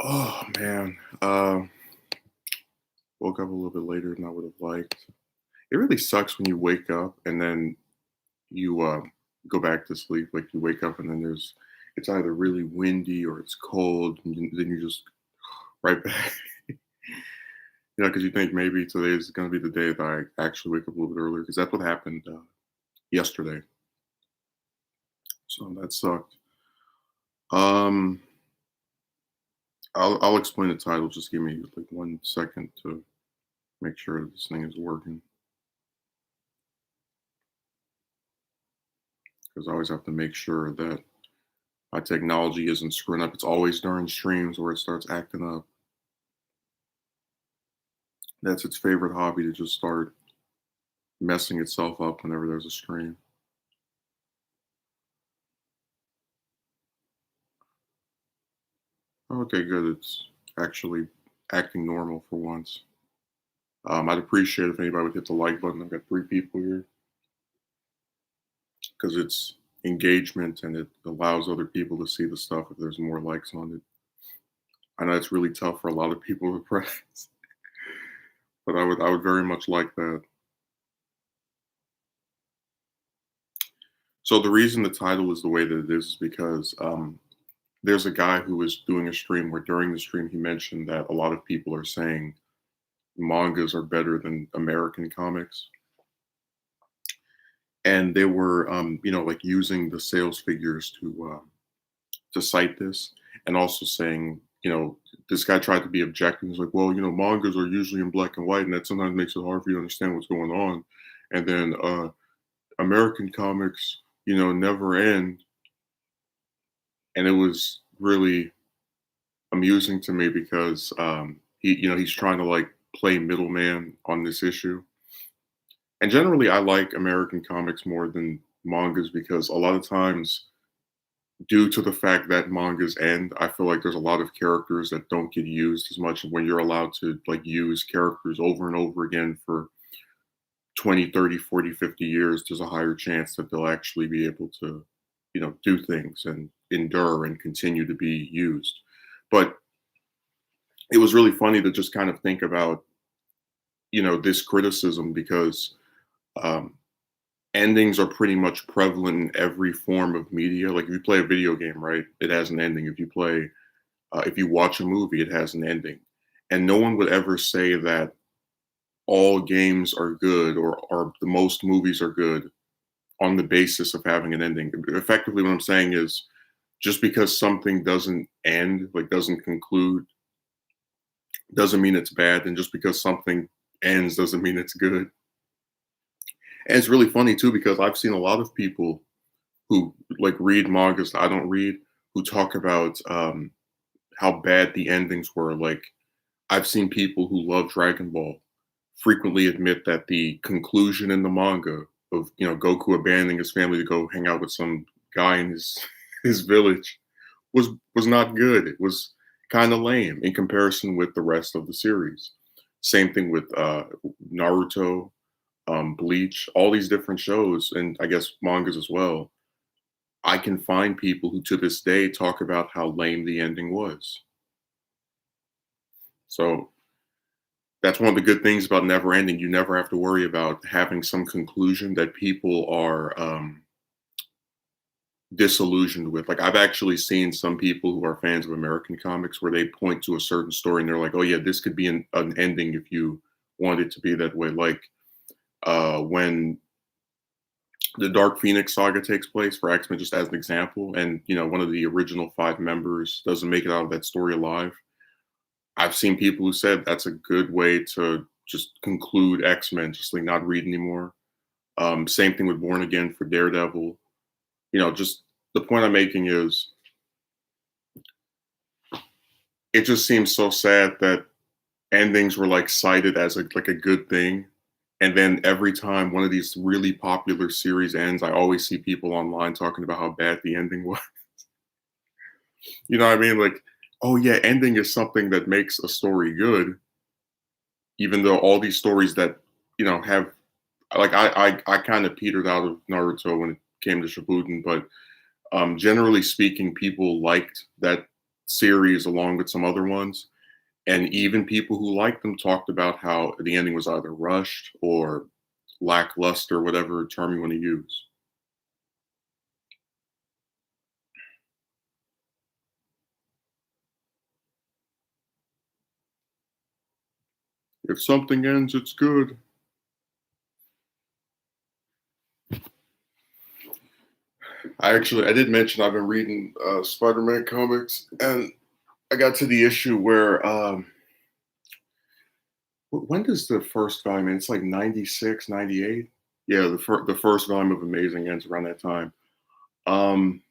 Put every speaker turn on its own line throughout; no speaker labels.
Oh man, woke up a little bit later than I would have liked. It really sucks when you wake up and then you go back to sleep. Like you wake up and then it's either really windy or it's cold, and then you just right back. Because you think maybe today is going to be the day that I actually wake up a little bit earlier because that's what happened yesterday. So that sucked. Um, I'll explain the title. Just give me like 1 second to make sure this thing is working. Because I always have to make sure that my technology isn't screwing up. It's always during streams where it starts acting up. That's its favorite hobby to just start messing itself up whenever there's a stream. Okay, good. It's actually acting normal for once. I'd appreciate if anybody would hit the like button. I've got 3 people here because it's engagement and it allows other people to see the stuff if there's more likes on it. I know it's really tough for a lot of people to press, but I would very much like that. So the reason the title is the way that it is because there's a guy who was doing a stream where during the stream he mentioned that a lot of people are saying mangas are better than American comics, and they were like using the sales figures to cite this, and also saying this guy tried to be objective. He's like, well, mangas are usually in black and white, and that sometimes makes it hard for you to understand what's going on, and then American comics never end. And it was really amusing to me because he's trying to like play middleman on this issue. And generally, I like American comics more than mangas because a lot of times, due to the fact that mangas end, I feel like there's a lot of characters that don't get used as much. When you're allowed to like use characters over and over again for 20, 30, 40, 50 years, there's a higher chance that they'll actually be able to, do things and endure and continue to be used. But it was really funny to just kind of think about, this criticism because um, endings are pretty much prevalent in every form of media. Like if you play a video game, right, it has an ending. If you watch a movie, it has an ending. And no one would ever say that all games are good or the most movies are good on the basis of having an ending. Effectively, what I'm saying is just because something doesn't end, like doesn't conclude, doesn't mean it's bad. And just because something ends doesn't mean it's good. And it's really funny too, because I've seen a lot of people who like read mangas that I don't read, who talk about how bad the endings were. Like I've seen people who love Dragon Ball frequently admit that the conclusion in the manga of Goku abandoning his family to go hang out with some guy in his his village was not good. It was kind of lame in comparison with the rest of the series. Same thing with Naruto, Bleach, all these different shows, and I guess mangas as well. I can find people who to this day talk about how lame the ending was. So that's one of the good things about never ending. You never have to worry about having some conclusion that people are disillusioned with. Like I've actually seen some people who are fans of American comics where they point to a certain story and they're like, "Oh yeah, this could be an ending if you want it to be that way." Like when the Dark Phoenix saga takes place for X Men, just as an example, and one of the original 5 members doesn't make it out of that story alive. I've seen people who said that's a good way to just conclude X Men, just like not read anymore. Same thing with Born Again for Daredevil. Just the point I'm making is it just seems so sad that endings were like cited as like a good thing. And then every time one of these really popular series ends, I always see people online talking about how bad the ending was. You know what I mean? Like, oh yeah, ending is something that makes a story good, even though all these stories that have like I kind of petered out of Naruto when it came to Shippuden, but generally speaking, people liked that series along with some other ones. And even people who liked them talked about how the ending was either rushed or lackluster, whatever term you want to use. If something ends, it's good. I did mention I've been reading Spider-Man comics, and I got to the issue where when does the first volume end? It's like 96, 98. Yeah, the first volume of Amazing ends around that time. Um,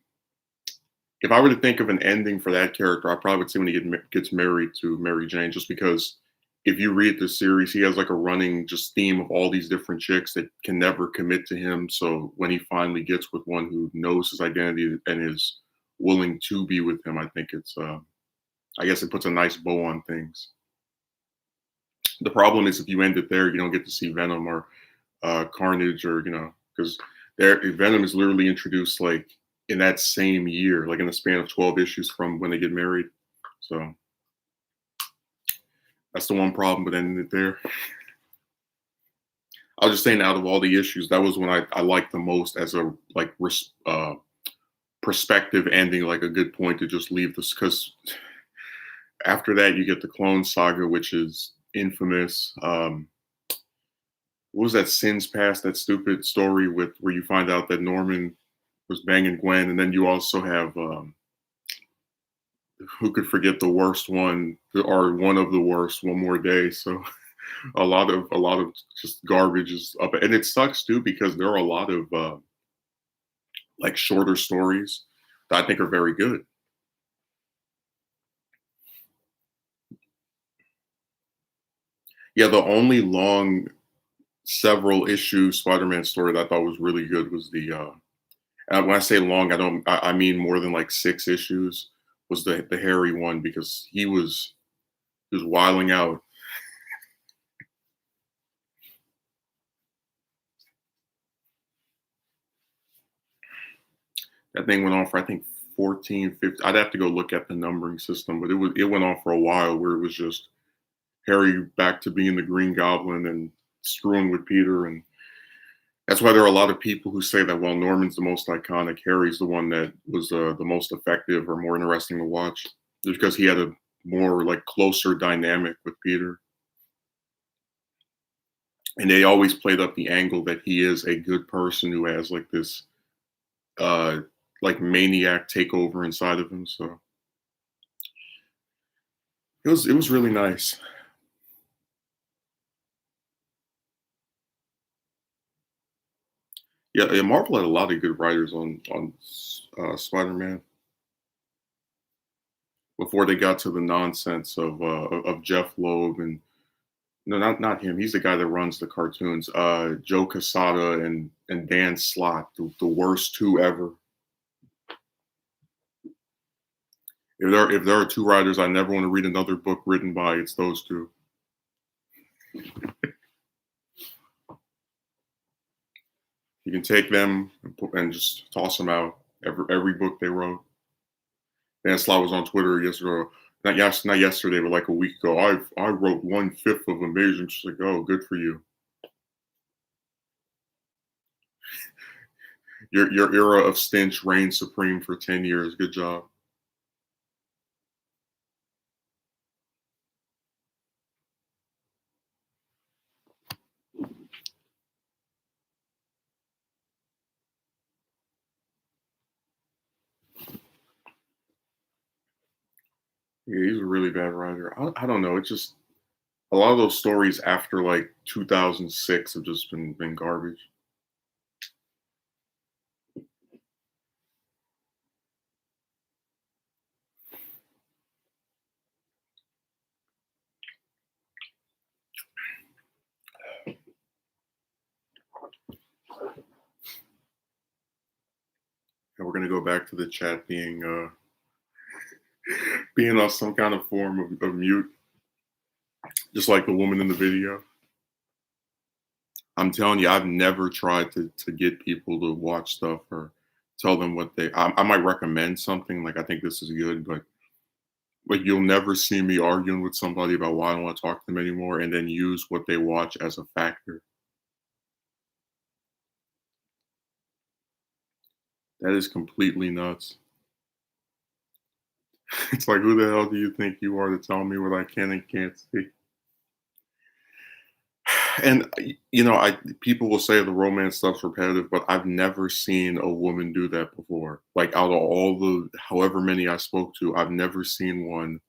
if I were to think of an ending for that character, I probably would say when gets married to Mary Jane, just because if you read the series, he has like a running just theme of all these different chicks that can never commit to him. So when he finally gets with one who knows his identity and is willing to be with him, I think I guess it puts a nice bow on things. The problem is if you end it there, you don't get to see Venom or Carnage, or because there Venom is literally introduced like in that same year, like in the span of 12 issues from when they get married. So that's the one problem with ending it there. I was just saying, out of all the issues, that was when I liked the most as a like perspective ending, like a good point to just leave this, because after that you get the Clone Saga, which is infamous. What was that Sins Past, that stupid story with where you find out that Norman was banging Gwen, and then you also have who could forget the worst one, or one of the worst, One More Day. So a lot of just garbage is up, and it sucks too because there are a lot of like shorter stories that I think are very good. Yeah, the only long several issue Spider-Man story that I thought was really good was when I say long, I mean more than like 6 issues. Was the Harry one, because he was wiling out. That thing went on for I think 14, 15. I'd have to go look at the numbering system, but it went on for a while where it was just Harry back to being the Green Goblin and screwing with Peter, and that's why there are a lot of people who say that while Norman's the most iconic, Harry's the one that was the most effective or more interesting to watch, just because he had a more like closer dynamic with Peter. And they always played up the angle that he is a good person who has like this uh like maniac takeover inside of him. So it was really nice. Yeah, yeah, Marvel had a lot of good writers on Spider-Man before they got to the nonsense of Jeff Loeb, and no, not him. He's the guy that runs the cartoons. Joe Quesada and Dan Slott, the worst two ever. If there are two writers I never want to read another book written by, it's those two. You can take them and just toss them out. Every book they wrote. Dan Slott was on Twitter yesterday. Not yesterday, but like a week ago. I wrote 1/5 of Amazing. She's like, oh, good for you. Your era of stench reigned supreme for 10 years. Good job. Yeah, he's a really bad writer. I don't know. It's just a lot of those stories after like 2006 have just been garbage. And we're gonna go back to the chat being on some kind of form of mute, just like the woman in the video. I'm telling you, I've never tried to get people to watch stuff or tell them what I might recommend something like I think this is good, but Like, you'll never see me arguing with somebody about why I don't want to talk to them anymore and then use what they watch as a factor. That is completely nuts. It's like, who the hell do you think you are to tell me what I can and can't see? And I people will say the romance stuff's repetitive, but I've never seen a woman do that before. Like, out of all the however many I spoke to, I've never seen one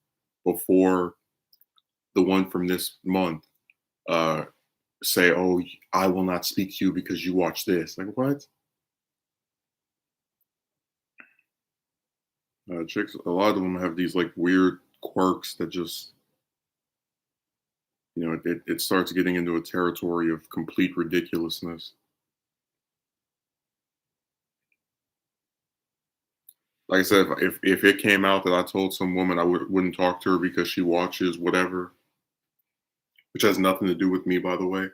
before the one from this month uh say, "Oh, I will not speak to you because you watch this." Like, what? Chicks, a lot of them have these like weird quirks that just, it starts getting into a territory of complete ridiculousness. Like I said, if it came out that I told some woman I wouldn't talk to her because she watches whatever, which has nothing to do with me, by the way,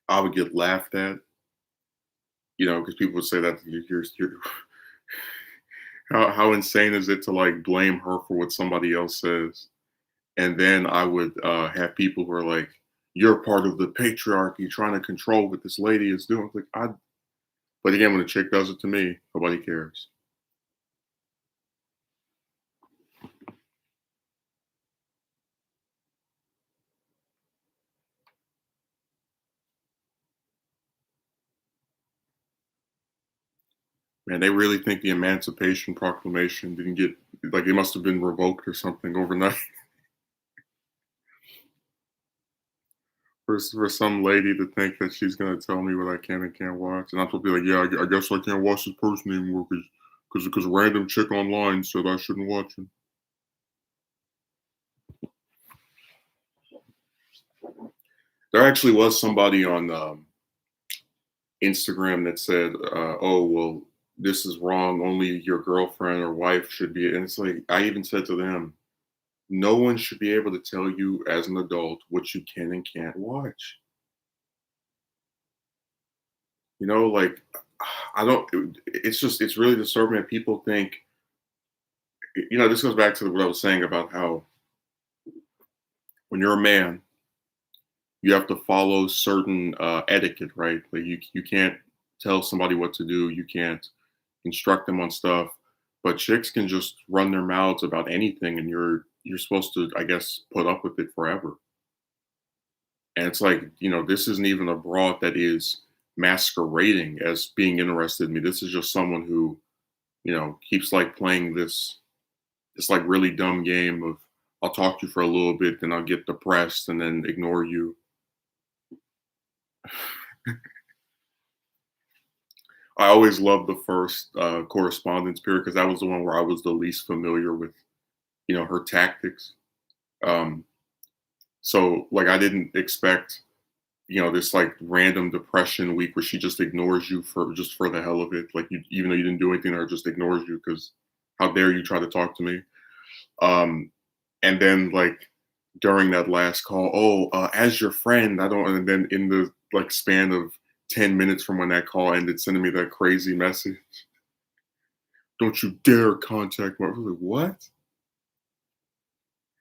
I would get laughed at. Because people would say that you're how insane is it to like blame her for what somebody else says? And then I would have people who are like, "You're part of the patriarchy, trying to control what this lady is doing." Like, but again, when a chick does it to me, nobody cares. Man, they really think the Emancipation Proclamation didn't get like it must have been revoked or something overnight for some lady to think that she's gonna tell me what I can and can't watch, and I'm supposed to be like, "Yeah, I guess I can't watch this person anymore because random chick online said I shouldn't watch him." There actually was somebody on Instagram that said, "Oh, well, this is wrong. Only your girlfriend or wife should be." And it's like I even said to them, "No one should be able to tell you as an adult what you can and can't watch." Like I don't. It's really disturbing that people think. This goes back to what I was saying about how when you're a man, you have to follow certain etiquette, right? Like you can't tell somebody what to do. You can't instruct them on stuff. But chicks can just run their mouths about anything, and you're supposed to, I guess, put up with it forever. And it's like, this isn't even a broad that is masquerading as being interested in me. This is just someone who, keeps like playing this like really dumb game of I'll talk to you for a little bit, then I'll get depressed and then ignore you. I always loved the first correspondence period because that was the one where I was the least familiar with, her tactics. Um, so like I didn't expect, this like random depression week where she just ignores you for the hell of it. Like even though you didn't do anything, or just ignores you because how dare you try to talk to me? Um, and then like during that last call, oh, as your friend, I don't. And then in the like span of 10 minutes from when that call ended, sending me that crazy message. Don't you dare contact me. I was like, what?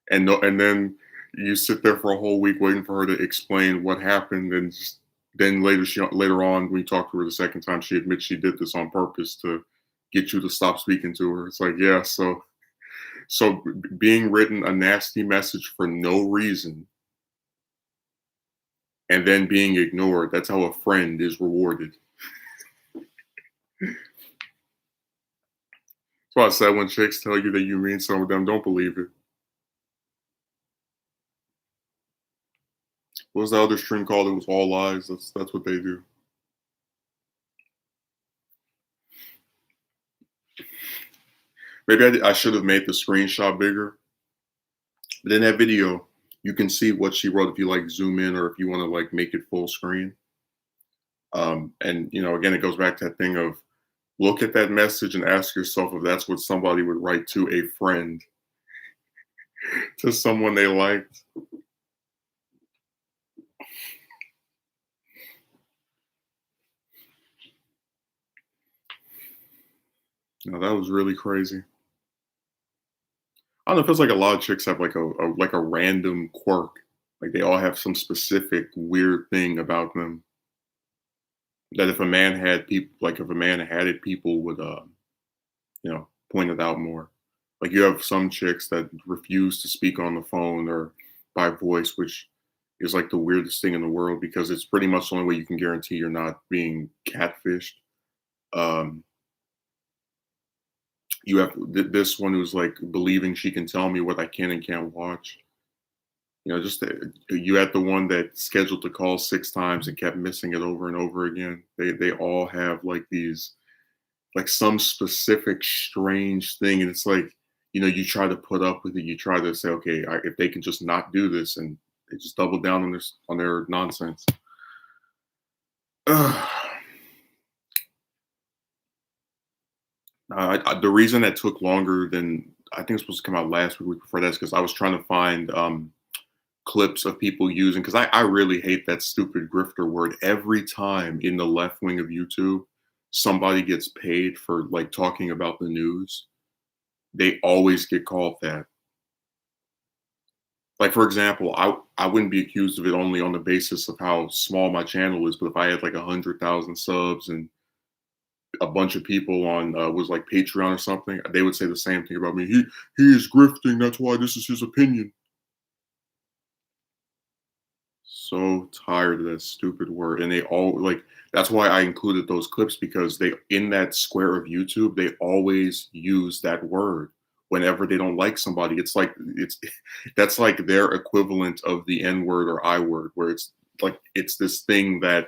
And no, and then you sit there for a whole week waiting for her to explain what happened, and then later on when you talk to her the second time, she admits she did this on purpose to get you to stop speaking to her. It's like, yeah, being written a nasty message for no reason and then being ignored, that's how a friend is rewarded. That's why I said when chicks tell you that you mean something with them, don't believe it. What was the other stream called? It was all lies. That's what they do. Maybe I should have made the screenshot bigger. But in that video, you can see what she wrote if you like zoom in or if you want to like make it full screen. And again, it goes back to that thing of look at that message and ask yourself if that's what somebody would write to a friend, to someone they liked. No, that was really crazy. I don't know, it feels like a lot of chicks have like a random quirk. Like they all have some specific weird thing about them that if a man had people, like if a man had it, people would, point it out more. Like you have some chicks that refuse to speak on the phone or by voice, which is like the weirdest thing in the world because it's pretty much the only way you can guarantee you're not being catfished. Um, you have this one who's like believing she can tell me what I can and can't watch. Just you had the one that scheduled to call 6 times and kept missing it over and over again. They all have like these like some specific strange thing, and it's like you try to put up with it. You try to say, okay, if they can just not do this, and they just double down on this on their nonsense. Ugh. The reason that took longer than I think it's supposed to come out last week before that is because I was trying to find clips of people using because I really hate that stupid grifter word. Every time in the left wing of YouTube, somebody gets paid for like talking about the news, they always get called that. Like for example, I wouldn't be accused of it only on the basis of how small my channel is, but if I had like 100,000 subs and a bunch of people on was like Patreon or something, they would say the same thing about me. He is grifting. That's why this is his opinion. So tired of that stupid word. And they all like that's why I included those clips because they in that square of YouTube, they always use that word whenever they don't like somebody. It's like it's that's like their equivalent of the N word or I word, where it's like it's this thing that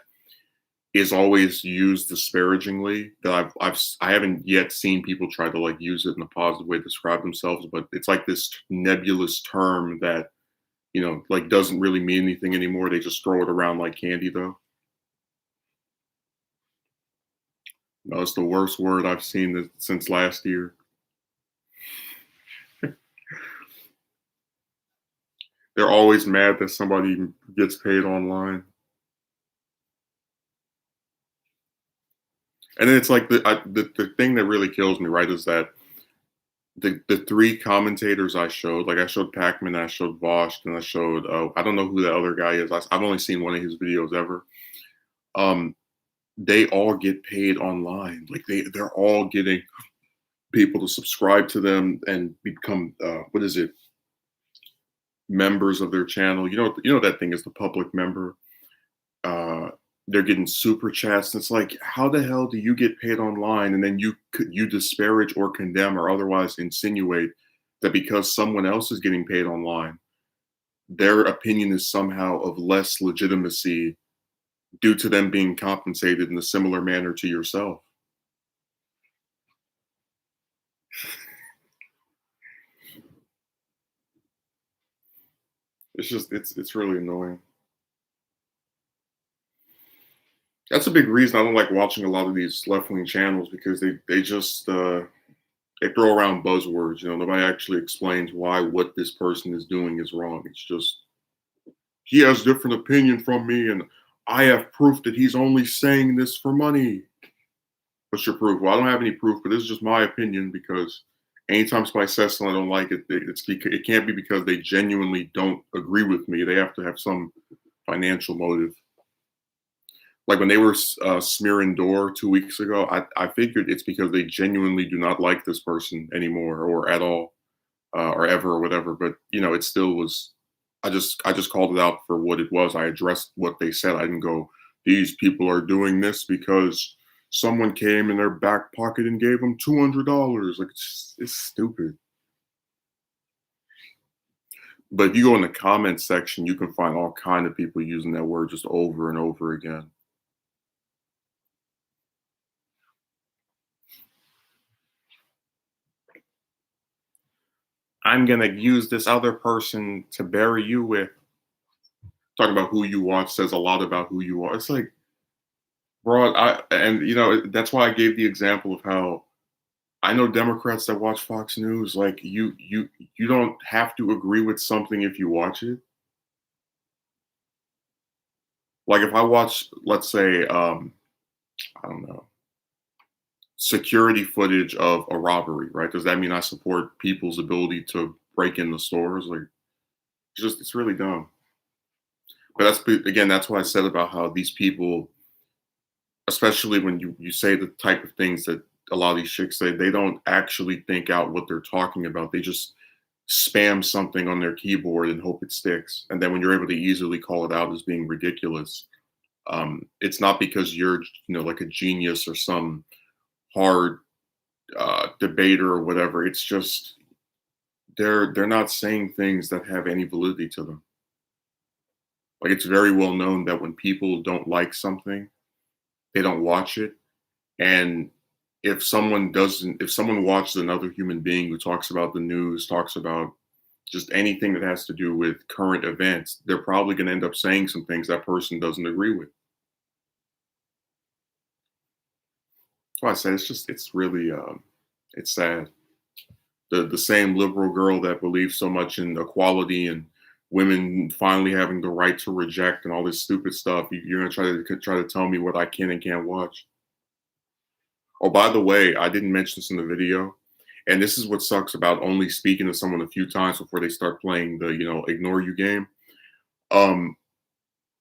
is always used disparagingly that I haven't yet seen people try to like use it in a positive way to describe themselves, but it's like this nebulous term that like doesn't really mean anything anymore. They just throw it around like candy, though. No, it's the worst word I've seen since last year. They're always mad that somebody gets paid online, and then it's like the thing that really kills me, right, is that the three commentators I showed, like I showed Pacman, I showed Vosh, and I showed I don't know who the other guy is. I've only seen one of his videos ever. Um, they all get paid online. Like they're all getting people to subscribe to them and become what is it, members of their channel. You know that thing is the public member. Uh, they're getting super chats. And it's like, how the hell do you get paid online, and then you disparage or condemn or otherwise insinuate that because someone else is getting paid online, their opinion is somehow of less legitimacy due to them being compensated in a similar manner to yourself. It's really annoying. That's a big reason I don't like watching a lot of these left wing channels because they just they throw around buzzwords. Nobody actually explains why what this person is doing is wrong. It's just he has different opinion from me, and I have proof that he's only saying this for money. What's your proof? Well, I don't have any proof, but this is just my opinion because anytime somebody says something I don't like, it can't be because they genuinely don't agree with me. They have to have some financial motive. Like when they were smearing Door 2 weeks ago, I figured it's because they genuinely do not like this person anymore or at all or ever or whatever. But it still was. I just called it out for what it was. I addressed what they said. I didn't go, these people are doing this because someone came in their back pocket and gave them $200. Like it's stupid. But if you go in the comment section, you can find all kind of people using that word just over and over again. I'm gonna use this other person to bury you with. Talking about who you watch says a lot about who you are. It's like, bro, that's why I gave the example of how I know Democrats that watch Fox News. Like you don't have to agree with something if you watch it. Like if I watch, let's say, I don't know, security footage of a robbery, right? Does that mean I support people's ability to break in the stores. Like, it's really dumb. But again, that's what I said about how these people, especially when you say the type of things that a lot of these chicks say, they don't actually think out what they're talking about. They just spam something on their keyboard and hope it sticks. And then when you're able to easily call it out as being ridiculous, it's not because you're, like a genius or some hard debater or whatever. It's just they're not saying things that have any validity to them. Like, it's very well known that when people don't like something, they don't watch it. And if someone watches another human being who talks about the news, talks about just anything that has to do with current events, they're probably going to end up saying some things that person doesn't agree with. That's why I said it's really it's sad. The same liberal girl that believes so much in equality and women finally having the right to reject and all this stupid stuff, you're gonna try to tell me what I can and can't watch. Oh, by the way, I didn't mention this in the video, and this is what sucks about only speaking to someone a few times before they start playing the ignore you game. Um,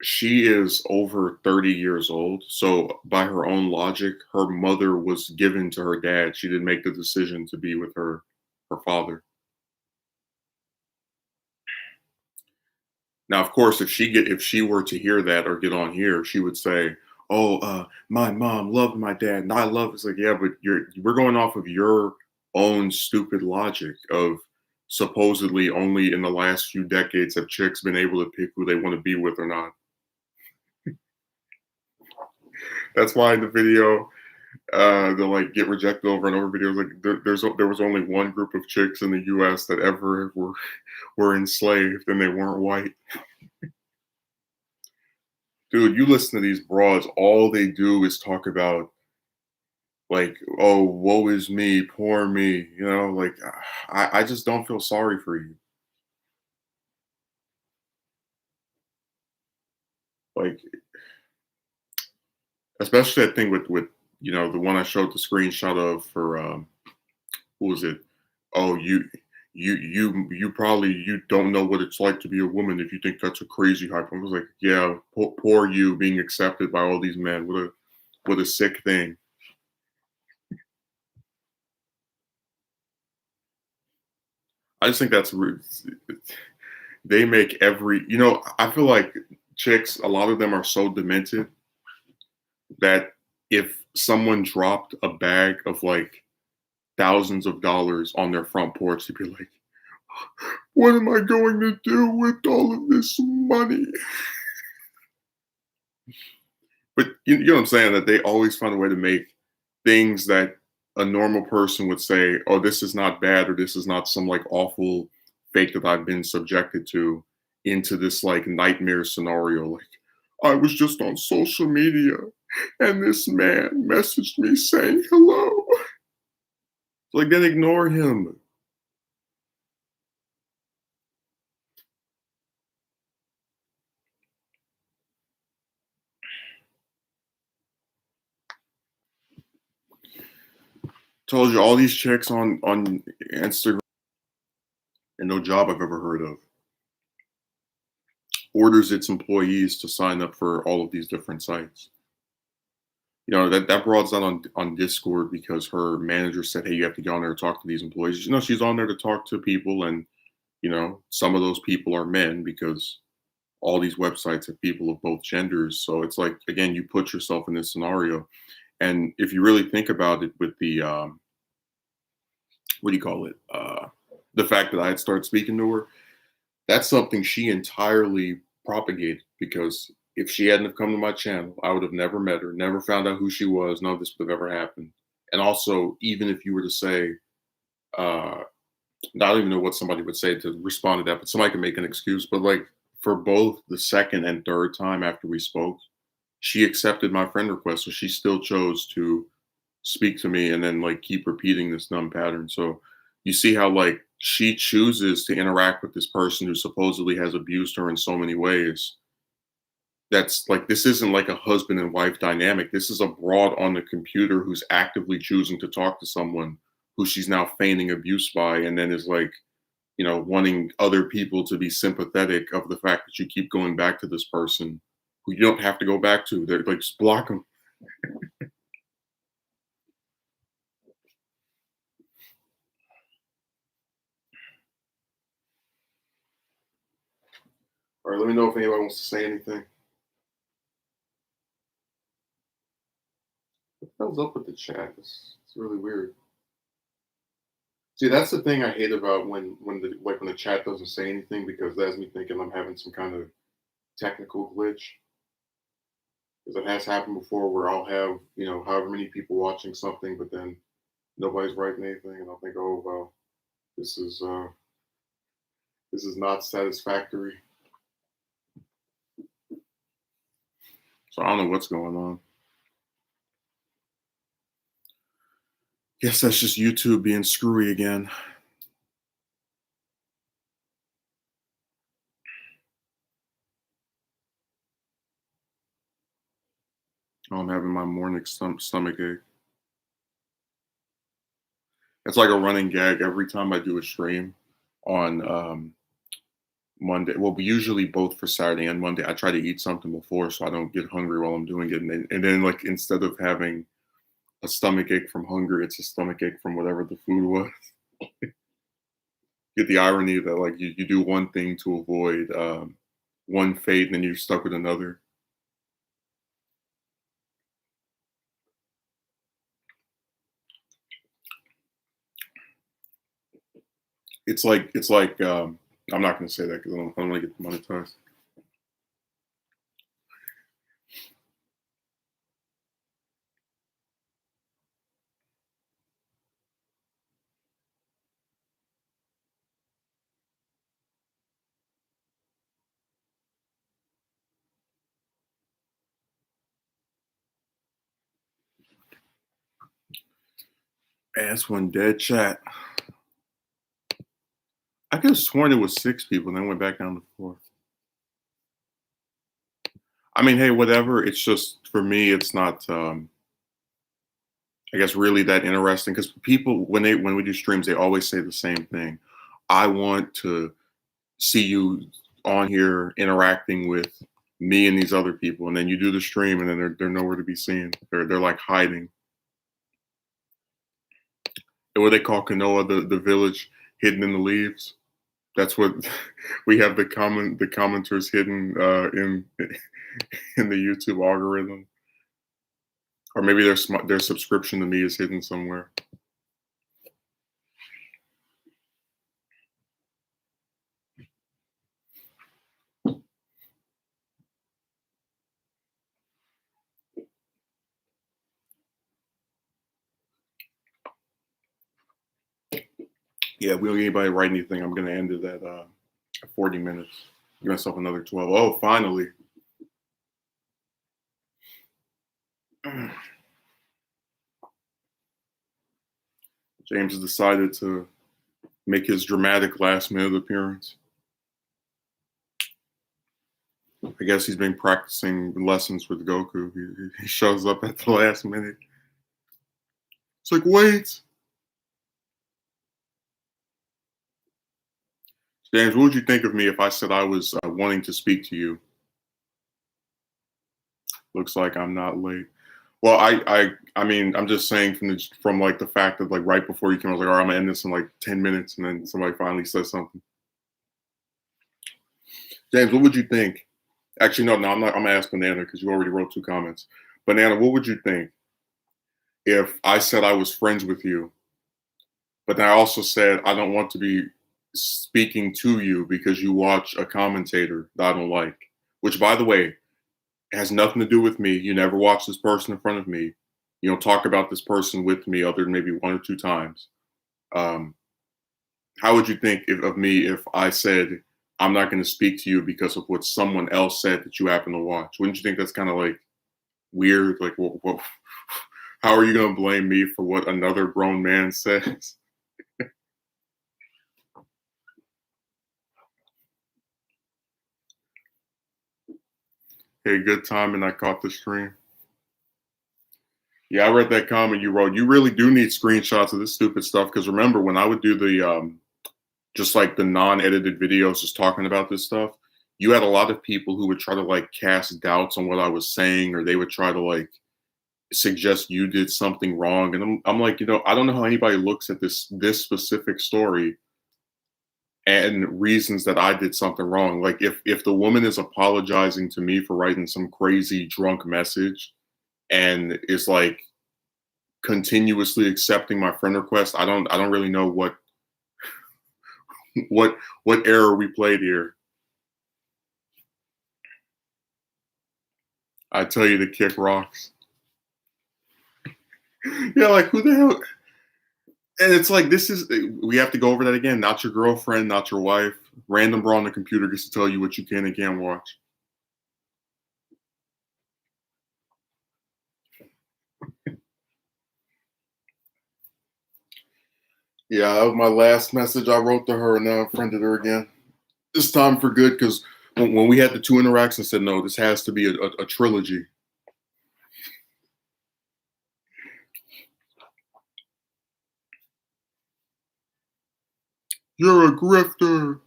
she is over 30 years old, so by her own logic, her mother was given to her dad. She didn't make the decision to be with her father. Now, of course, if she were to hear that or get on here, she would say, "Oh, my mom loved my dad, and I love." It's like, yeah, but we're going off of your own stupid logic of supposedly only in the last few decades have chicks been able to pick who they want to be with or not. That's why in the video, they'll like get rejected over and over videos. Like there was only one group of chicks in the U.S. that ever were enslaved, and they weren't white. Dude, you listen to these broads, all they do is talk about like, oh, woe is me, poor me. Like I just don't feel sorry for you. Like, especially that thing with the one I showed the screenshot of for who was it? Oh, you probably you don't know what it's like to be a woman if you think that's a crazy hype. I was like, yeah, poor you being accepted by all these men. What a sick thing. I just think that's rude. They make I feel like chicks, a lot of them are so demented that if someone dropped a bag of like thousands of dollars on their front porch, they'd be like, what am I going to do with all of this money? But you know what I'm saying? That they always find a way to make things that a normal person would say, oh, this is not bad, or this is not some like awful fate that I've been subjected to, into this like nightmare scenario. Like, I was just on social media and this man messaged me saying hello. Like, then ignore him. Told you all these chicks on Instagram, and no job I've ever heard of, orders its employees to sign up for all of these different sites. That broad's not on Discord because her manager said, hey, you have to get on there to talk to these employees. She's on there to talk to people, and some of those people are men because all these websites have people of both genders. So it's like, again, you put yourself in this scenario, and if you really think about it, with the what do you call it, the fact that I had started speaking to her, that's something she entirely propagated, because if she hadn't have come to my channel, I would have never met her, never found out who she was. None of this would have ever happened. And also, even if you were to say, I don't even know what somebody would say to respond to that, but somebody can make an excuse. But like, for both the second and third time after we spoke, she accepted my friend request. So she still chose to speak to me and then like keep repeating this dumb pattern. So you see how like she chooses to interact with this person who supposedly has abused her in so many ways. That's like, this isn't like a husband and wife dynamic. This is a broad on the computer who's actively choosing to talk to someone who she's now feigning abuse by, and then is like wanting other people to be sympathetic of the fact that you keep going back to this person who you don't have to go back to. They're like, just block them. All right, let me know if anybody wants to say anything. What the hell's up with the chat? It's really weird. See, that's the thing I hate about when the chat doesn't say anything, because that has me thinking I'm having some kind of technical glitch. Because it has happened before where I'll have, however many people watching something, but then nobody's writing anything, and I'll think, oh well, this is uh this is not satisfactory. So I don't know what's going on. Guess that's just YouTube being screwy again. I'm having my morning stomach ache. It's like a running gag every time I do a stream on Monday. Well, usually both for Saturday and Monday. I try to eat something before so I don't get hungry while I'm doing it. And then like, instead of having a stomach ache from hunger, it's a stomach ache from whatever the food was. Get the irony that like you do one thing to avoid one fate, and then you're stuck with another. It's like I'm not going to say that because I don't want to get monetized. Ass one dead chat. I could have sworn it was 6 people, and then went back down to 4. I mean, hey, whatever. It's just for me, it's not. I guess really that interesting, because people when we do streams, they always say the same thing. I want to see you on here interacting with me and these other people, and then you do the stream, and then they're nowhere to be seen. They're like hiding. What they call Kanoa, the village hidden in the leaves. That's what we have the commenters hidden in in the YouTube algorithm, or maybe their subscription to me is hidden somewhere. Yeah, we don't get anybody write anything. I'm gonna end it at 40 minutes. Give myself another 12. Oh, finally. James has decided to make his dramatic last minute appearance. I guess he's been practicing lessons with Goku. He shows up at the last minute. It's like, wait. James, what would you think of me if I said I was wanting to speak to you? Looks like I'm not late. Well, I mean, I'm just saying from like the fact that like right before you came, I was like, all right, I'm gonna end this in like 10 minutes, and then somebody finally says something. James, what would you think? Actually, no, I'm not. I'm gonna ask Banana because you already wrote 2 comments. Banana, what would you think if I said I was friends with you, but then I also said I don't want to be speaking to you because you watch a commentator that I don't like? Which, by the way, has nothing to do with me. You never watch this person in front of me. You don't talk about this person with me other than maybe 1 or 2 times. Um, how would you think of me if I said I'm not going to speak to you because of what someone else said that you happen to watch? Wouldn't you think that's kind of like weird? Like, how are you going to blame me for what another grown man says? Hey, good time, and I caught the stream. Yeah, I read that comment you wrote. You really do need screenshots of this stupid stuff, because remember when I would do just like the non-edited videos just talking about this stuff, you had a lot of people who would try to like cast doubts on what I was saying, or they would try to like suggest you did something wrong. And I'm like, I don't know how anybody looks at this specific story and reasons that I did something wrong. Like if the woman is apologizing to me for writing some crazy drunk message and is like continuously accepting my friend request, I don't really know what error we played here. I tell you to kick rocks. Yeah, like who the hell? And it's like we have to go over that again. Not your girlfriend, not your wife. Random bra on the computer gets to tell you what you can and can't watch. Yeah, that was my last message I wrote to her, and now I friended her again. This time for good, because when we had the two interactions, I said, no, this has to be a trilogy. You're a grifter.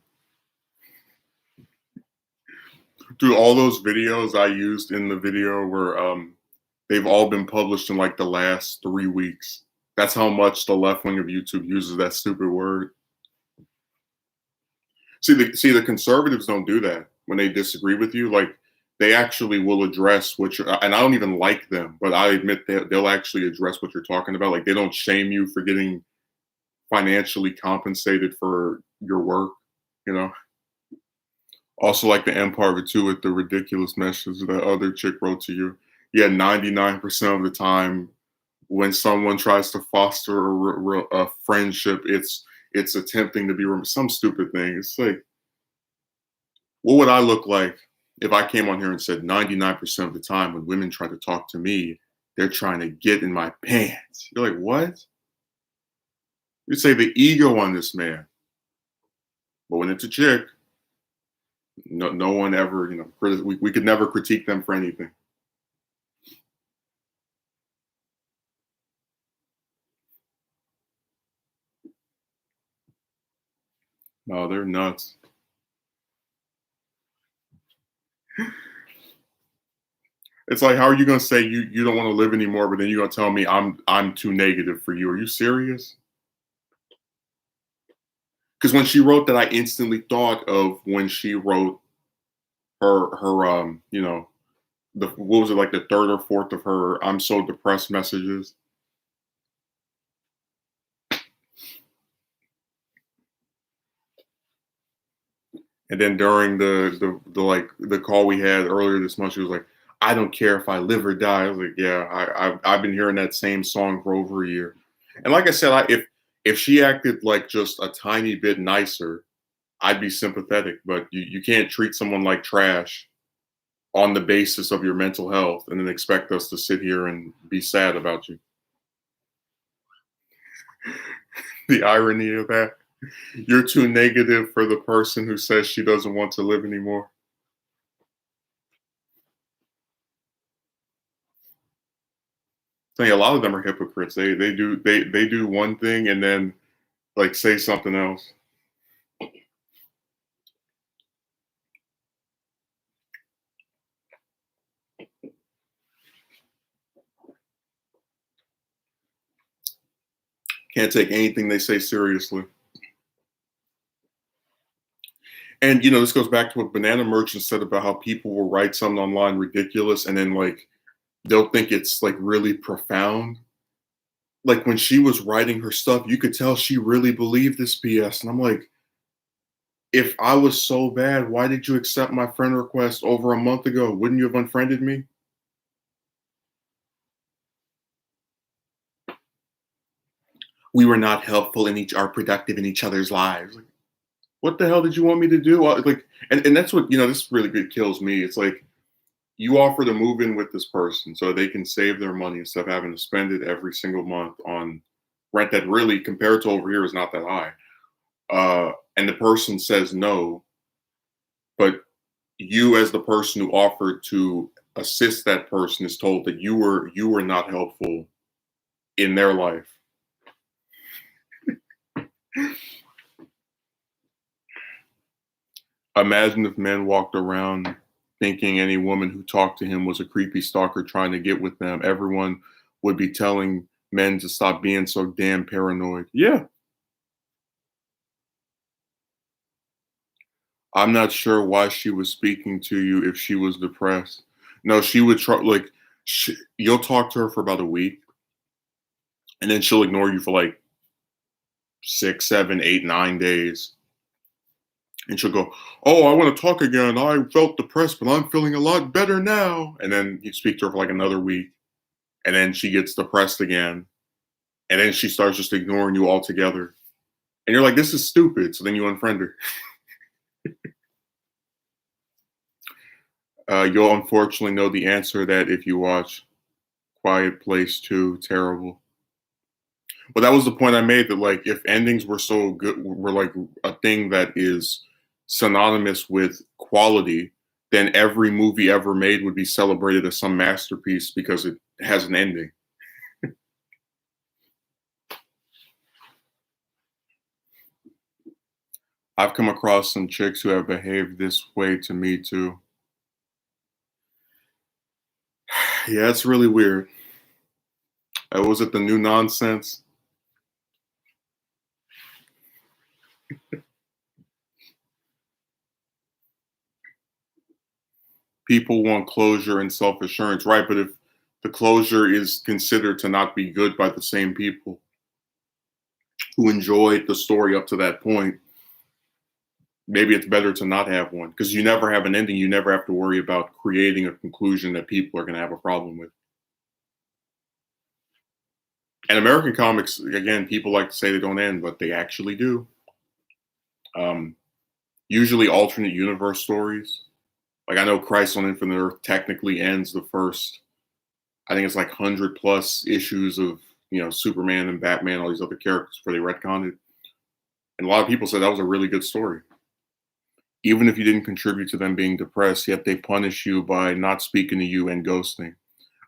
Dude, all those videos I used in the video were they've all been published in like the last 3 weeks. That's how much the left wing of YouTube uses that stupid word. See the conservatives don't do that when they disagree with you. Like they actually will address what you're, and I don't even like them, but I admit that they'll actually address what you're talking about. Like they don't shame you for getting financially compensated for your work, you know. Also, like the Empire of it too, with the ridiculous message that other chick wrote to you. Yeah, 99% of the time, when someone tries to foster a friendship, it's attempting to be some stupid thing. It's like, what would I look like if I came on here and said 99% of the time when women try to talk to me, they're trying to get in my pants? You're like, what? You say the ego on this man, but when it's a chick, no one ever, we could never critique them for anything. No, they're nuts. It's like, how are you gonna say you don't want to live anymore, but then you're gonna tell me I'm too negative for you? Are you serious? Because when she wrote that, I instantly thought of when she wrote her what was it, like the third or fourth of her I'm so depressed messages. And then during the call we had earlier this month, she was like, "I don't care if I live or die." I was like, "Yeah, I've been hearing that same song for over a year." And like I said, if she acted like just a tiny bit nicer, I'd be sympathetic. But you can't treat someone like trash on the basis of your mental health and then expect us to sit here and be sad about you. The irony of that. You're too negative for the person who says she doesn't want to live anymore. I think a lot of them are hypocrites. They do one thing and then like say something else. Can't take anything they say seriously. And this goes back to what Banana Merchant said about how people will write something online ridiculous and then like they'll think it's like really profound. Like when she was writing her stuff, you could tell she really believed this BS. And I'm like, if I was so bad, why did you accept my friend request over a month ago? Wouldn't you have unfriended me? We were not helpful in each are productive in each other's lives. Like, what the hell did you want me to do? Like, and that's what this really good kills me. It's like you offer to move in with this person so they can save their money instead of having to spend it every single month on rent that really compared to over here is not that high. And the person says no, but you as the person who offered to assist that person is told that you were not helpful in their life. Imagine if men walked around thinking any woman who talked to him was a creepy stalker trying to get with them. Everyone would be telling men to stop being so damn paranoid. Yeah, I'm not sure why she was speaking to you if she was depressed. No, she would try, like, you'll talk to her for about a week, and then she'll ignore you for like 6, 7, 8, 9 days. And she'll go, "Oh, I want to talk again. I felt depressed, but I'm feeling a lot better now." And then you speak to her for like another week, and then she gets depressed again, and then she starts just ignoring you altogether. And you're like, "This is stupid." So then you unfriend her. You'll unfortunately know the answer that if you watch Quiet Place 2, terrible. But that was the point I made, that like if endings were so good, were like a thing that is synonymous with quality, then every movie ever made would be celebrated as some masterpiece because it has an ending. I've come across some chicks who have behaved this way to me too. Yeah, it's really weird. Was it the new nonsense? People want closure and self assurance, right? But if the closure is considered to not be good by the same people who enjoyed the story up to that point, maybe it's better to not have one because you never have an ending. You never have to worry about creating a conclusion that people are going to have a problem with. And American comics, again, people like to say they don't end, but they actually do. Um, Usually alternate universe stories. Like I know Christ on Infinite Earth technically ends the first, I think it's like 100 plus issues of, Superman and Batman, all these other characters before they retconned it. And a lot of people said that was a really good story. Even if you didn't contribute to them being depressed, yet they punish you by not speaking to you and ghosting.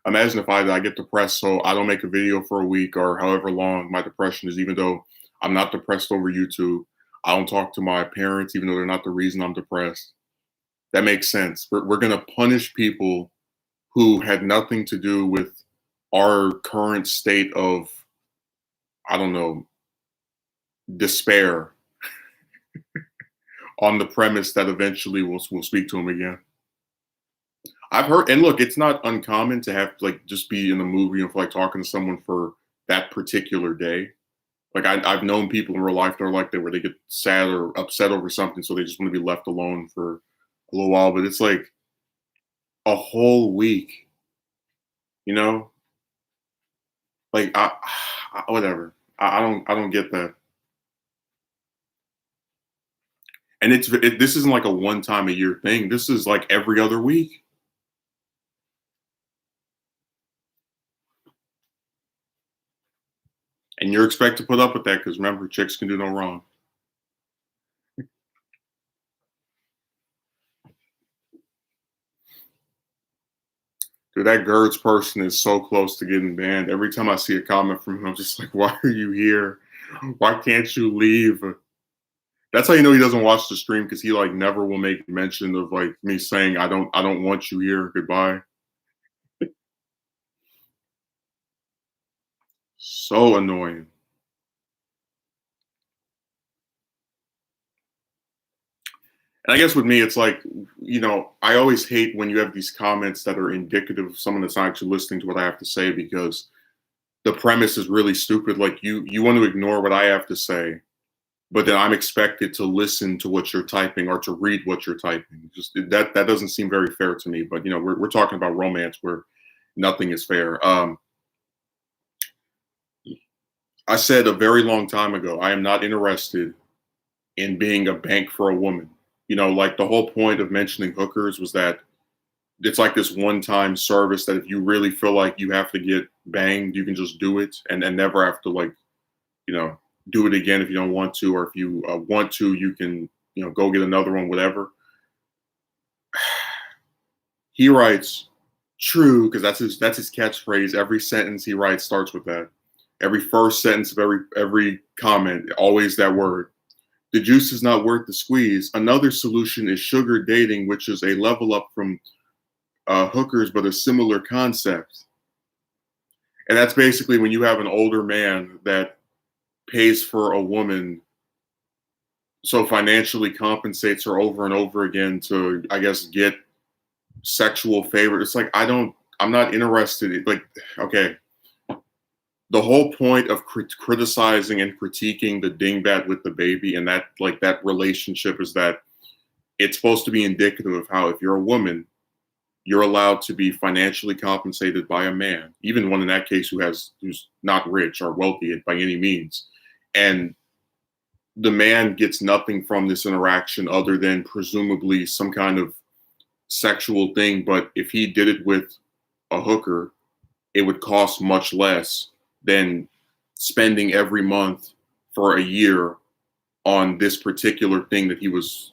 Imagine if I get depressed, so I don't make a video for a week or however long my depression is, even though I'm not depressed over YouTube. I don't talk to my parents, even though they're not the reason I'm depressed. That makes sense. We're going to punish people who had nothing to do with our current state of, I don't know, despair, on the premise that eventually we'll speak to them again. I've heard, and look, it's not uncommon to have like just be in the movie and like talking to someone for that particular day. Like I've known people in real life that are like that, where they get sad or upset over something, so they just want to be left alone for a little while. But it's like a whole week, you know? Like whatever. I don't get that. And this isn't like a one time a year thing. This is like every other week. And you're expected to put up with that because remember, chicks can do no wrong. Dude, that Gertz person is so close to getting banned. Every time I see a comment from him, I'm just like, why are you here? Why can't you leave? That's how you know he doesn't watch the stream, because he like never will make mention of like me saying I don't want you here. Goodbye. So annoying. And I guess with me, it's like, I always hate when you have these comments that are indicative of someone that's not actually listening to what I have to say, because the premise is really stupid. Like you want to ignore what I have to say, but then I'm expected to listen to what you're typing or to read what you're typing. Just that doesn't seem very fair to me. But we're talking about romance where nothing is fair. I said a very long time ago, I am not interested in being a bank for a woman. Like the whole point of mentioning hookers was that it's like this one-time service that if you really feel like you have to get banged, you can just do it and never have to like, do it again if you don't want to, or if you want to, you can, go get another one, whatever. He writes true because that's his catchphrase. Every sentence he writes starts with that. Every first sentence of every comment, always that word. The juice is not worth the squeeze. Another solution is sugar dating, which is a level up from hookers, but a similar concept. And that's basically when you have an older man that pays for a woman, so financially compensates her over and over again to, I guess, get sexual favor. It's like, I'm not interested in, like, okay, the whole point of criticizing and critiquing the dingbat with the baby and that, like, that relationship is that it's supposed to be indicative of how, if you're a woman, you're allowed to be financially compensated by a man, even one in that case who's not rich or wealthy by any means. And the man gets nothing from this interaction other than presumably some kind of sexual thing. But if he did it with a hooker, it would cost much less than spending every month for a year on this particular thing that he was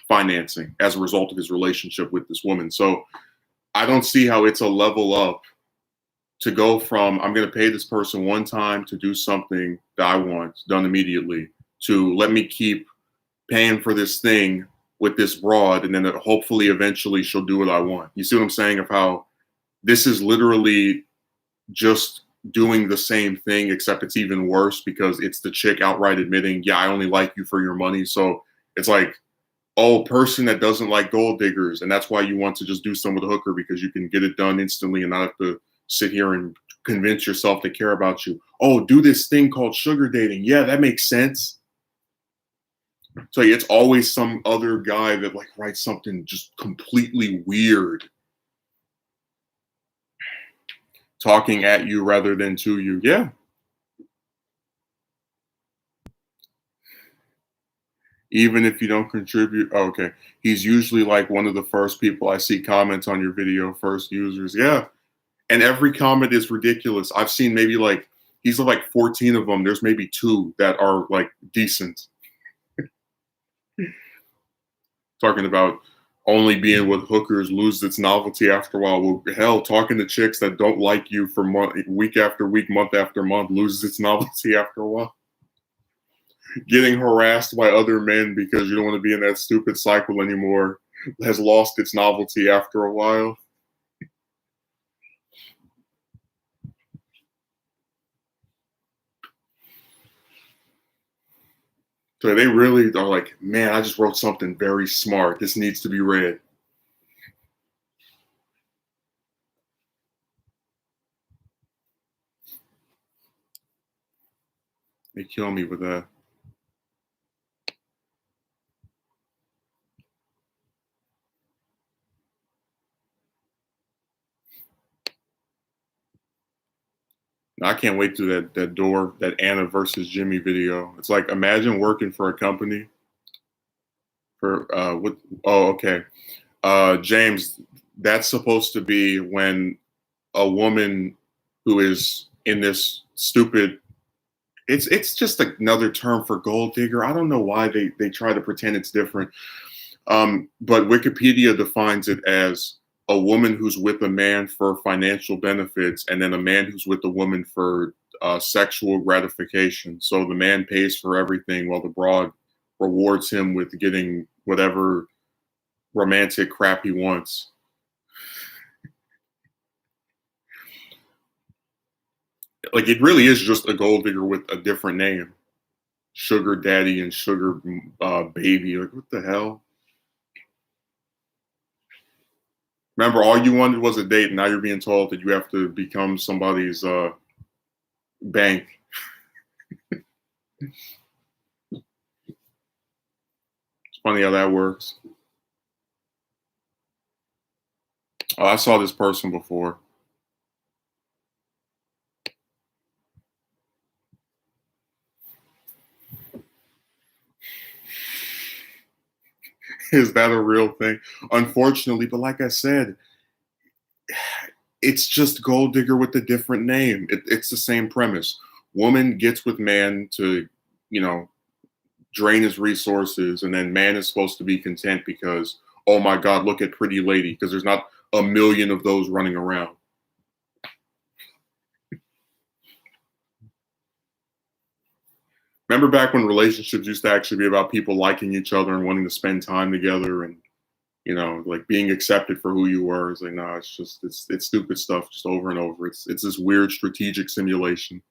financing as a result of his relationship with this woman. So I don't see how it's a level up to go from, I'm going to pay this person one time to do something that I want done immediately, to let me keep paying for this thing with this broad, and then hopefully eventually she'll do what I want. You see what I'm saying, of how this is literally just doing the same thing, except it's even worse because it's the chick outright admitting, yeah, I only like you for your money. So it's like, oh, person that doesn't like gold diggers, and that's why you want to just do some with a hooker, because you can get it done instantly and not have to sit here and convince yourself to care about you. Oh, do this thing called sugar dating. Yeah, that makes sense. So it's always some other guy that, like, writes something just completely weird, talking at you rather than to you. Yeah. Even if you don't contribute. Oh, okay. He's usually like one of the first people I see comments on your video, first users. Yeah. And every comment is ridiculous. I've seen maybe like, he's like 14 of them. There's maybe 2 that are like decent. Talking about only being with hookers loses its novelty after a while. Well, hell, talking to chicks that don't like you for week after week, month after month loses its novelty after a while. Getting harassed by other men because you don't want to be in that stupid cycle anymore has lost its novelty after a while. So they really are like, man, I just wrote something very smart. This needs to be read. They kill me with that. I can't wait to that door, that Anna versus Jimmy video. It's like, imagine working for a company for what? Oh, okay. James, that's supposed to be when a woman who is in this stupid. It's just another term for gold digger. I don't know why they try to pretend it's different. But Wikipedia defines it as a woman who's with a man for financial benefits, and then a man who's with a woman for sexual gratification. So the man pays for everything while the broad rewards him with getting whatever romantic crap he wants. Like, it really is just a gold digger with a different name. Sugar daddy and sugar baby. Like, what the hell? Remember, all you wanted was a date, and now you're being told that you have to become somebody's bank. It's funny how that works. Oh, I saw this person before. Is that a real thing? Unfortunately, but like I said, it's just gold digger with a different name. It's the same premise. Woman gets with man to, you know, drain his resources, and then man is supposed to be content because, oh my God, look at pretty lady, because there's not a million of those running around. Remember back when relationships used to actually be about people liking each other and wanting to spend time together and like being accepted for who you were. It's like, nah, it's just it's stupid stuff just over and over. It's this weird strategic simulation.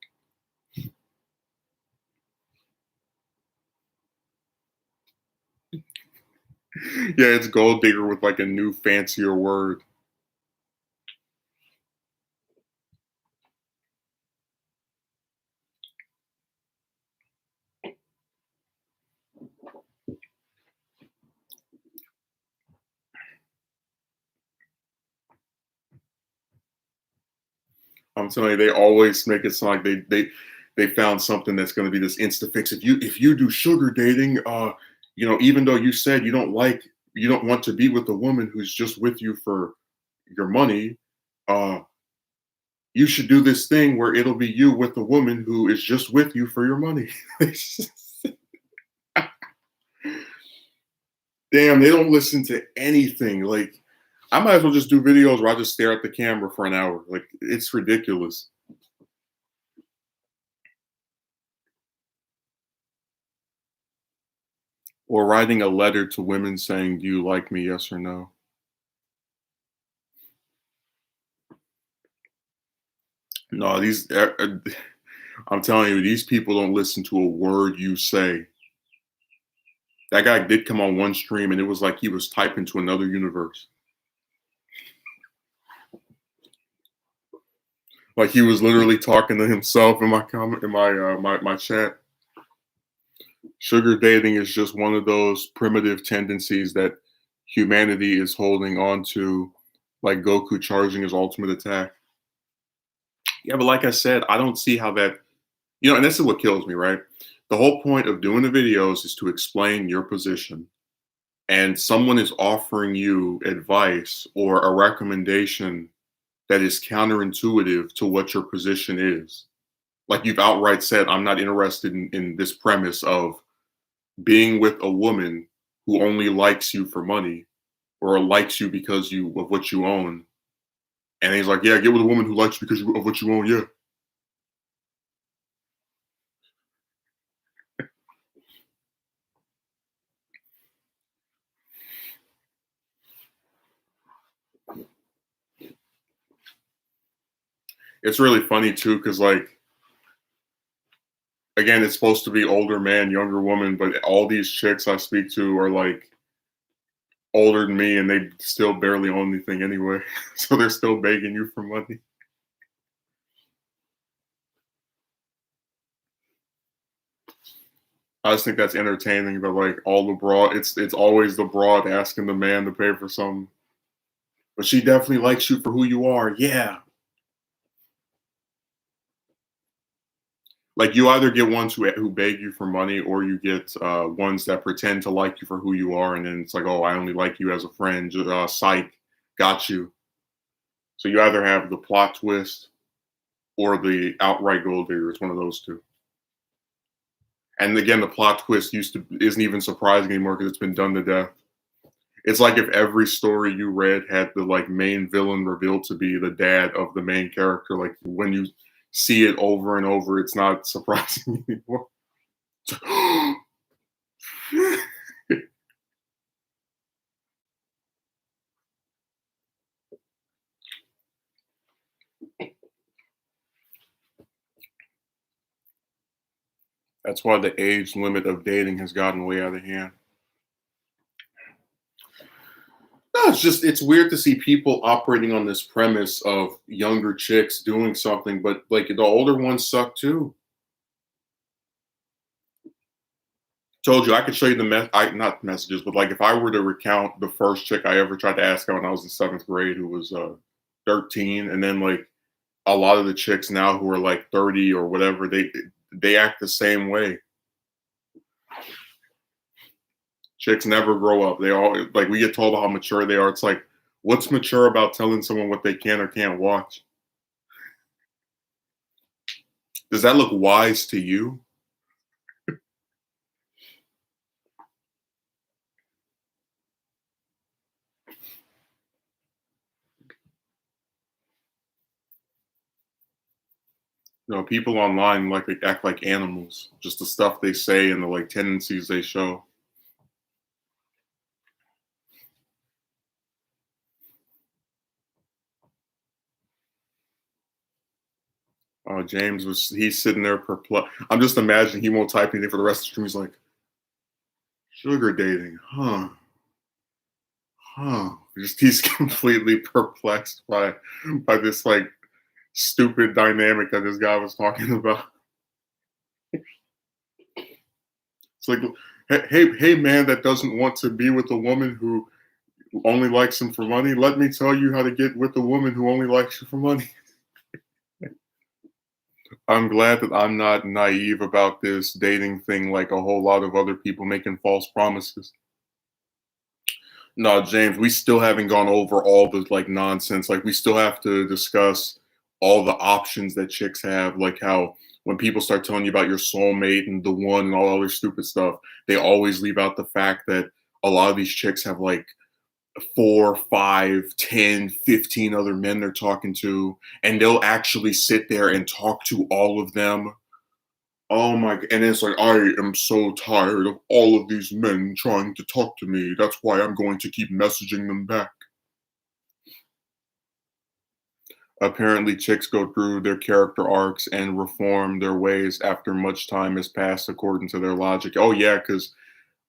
Yeah, it's gold digger with like a new fancier word. I'm telling you, they always make it sound like they found something that's going to be this insta fix. If you do sugar dating, even though you said you don't want to be with a woman who's just with you for your money, uh, you should do this thing where it'll be you with a woman who is just with you for your money. Damn, they don't listen to anything. Like, I might as well just do videos where I just stare at the camera for an hour. Like, it's ridiculous. Or writing a letter to women saying, "Do you like me? Yes or no?" No, I'm telling you, these people don't listen to a word you say. That guy did come on one stream, and it was like he was typing to another universe. Like he was literally talking to himself in my comment in my chat. Sugar dating is just one of those primitive tendencies that humanity is holding on to, like Goku charging his ultimate attack. Yeah, but like I said, I don't see how that, and this is what kills me, right? The whole point of doing the videos is to explain your position. And someone is offering you advice or a recommendation that is counterintuitive to what your position is. Like you've outright said, I'm not interested in this premise of being with a woman who only likes you for money or likes you because of what you own. And he's like, yeah, get with a woman who likes you because of what you own. Yeah. It's really funny too, because like again, it's supposed to be older man, younger woman, but all these chicks I speak to are like older than me and they still barely own anything anyway. So they're still begging you for money. I just think that's entertaining that like all the broad it's always the broad asking the man to pay for something. But she definitely likes you for who you are. Yeah. Like you either get ones who beg you for money or you get ones that pretend to like you for who you are and then it's like, oh, I only like you as a friend. Psych, got you. So you either have the plot twist or the outright gold digger. It's one of those two. And again, the plot twist isn't even surprising anymore because it's been done to death. It's like if every story you read had the like main villain revealed to be the dad of the main character. Like when you see it over and over, it's not surprising anymore. That's why the age limit of dating has gotten way out of hand. No, it's weird to see people operating on this premise of younger chicks doing something, but like the older ones suck too. Told you I could show you not messages, but like if I were to recount the first chick I ever tried to ask out when I was in seventh grade, who was 13, and then like a lot of the chicks now who are like 30 or whatever, they act the same way. Chicks never grow up. They all like we get told how mature they are. It's like, what's mature about telling someone what they can or can't watch? Does that look wise to you? people online like they act like animals. Just the stuff they say and the like tendencies they show. James he's sitting there perplexed. I'm just imagining he won't type anything for the rest of the stream. He's like, sugar dating, huh? Huh. Just he's completely perplexed by this like stupid dynamic that this guy was talking about. It's like, hey, man, that doesn't want to be with a woman who only likes him for money. Let me tell you how to get with a woman who only likes you for money. I'm glad that I'm not naive about this dating thing like a whole lot of other people making false promises. No, James, we still haven't gone over all the like nonsense. Like we still have to discuss all the options that chicks have, like how when people start telling you about your soulmate and the one and all other stupid stuff, they always leave out the fact that a lot of these chicks have like 4, 5, 10, 15 other men they're talking to, and they'll actually sit there and talk to all of them. Oh my, and it's like, I am so tired of all of these men trying to talk to me. That's why I'm going to keep messaging them back. Apparently, chicks go through their character arcs and reform their ways after much time has passed, according to their logic. Oh, yeah, because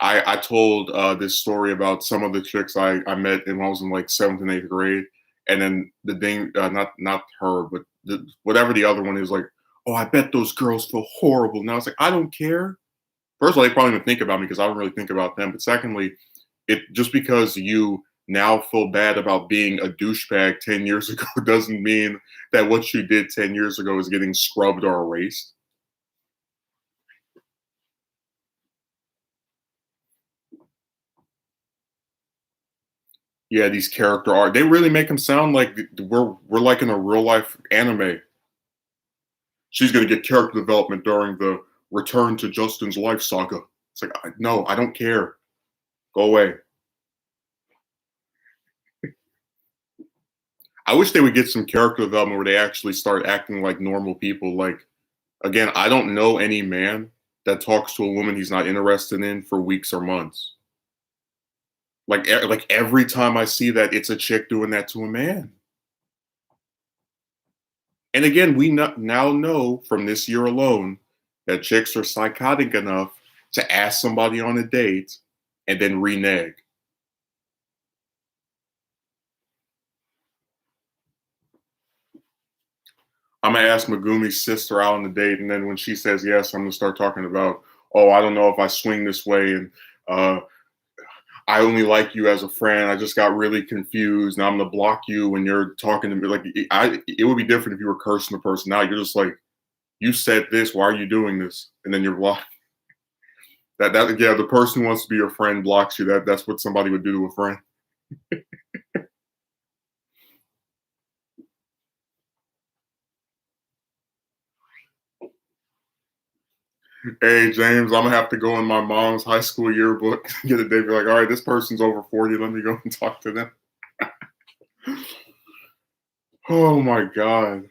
I told this story about some of the chicks I met when I was in like seventh and eighth grade, and then the thing, not her, but whatever the other one is like, oh, I bet those girls feel horrible. Now it's like I don't care. First of all, they probably don't think about me because I don't really think about them. But secondly, it just because you now feel bad about being a douchebag 10 years ago doesn't mean that what you did 10 years ago is getting scrubbed or erased. Yeah, these character art, they really make them sound like we're like in a real life anime. She's going to get character development during the return to Justin's life saga. It's like, no, I don't care. Go away. I wish they would get some character development where they actually start acting like normal people. Like, again, I don't know any man that talks to a woman he's not interested in for weeks or months. Like every time I see that, it's a chick doing that to a man. And again, we now know from this year alone that chicks are psychotic enough to ask somebody on a date and then renege. I'm gonna ask Megumi's sister out on a date, and then when she says yes, I'm gonna start talking about, oh, I don't know if I swing this way, and uh, I only like you as a friend. I just got really confused. Now I'm gonna block you when you're talking to me. Like it would be different if you were cursing the person out. You're just like, you said this. Why are you doing this? And then you're blocked. That yeah, the person who wants to be your friend blocks you. That's what somebody would do to a friend. Hey James, I'm gonna have to go in my mom's high school yearbook, get a date. Be like, all right, this person's over 40. Let me go and talk to them. Oh my god.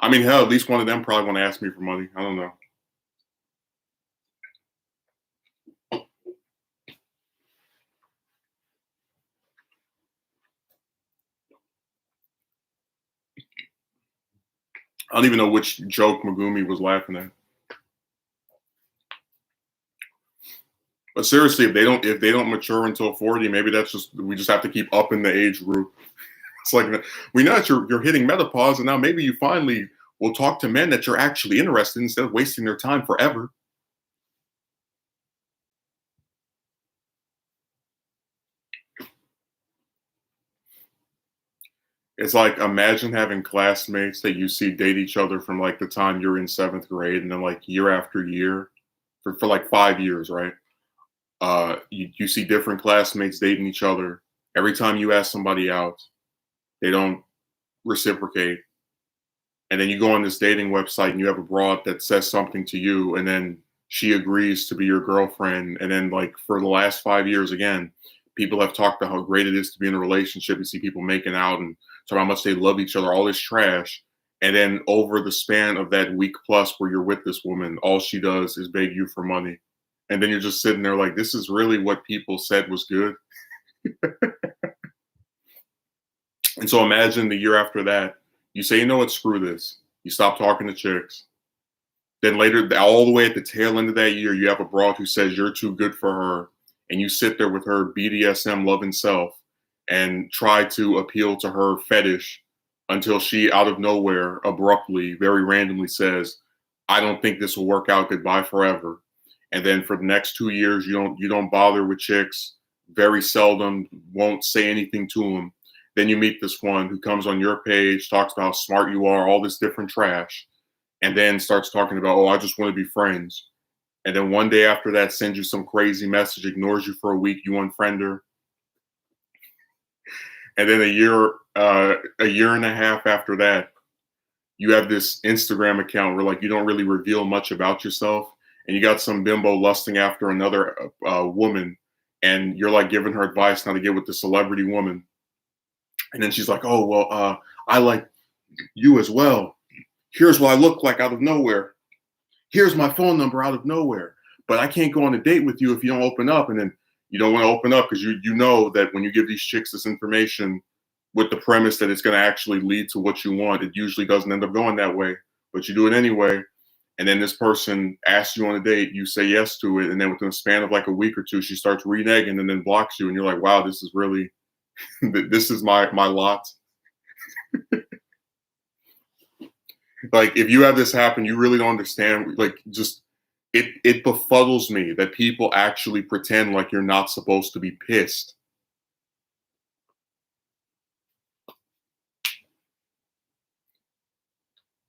I mean, hell, at least one of them probably want to ask me for money. I don't know. I don't even know which joke Megumi was laughing at. But seriously, if they don't mature until 40, maybe that's just we just have to keep upping the age group. It's like we know that you're hitting menopause, and now maybe you finally will talk to men that you're actually interested in instead of wasting their time forever. It's like imagine having classmates that you see date each other from like the time you're in seventh grade, and then like year after year, for like 5 years, right? You see different classmates dating each other. Every time you ask somebody out, they don't reciprocate. And then you go on this dating website and you have a broad that says something to you, and then she agrees to be your girlfriend. And then, like, for the last 5 years, again, people have talked about how great it is to be in a relationship. You see people making out and talk about how much they love each other, all this trash. And then over the span of that week plus where you're with this woman, all she does is beg you for money. And then you're just sitting there like, this is really what people said was good. And so imagine the year after that, you say, you know what, screw this. You stop talking to chicks. Then later, all the way at the tail end of that year, you have a broad who says you're too good for her. And you sit there with her BDSM loving self and try to appeal to her fetish until she, out of nowhere, abruptly, very randomly says, I don't think this will work out. Goodbye forever. And then for the next 2 years, you don't bother with chicks, very seldom, won't say anything to them. Then you meet this one who comes on your page, talks about how smart you are, all this different trash, and then starts talking about, oh, I just want to be friends. And then one day after that, sends you some crazy message, ignores you for a week, you unfriend her. And then a year and a half after that, you have this Instagram account where like you don't really reveal much about yourself, and you got some bimbo lusting after another woman, and you're like giving her advice how to get with the celebrity woman. And then she's like, oh, well, I like you as well. Here's what I look like out of nowhere. Here's my phone number out of nowhere. But I can't go on a date with you if you don't open up. And then you don't want to open up because you know that when you give these chicks this information with the premise that it's going to actually lead to what you want, it usually doesn't end up going that way. But you do it anyway. And then this person asks you on a date, you say yes to it. And then within a span of like a week or two, she starts reneging and then blocks you. And you're like, wow, this is really, this is my lot. Like, if you have this happen, you really don't understand. Like, just it befuddles me that people actually pretend like you're not supposed to be pissed.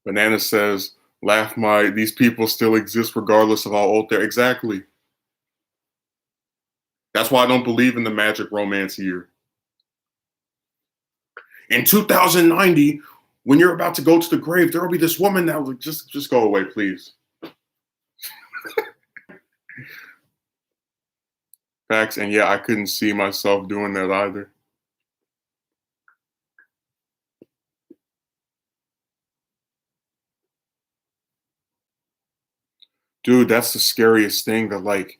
Banana says, laugh these people still exist regardless of how old they're. Exactly. That's why I don't believe in the magic romance year. In 2090, when you're about to go to the grave, there will be this woman that will just go away, please. Facts. And yeah, I couldn't see myself doing that either. Dude, that's the scariest thing, that like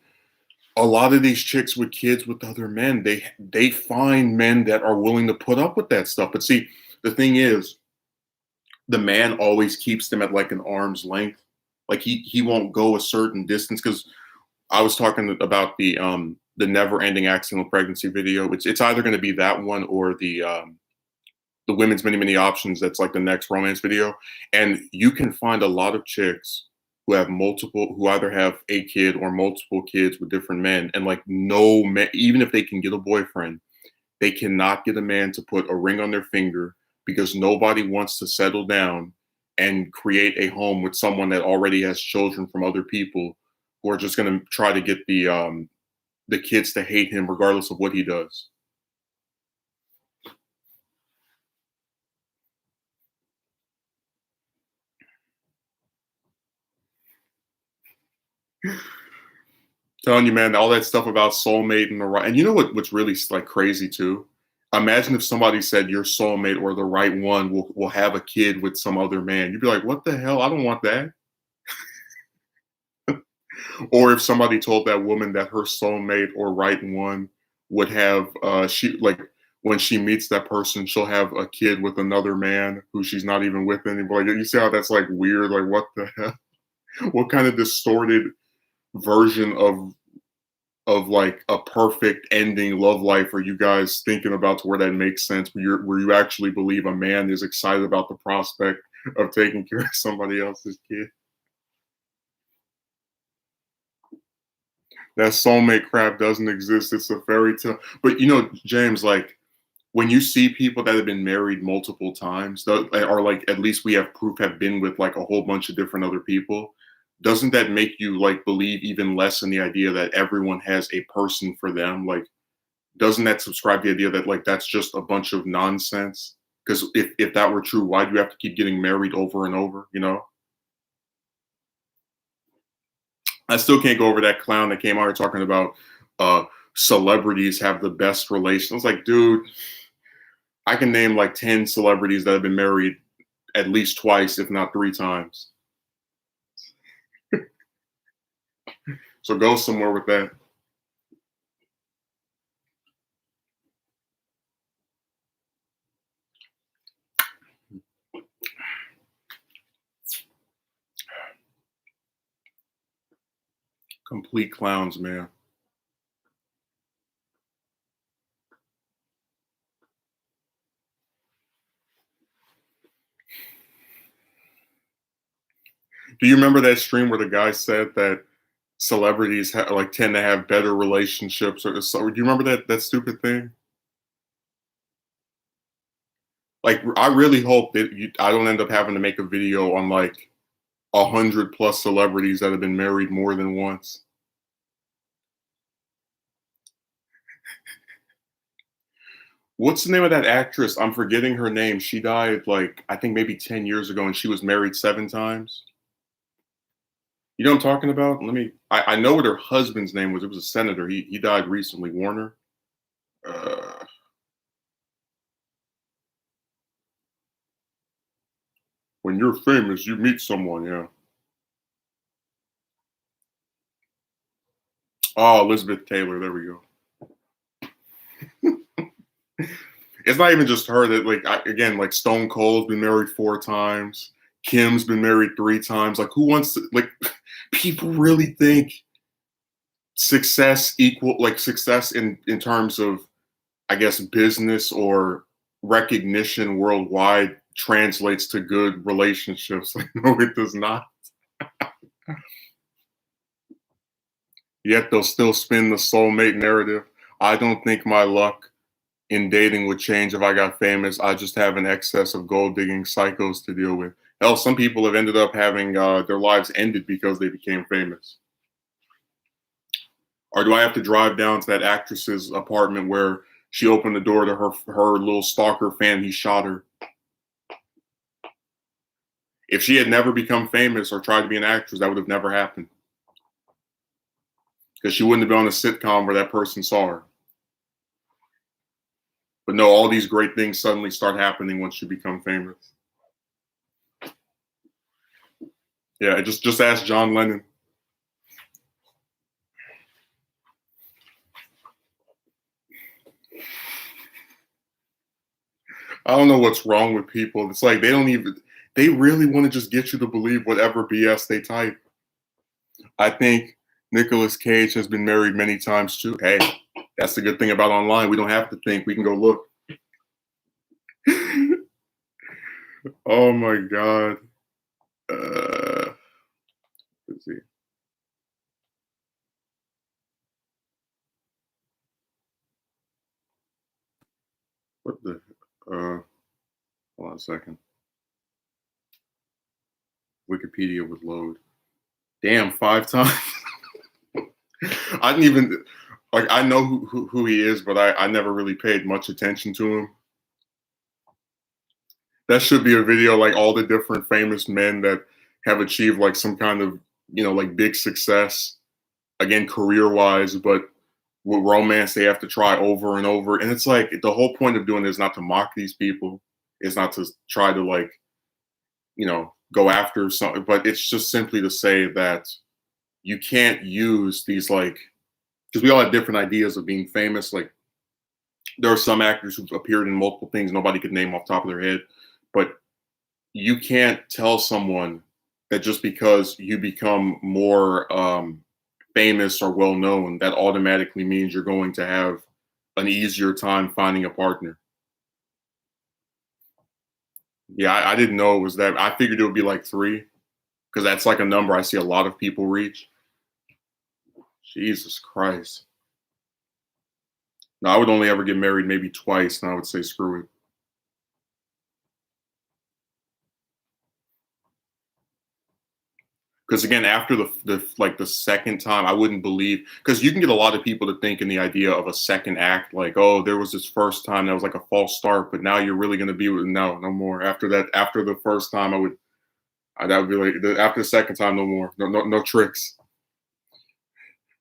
a lot of these chicks with kids with other men, they find men that are willing to put up with that stuff. But see, the thing is, the man always keeps them at like an arm's length. Like he won't go a certain distance, because I was talking about the never ending accidental pregnancy video. It's either going to be that one or the women's many options. That's like the next romance video. And you can find a lot of chicks who have multiple, who either have a kid or multiple kids with different men, and like no man, even if they can get a boyfriend, they cannot get a man to put a ring on their finger, because nobody wants to settle down and create a home with someone that already has children from other people, who are just going to try to get the kids to hate him regardless of what he does. Telling you, man, all that stuff about soulmate and the right, and you know what's really like crazy too? Imagine if somebody said your soulmate or the right one will have a kid with some other man. You'd be like, what the hell? I don't want that. Or if somebody told that woman that her soulmate or right one would have she like when she meets that person, she'll have a kid with another man who she's not even with anymore. Like, you see how that's like weird? Like, what the hell? What kind of distorted version of like a perfect ending love life are you guys thinking about, to where that makes sense, where you actually believe a man is excited about the prospect of taking care of somebody else's kid? That soulmate crap doesn't exist. It's a fairy tale. But you know, James, like when you see people that have been married multiple times, or like at least we have proof have been with like a whole bunch of different other people, doesn't that make you like believe even less in the idea that everyone has a person for them? Like, doesn't that subscribe to the idea that like that's just a bunch of nonsense? Because if that were true, why do you have to keep getting married over and over? You know, I still can't go over that clown that came out here talking about uh celebrities have the best relations. I was like, dude, I can name like 10 celebrities that have been married at least twice, if not three times. So go somewhere with that. Complete clowns, man. Do you remember that stream where the guy said that celebrities like tend to have better relationships, or so? Do you remember that stupid thing? Like, I really hope that I don't end up having to make a video on like 100+ celebrities that have been married more than once. What's the name of that actress? I'm forgetting her name. She died like I think maybe 10 years ago, and she was married 7 times. You know what I'm talking about? I know what her husband's name was. It was a senator. He died recently. Warner. Uh, when you're famous, you meet someone. Yeah. Oh, Elizabeth Taylor. There we go. It's not even just her that again, like Stone Cold's been married 4 times. Kim's been married 3 times. Like, who wants to like? People really think success in terms of, I guess, business or recognition worldwide translates to good relationships. Like, no, it does not. Yet they'll still spin the soulmate narrative. I don't think my luck in dating would change if I got famous. I just have an excess of gold digging psychos to deal with. Hell, some people have ended up having their lives ended because they became famous. Or do I have to drive down to that actress's apartment where she opened the door to her little stalker fan? He shot her. If she had never become famous or tried to be an actress, that would have never happened. Because she wouldn't have been on a sitcom where that person saw her. But no, all these great things suddenly start happening once you become famous. Yeah, just ask John Lennon. I don't know what's wrong with people. It's like they really want to just get you to believe whatever BS they type. I think Nicolas Cage has been married many times too. Hey, that's the good thing about online. We don't have to think. We can go look. Oh my God. Let's see. What the? Hold on a second. Wikipedia would load. Damn, 5 times. I didn't even I know who he is, but I never really paid much attention to him. That should be a video like all the different famous men that have achieved like some kind of like big success, again career wise, but with romance they have to try over and over. And it's like the whole point of doing it is not to mock these people, it's not to try to go after something, but it's just simply to say that you can't use these because we all have different ideas of being famous. Like, there are some actors who've appeared in multiple things nobody could name off the top of their head, but you can't tell someone that just because you become more famous or well known, that automatically means you're going to have an easier time finding a partner. Yeah, I didn't know it was that. I figured it would be like 3, because that's like a number I see a lot of people reach. Jesus Christ. No, I would only ever get married maybe twice, and I would say screw it. Because again, after the second time, I wouldn't believe, because you can get a lot of people to think in the idea of a second act, like, oh, there was this first time that was like a false start, but now you're really going to be with no more. After that, after the first time, that would be like after the second time, no more, no tricks.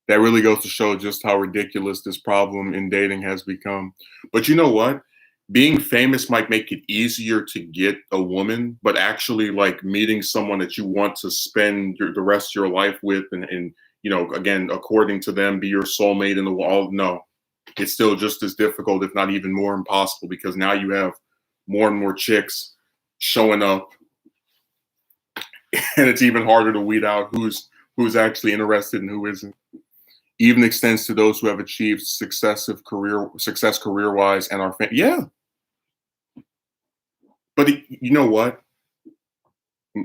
That really goes to show just how ridiculous this problem in dating has become. But you know what? being famous might make it easier to get a woman, but actually like meeting someone that you want to spend the rest of your life with and again, according to them, be your soulmate in the wall. No, it's still just as difficult, if not even more impossible, because now you have more and more chicks showing up, and it's even harder to weed out who's actually interested and who isn't. Even extends to those who have achieved success career wise and are yeah. But you know what?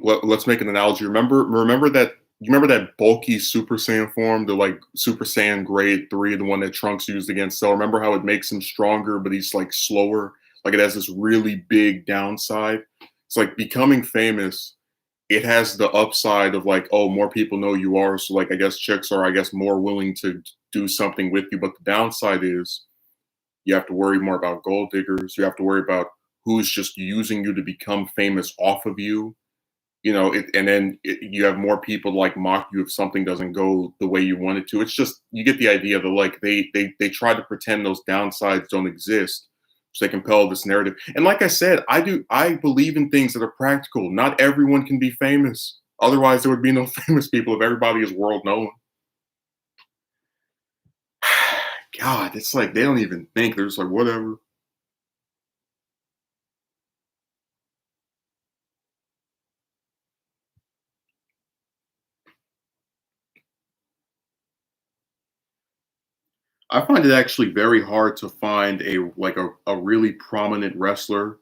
Let's make an analogy. Remember that bulky Super Saiyan form, the like Super Saiyan Grade 3, the one that Trunks used against Cell. Remember how it makes him stronger, but he's like slower. Like it has this really big downside. It's like becoming famous. It has the upside of like, oh, more people know you are. So like, I guess chicks are, I guess, more willing to do something with you. But the downside is you have to worry more about gold diggers. You have to worry about who's just using you to become famous off of you. And then you have more people like mock you if something doesn't go the way you want it to. It's just, you get the idea that like they try to pretend those downsides don't exist so they compel this narrative. And like I said, I believe in things that are practical. Not everyone can be famous. Otherwise there would be no famous people if everybody is world known. God, it's like they don't even think. They're just like, whatever. I find it actually very hard to find a really prominent wrestler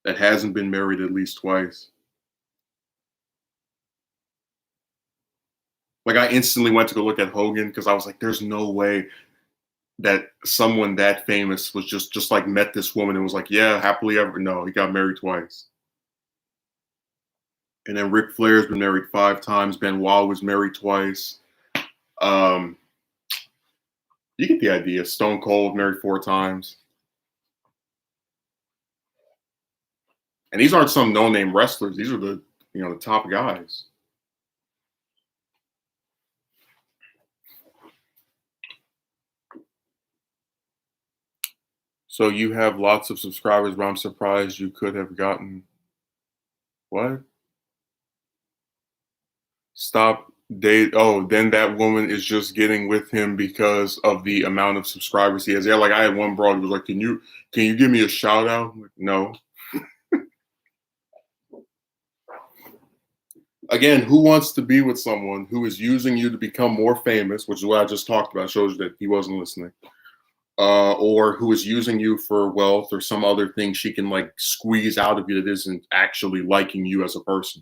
that hasn't been married at least twice. Like I instantly went to go look at Hogan because I was like, there's no way that someone that famous was just like met this woman and was like, yeah, happily ever. No, he got married twice. And then Ric Flair's been married 5 times. Benoit was married twice. Um, you get the idea. Stone Cold married 4 times. And these aren't some no-name wrestlers. These are the top guys. So you have lots of subscribers, but I'm surprised you could have gotten what? Stop date. Oh, then that woman is just getting with him because of the amount of subscribers he has. Yeah, like I had one broad who was like, can you give me a shout out? I'm like, no. Again, who wants to be with someone who is using you to become more famous, which is what I just talked about, shows you that he wasn't listening. Or who is using you for wealth or some other thing she can like squeeze out of you that isn't actually liking you as a person.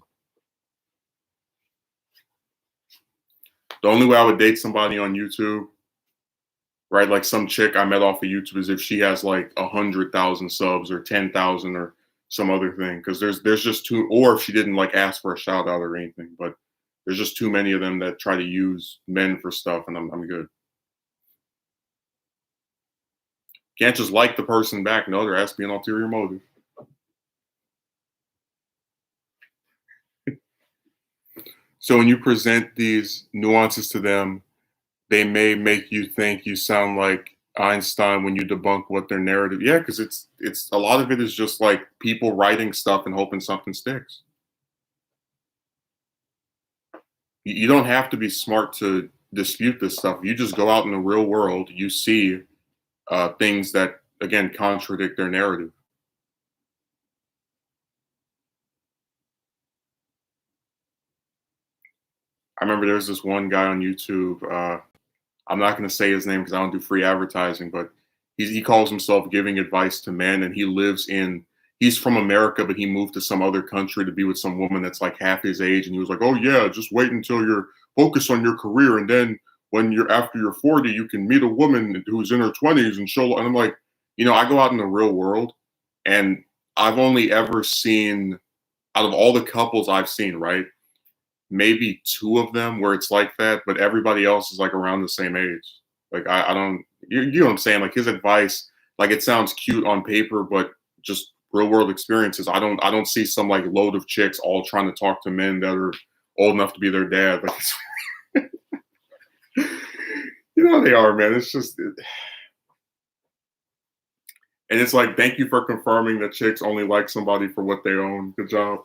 The only way I would date somebody on YouTube, right? Like some chick I met off of YouTube is if she has like 100,000 subs or 10,000 or some other thing. Because there's just too, or if she didn't like ask for a shout out or anything. But there's just too many of them that try to use men for stuff, and I'm good. Can't just like the person back. No, there has to be an ulterior motive. So when you present these nuances to them, they may make you think you sound like Einstein when you debunk what their narrative. Yeah, because it's a lot of it is just like people writing stuff and hoping something sticks. You don't have to be smart to dispute this stuff. You just go out in the real world, you see things that again contradict their narrative. I remember there's this one guy on YouTube. I'm not going to say his name because I don't do free advertising, but he calls himself giving advice to men, and he's from America, but he moved to some other country to be with some woman that's like half his age, and he was like, oh yeah, just wait until you're focused on your career, and then when you're after you're 40, you can meet a woman who's in her 20s and show. And I'm like, I go out in the real world, and I've only ever seen out of all the couples I've seen, right? Maybe 2 of them where it's like that, but everybody else is like around the same age. Like I don't, you know what I'm saying? Like his advice, like it sounds cute on paper, but just real world experiences. I don't see some like load of chicks all trying to talk to men that are old enough to be their dad. Like you know how they are, man. It's just And it's like, thank you for confirming that chicks only like somebody for what they own. Good job.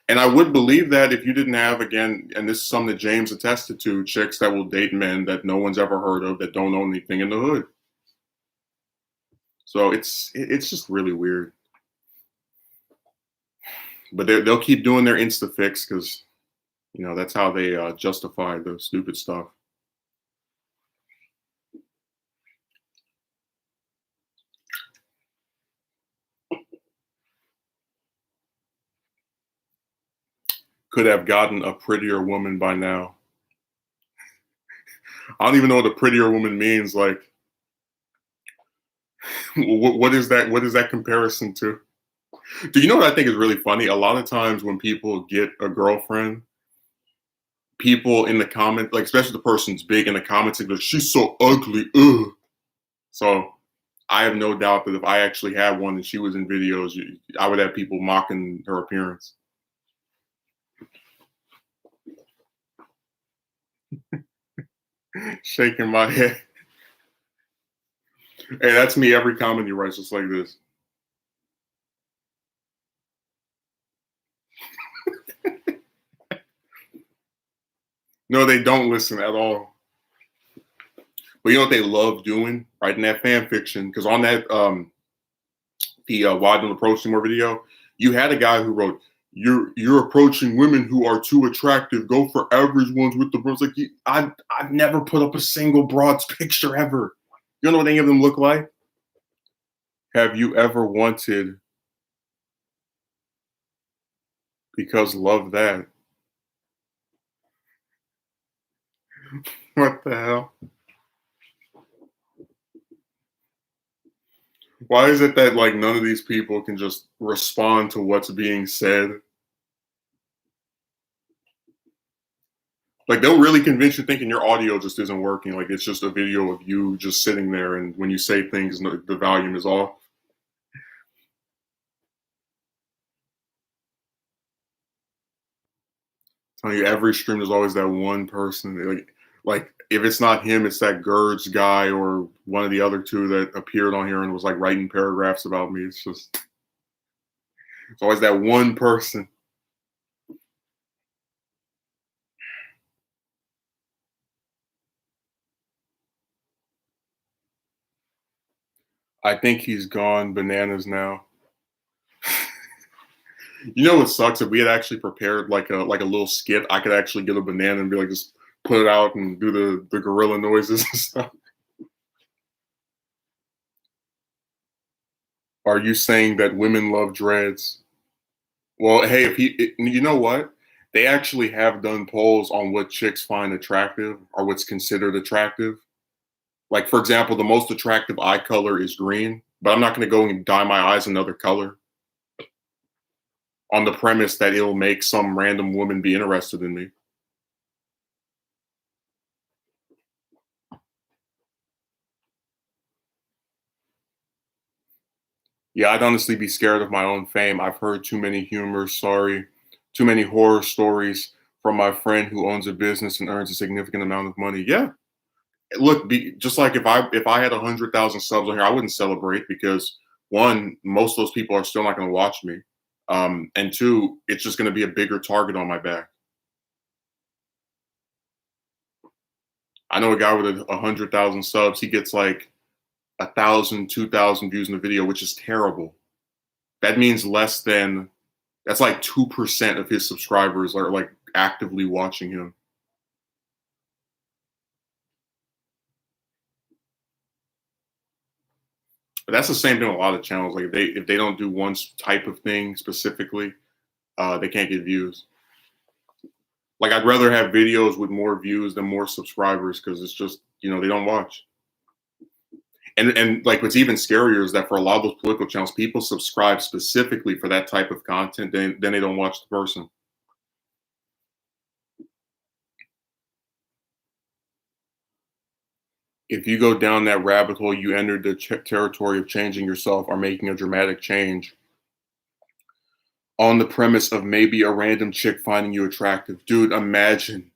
And I would believe that if you didn't have, again, and this is something that James attested to, chicks that will date men that no one's ever heard of that don't own anything in the hood. So it's just really weird. But they'll keep doing their Insta fix because that's how they justify the stupid stuff. Could have gotten a prettier woman by now. I don't even know what a prettier woman means. Like, what is that? What is that comparison to? Do you know what I think is really funny? A lot of times when people get a girlfriend, people in the comment, like especially the person's big in the comments, they go, "She's so ugly." Ugh. So I have no doubt that if I actually had one and she was in videos, I would have people mocking her appearance. Shaking my head. Hey, that's me every comment you write, just like this. No, they don't listen at all. But you know what they love doing? Writing that fan fiction. Because on that the Why Don't Approach More video, you had a guy who wrote, "You're approaching women who are too attractive. Go for average ones with the bros." Like I've never put up a single broad's picture ever. You don't know what any of them look like? Have you ever wanted because love that? What the hell? Why is it that like none of these people can just respond to what's being said? Like they'll really convince you thinking your audio just isn't working. Like it's just a video of you just sitting there, and when you say things, the volume is off. Tell you, every stream there's always that one person. Like if it's not him, it's that Gerds guy or one of the other two that appeared on here and was like writing paragraphs about me. It's always that one person. I think he's gone bananas now. You know what sucks? If we had actually prepared like a little skit, I could actually get a banana and be like, just put it out and do the gorilla noises and stuff. Are you saying that women love dreads? Well, hey, you know what? They actually have done polls on what chicks find attractive or what's considered attractive. Like, for example, the most attractive eye color is green, but I'm not going to go and dye my eyes another color on the premise that it'll make some random woman be interested in me. Yeah, I'd honestly be scared of my own fame. I've heard too many too many horror stories from my friend who owns a business and earns a significant amount of money. Yeah, look, just like if I had 100,000 subs on here, I wouldn't celebrate because one, most of those people are still not going to watch me, and two, it's just going to be a bigger target on my back. I know a guy with 100,000 subs. He gets like 1,000, 2,000 views in the video, which is terrible. That means less than that's like 2% of his subscribers are like actively watching him. But that's the same thing with a lot of channels. Like if they don't do one type of thing specifically, they can't get views. Like I'd rather have videos with more views than more subscribers because it's just they don't watch. And like what's even scarier is that for a lot of those political channels, people subscribe specifically for that type of content. Then they don't watch the person. If you go down that rabbit hole, you enter the territory of changing yourself or making a dramatic change on the premise of maybe a random chick finding you attractive. Dude, imagine.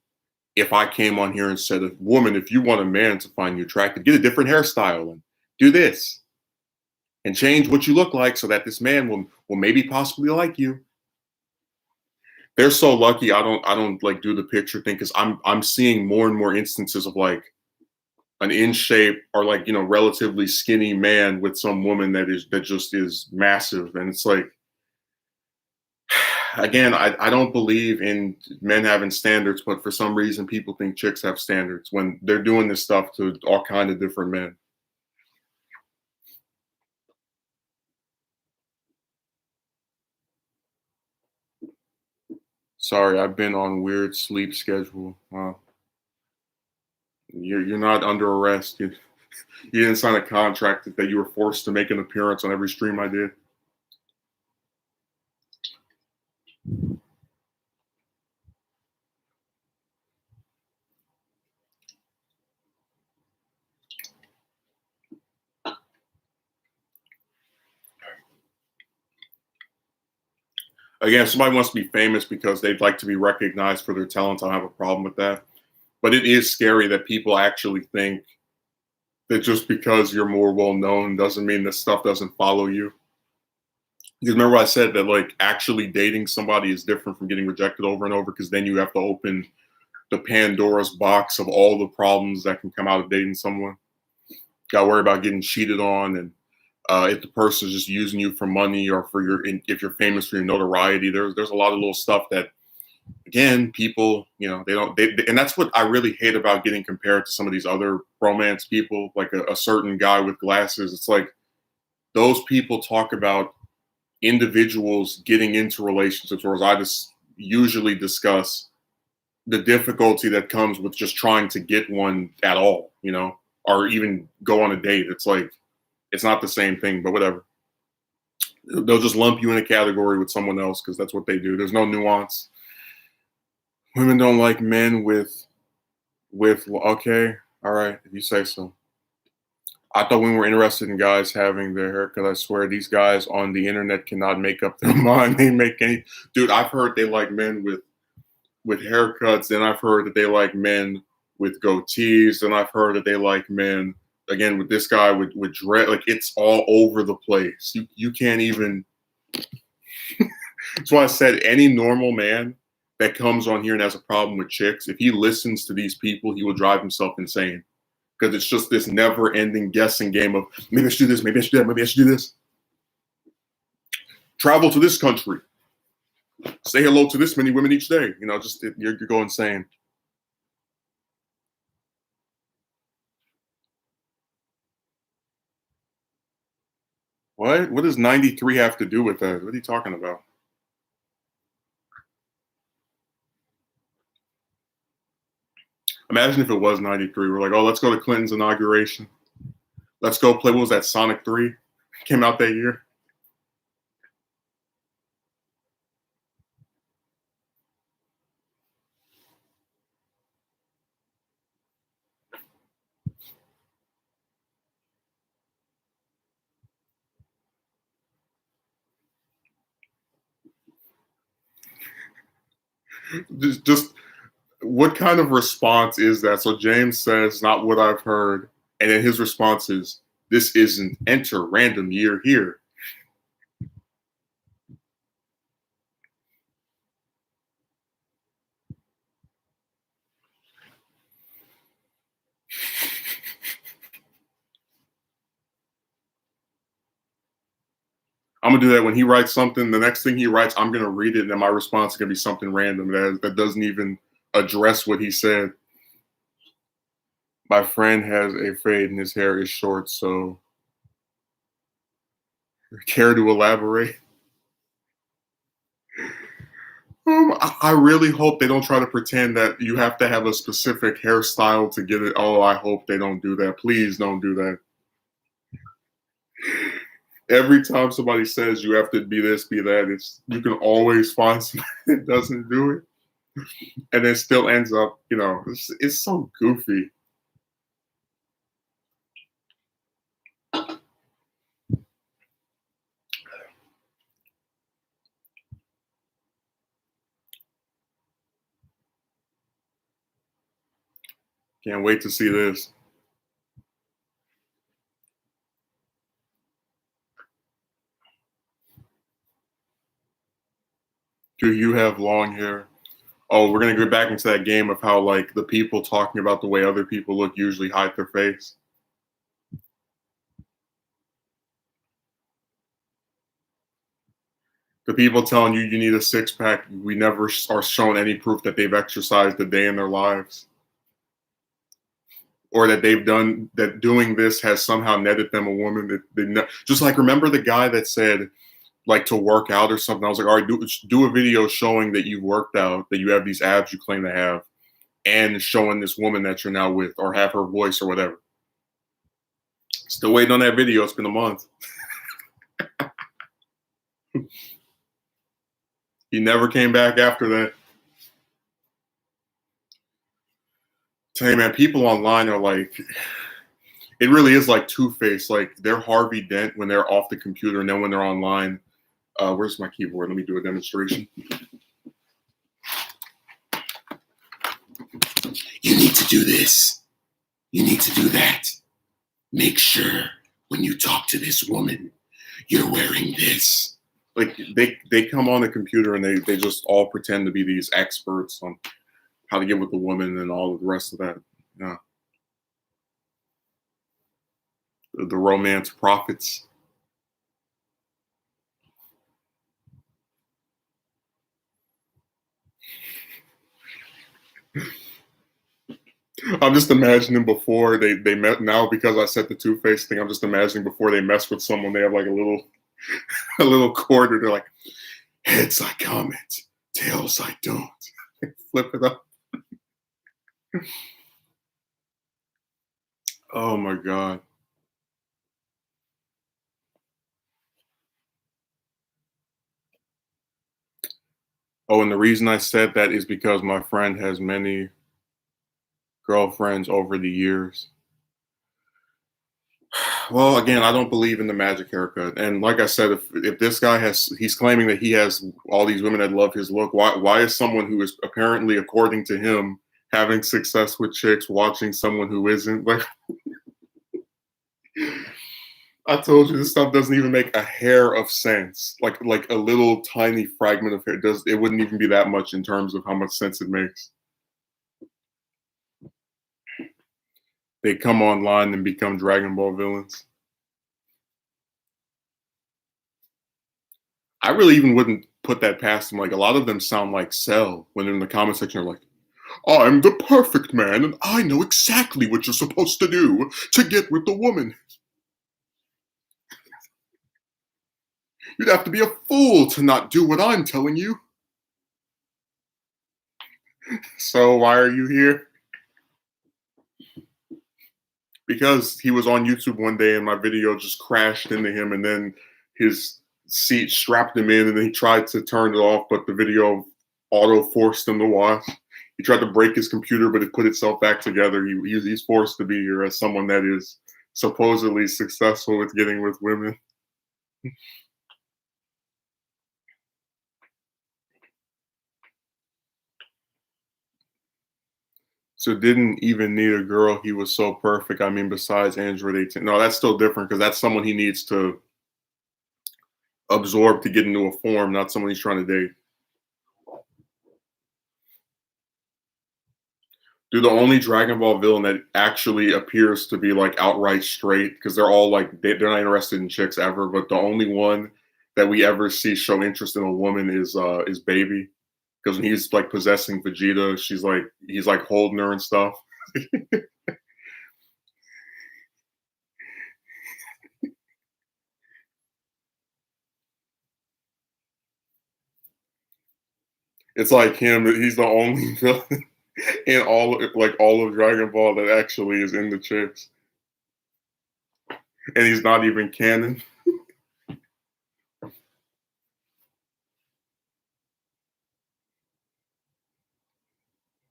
if I came on here and said, "A woman, if you want a man to find you attractive, get a different hairstyle and do this and change what you look like so that this man will maybe possibly like you." They're so lucky I don't like do the picture thing because I'm seeing more and more instances of like an in shape or like relatively skinny man with some woman that just is massive, and it's like, again, I don't believe in men having standards, but for some reason people think chicks have standards when they're doing this stuff to all kind of different men. Sorry, I've been on weird sleep schedule. You're not under arrest. You didn't sign a contract that you were forced to make an appearance on every stream I did. Again, somebody wants to be famous because they'd like to be recognized for their talents. I don't have a problem with that. But it is scary that people actually think that just because you're more well known doesn't mean this stuff doesn't follow you. Because remember, I said that like actually dating somebody is different from getting rejected over and over because then you have to open the Pandora's box of all the problems that can come out of dating someone. Got to worry about getting cheated on, and if the person's just using you for money or for if you're famous for your notoriety. There's a lot of little stuff that, again, people, they don't, and that's what I really hate about getting compared to some of these other romance people, like a certain guy with glasses. It's like those people talk about individuals getting into relationships, whereas I just usually discuss the difficulty that comes with just trying to get one at all, or even go on a date. It's like, it's not the same thing, but whatever. They'll just lump you in a category with someone else because that's what they do. There's no nuance. Women don't like men with okay, all right, if you say so. I thought we were interested in guys having their hair because I swear these guys on the internet cannot make up their mind. They make any dude. I've heard they like men with haircuts, and I've heard that they like men with goatees, and I've heard that they like men again with this guy with dread. Like it's all over the place. You can't even. That's why I said any normal man that comes on here and has a problem with chicks, if he listens to these people, he will drive himself insane because it's just this never-ending guessing game of maybe I should do this, maybe I should do that, maybe I should do this. Travel to this country, say hello to this many women each day. Just you're going insane. What? What does 93 have to do with that? What are you talking about? Imagine if it was 93. We're like, oh, let's go to Clinton's inauguration. Let's go play. What was that? Sonic 3 came out that year. Just what kind of response is that? So James says, not what I've heard. And then his response is, this isn't enter random year here. I'm gonna do that when he writes something. The next thing he writes, I'm gonna read it, and my response is gonna be something random that doesn't even address what he said. My friend has a fade and his hair is short, so care to elaborate? I really hope they don't try to pretend that you have to have a specific hairstyle to get it. Oh, I hope they don't do that. Please don't do that. Every time somebody says you have to be this, be that, you can always find somebody that doesn't do it, and it still ends up, it's so goofy. Can't wait to see this. Do you have long hair? Oh, we're gonna go back into that game of how like the people talking about the way other people look usually hide their face. The people telling you you need a six pack, we never are shown any proof that they've exercised a day in their lives, or that they've done that. Doing this has somehow netted them a woman. That just like remember the guy that said like to work out or something. I was like, all right, do a video showing that you've worked out, that you have these abs you claim to have, and showing this woman that you're now with, or have her voice or whatever. Still waiting on that video. It's been a month. He never came back after that. Tell you, man, people online are like, it really is like Two-Face. Like they're Harvey Dent when they're off the computer, and then when they're online, where's my keyboard? Let me do a demonstration. You need to do this. You need to do that. Make sure when you talk to this woman, you're wearing this. Like they come on the computer and they just all pretend to be these experts on how to get with the woman and all of the rest of that. Yeah. The romance prophets. I'm just imagining before they met. Now because I said the Two-Face thing, I'm just imagining before they mess with someone, they have like a little a little quarter. They're like, heads I comment, tails I don't. Flip it up. Oh my god. Oh, and the reason I said that is because my friend has many girlfriends over the years. Well, again, I don't believe in the magic haircut. And like I said, if this guy he's claiming that he has all these women that love his look, why is someone who is apparently, according to him, having success with chicks watching someone who isn't? Like, I told you, this stuff doesn't even make a hair of sense. Like a little tiny fragment of hair does. It wouldn't even be that much in terms of how much sense it makes. They come online and become Dragon Ball villains. I really even wouldn't put that past them. Like a lot of them sound like Cell when they're in the comment section. They're like, "I'm the perfect man, and I know exactly what you're supposed to do to get with the woman. You'd have to be a fool to not do what I'm telling you. So why are you here?" Because he was on YouTube one day and my video just crashed into him, and then his seat strapped him in, and then he tried to turn it off, but the video auto forced him to watch. He tried to break his computer, but it put itself back together. He's forced to be here as someone that is supposedly successful with getting with women. So didn't even need a girl. He was so perfect. I mean, besides Android 18. No, that's still different because that's someone he needs to absorb to get into a form, not someone he's trying to date. Dude, the only Dragon Ball villain that actually appears to be like outright straight, because they're all like they're not interested in chicks ever. But the only one that we ever see show interest in a woman is Baby, because when he's like possessing Vegeta, he's like holding her and stuff. It's like him. He's the only villain in all of Dragon Ball that actually is into chicks, and he's not even canon.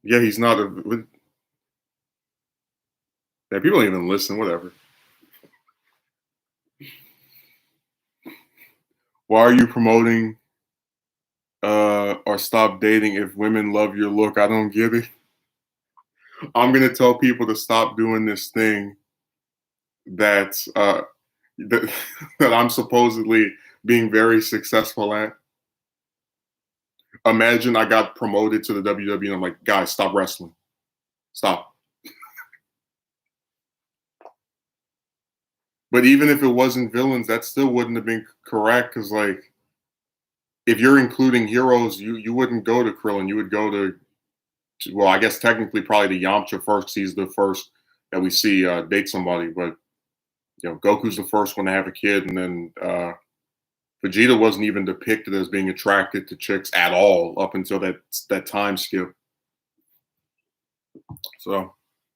Yeah, he's not a. Yeah, people don't even listen. Whatever. Why are you promoting or stop dating if women love your look? I don't get it. I'm gonna tell people to stop doing this thing that's that, that I'm supposedly being very successful at. Imagine I got promoted to the WWE and I'm like, guys, stop wrestling. Stop. But even if it wasn't villains, that still wouldn't have been correct because like if you're including heroes, you wouldn't go to Krillin. You would go to well, I guess technically probably to Yamcha first. 'Cause he's the first that we see date somebody, but Goku's the first one to have a kid, and then Vegeta wasn't even depicted as being attracted to chicks at all up until that time skip. So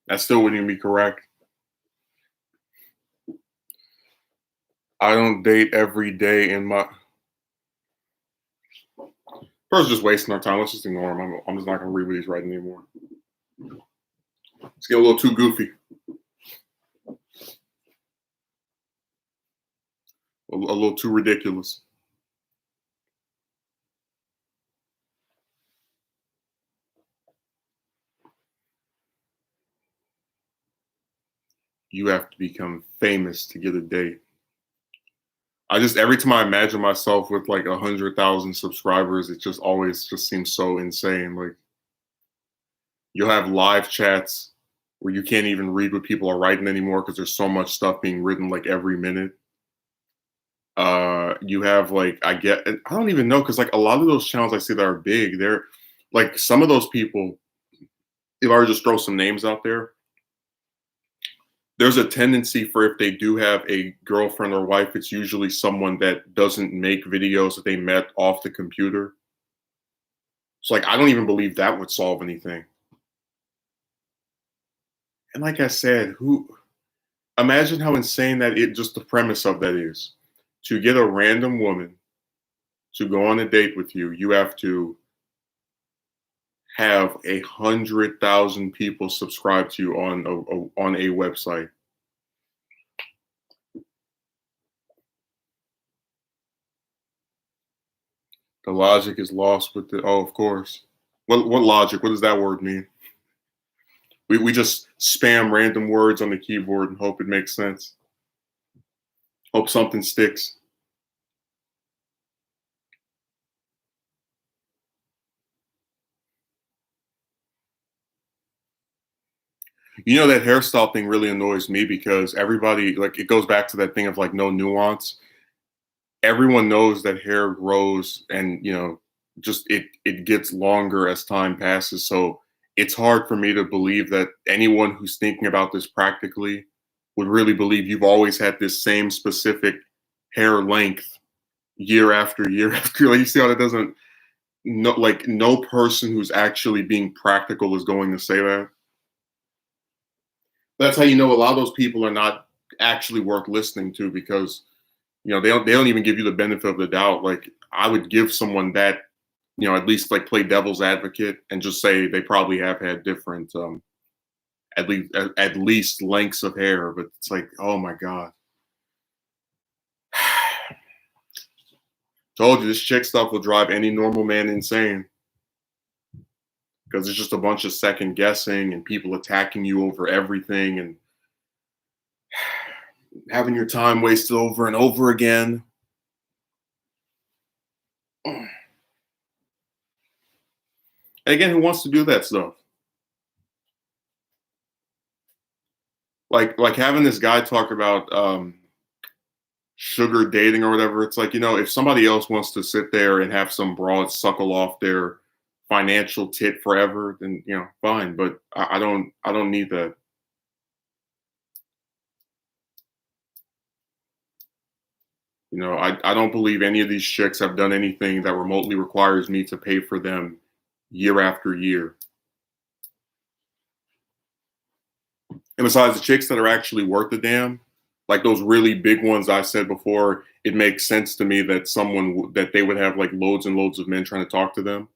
that still wouldn't even be correct. I don't date every day in my. First, just wasting our time. Let's just ignore him. I'm just not gonna read what he's writing anymore. It's getting a little too goofy, a little too ridiculous. You have to become famous to get a date. I just every time I imagine myself with like 100,000 subscribers, it just always just seems so insane. Like you'll have live chats where you can't even read what people are writing anymore because there's so much stuff being written like every minute. You have like I don't even know because like a lot of those channels I see that are big, they're like some of those people. If I were to just throw some names out there, there's a tendency for if they do have a girlfriend or wife, it's usually someone that doesn't make videos that they met off the computer. So like I don't even believe that would solve anything. And like I said, who imagine how insane that it just the premise of that is. To get a random woman to go on a date with you, you have to have 100,000 people subscribe to you on a website. The logic is lost with the of course. What logic? What does that word mean? We just spam random words on the keyboard and hope it makes sense. Hope something sticks. That hairstyle thing really annoys me because everybody like it goes back to that thing of like no nuance. Everyone knows that hair grows and just it gets longer as time passes. So it's hard for me to believe that anyone who's thinking about this practically would really believe you've always had this same specific hair length year after year after. Like you see how that doesn't no person who's actually being practical is going to say that. That's how you know a lot of those people are not actually worth listening to because they don't even give you the benefit of the doubt. Like I would give someone that at least like play devil's advocate and just say they probably have had different at least lengths of hair, but it's like oh my god. Told you this chick stuff will drive any normal man insane because it's just a bunch of second guessing and people attacking you over everything and having your time wasted over and over again. And again, who wants to do that stuff? Like having this guy talk about sugar dating or whatever. It's like if somebody else wants to sit there and have some broad suckle off their financial tit forever, then fine. But I don't need that. I don't believe any of these chicks have done anything that remotely requires me to pay for them year after year. And besides the chicks that are actually worth a damn, like those really big ones I said before, it makes sense to me that that they would have like loads and loads of men trying to talk to them.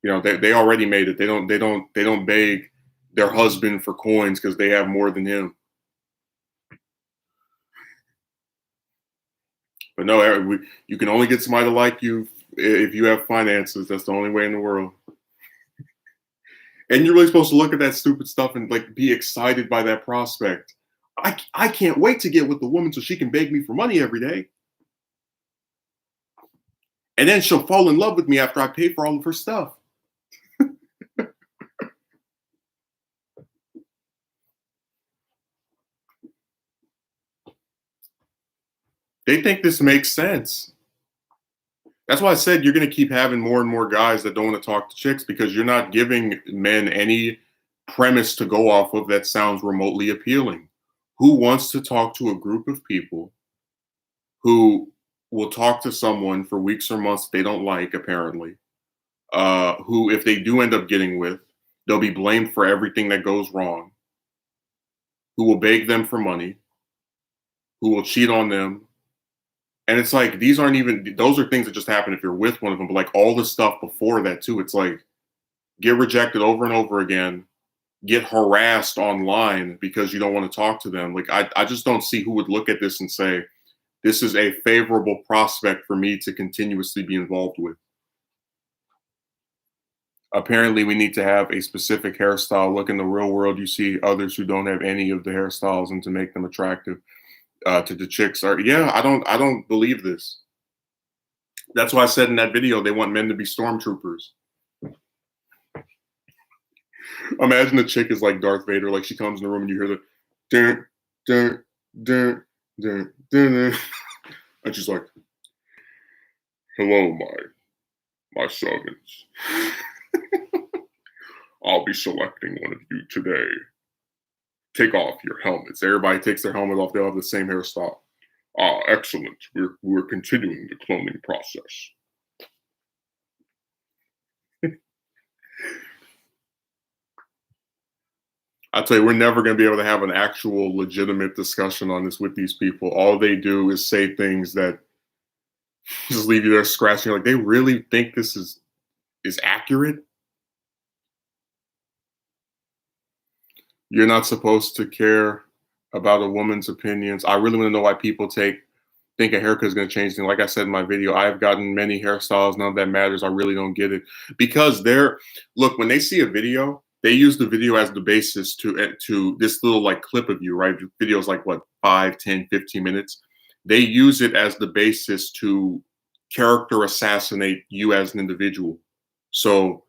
They already made it. They don't beg their husband for coins because they have more than him. But no, you can only get somebody to like you if you have finances. That's the only way in the world. And you're really supposed to look at that stupid stuff and like be excited by that prospect. I can't wait to get with the woman so she can beg me for money every day. And then she'll fall in love with me after I pay for all of her stuff. They think this makes sense. That's why I said you're going to keep having more and more guys that don't want to talk to chicks because you're not giving men any premise to go off of that sounds remotely appealing. Who wants to talk to a group of people who will talk to someone for weeks or months they don't like, apparently, who, if they do end up getting with, they'll be blamed for everything that goes wrong, who will beg them for money, who will cheat on them. And it's like, these aren't even, those are things that just happen if you're with one of them, but like all the stuff before that, too. It's like, get rejected over and over again, get harassed online because you don't want to talk to them. Like, I just don't see who would look at this and say, this is a favorable prospect for me to continuously be involved with. Apparently, we need to have a specific hairstyle. Look, in the real world, you see others who don't have any of the hairstyles, and to make them attractive to the chicks are, yeah, I don't believe this. That's why I said in that video they want men to be stormtroopers. Imagine the chick is like Darth Vader, like she comes in the room and you hear the dun dun dun dun dun, dun. And she's like, "Hello, my servants. I'll be selecting one of you today. Take off your helmets." Everybody takes their helmet off. They'll have the same hairstyle. Ah, excellent. We're continuing the cloning process. I tell you, we're never going to be able to have an actual legitimate discussion on this with these people. All they do is say things that just leave you there scratching. Like, they really think this is accurate. You're not supposed to care about a woman's opinions. I really want to know why people think a haircut is going to change things. Like I said in my video, I've gotten many hairstyles. None of that matters. I really don't get it because look, when they see a video, they use the video as the basis to this little like clip of you, right? The video's like what, 5, 10, 15 minutes. They use it as the basis to character assassinate you as an individual. So,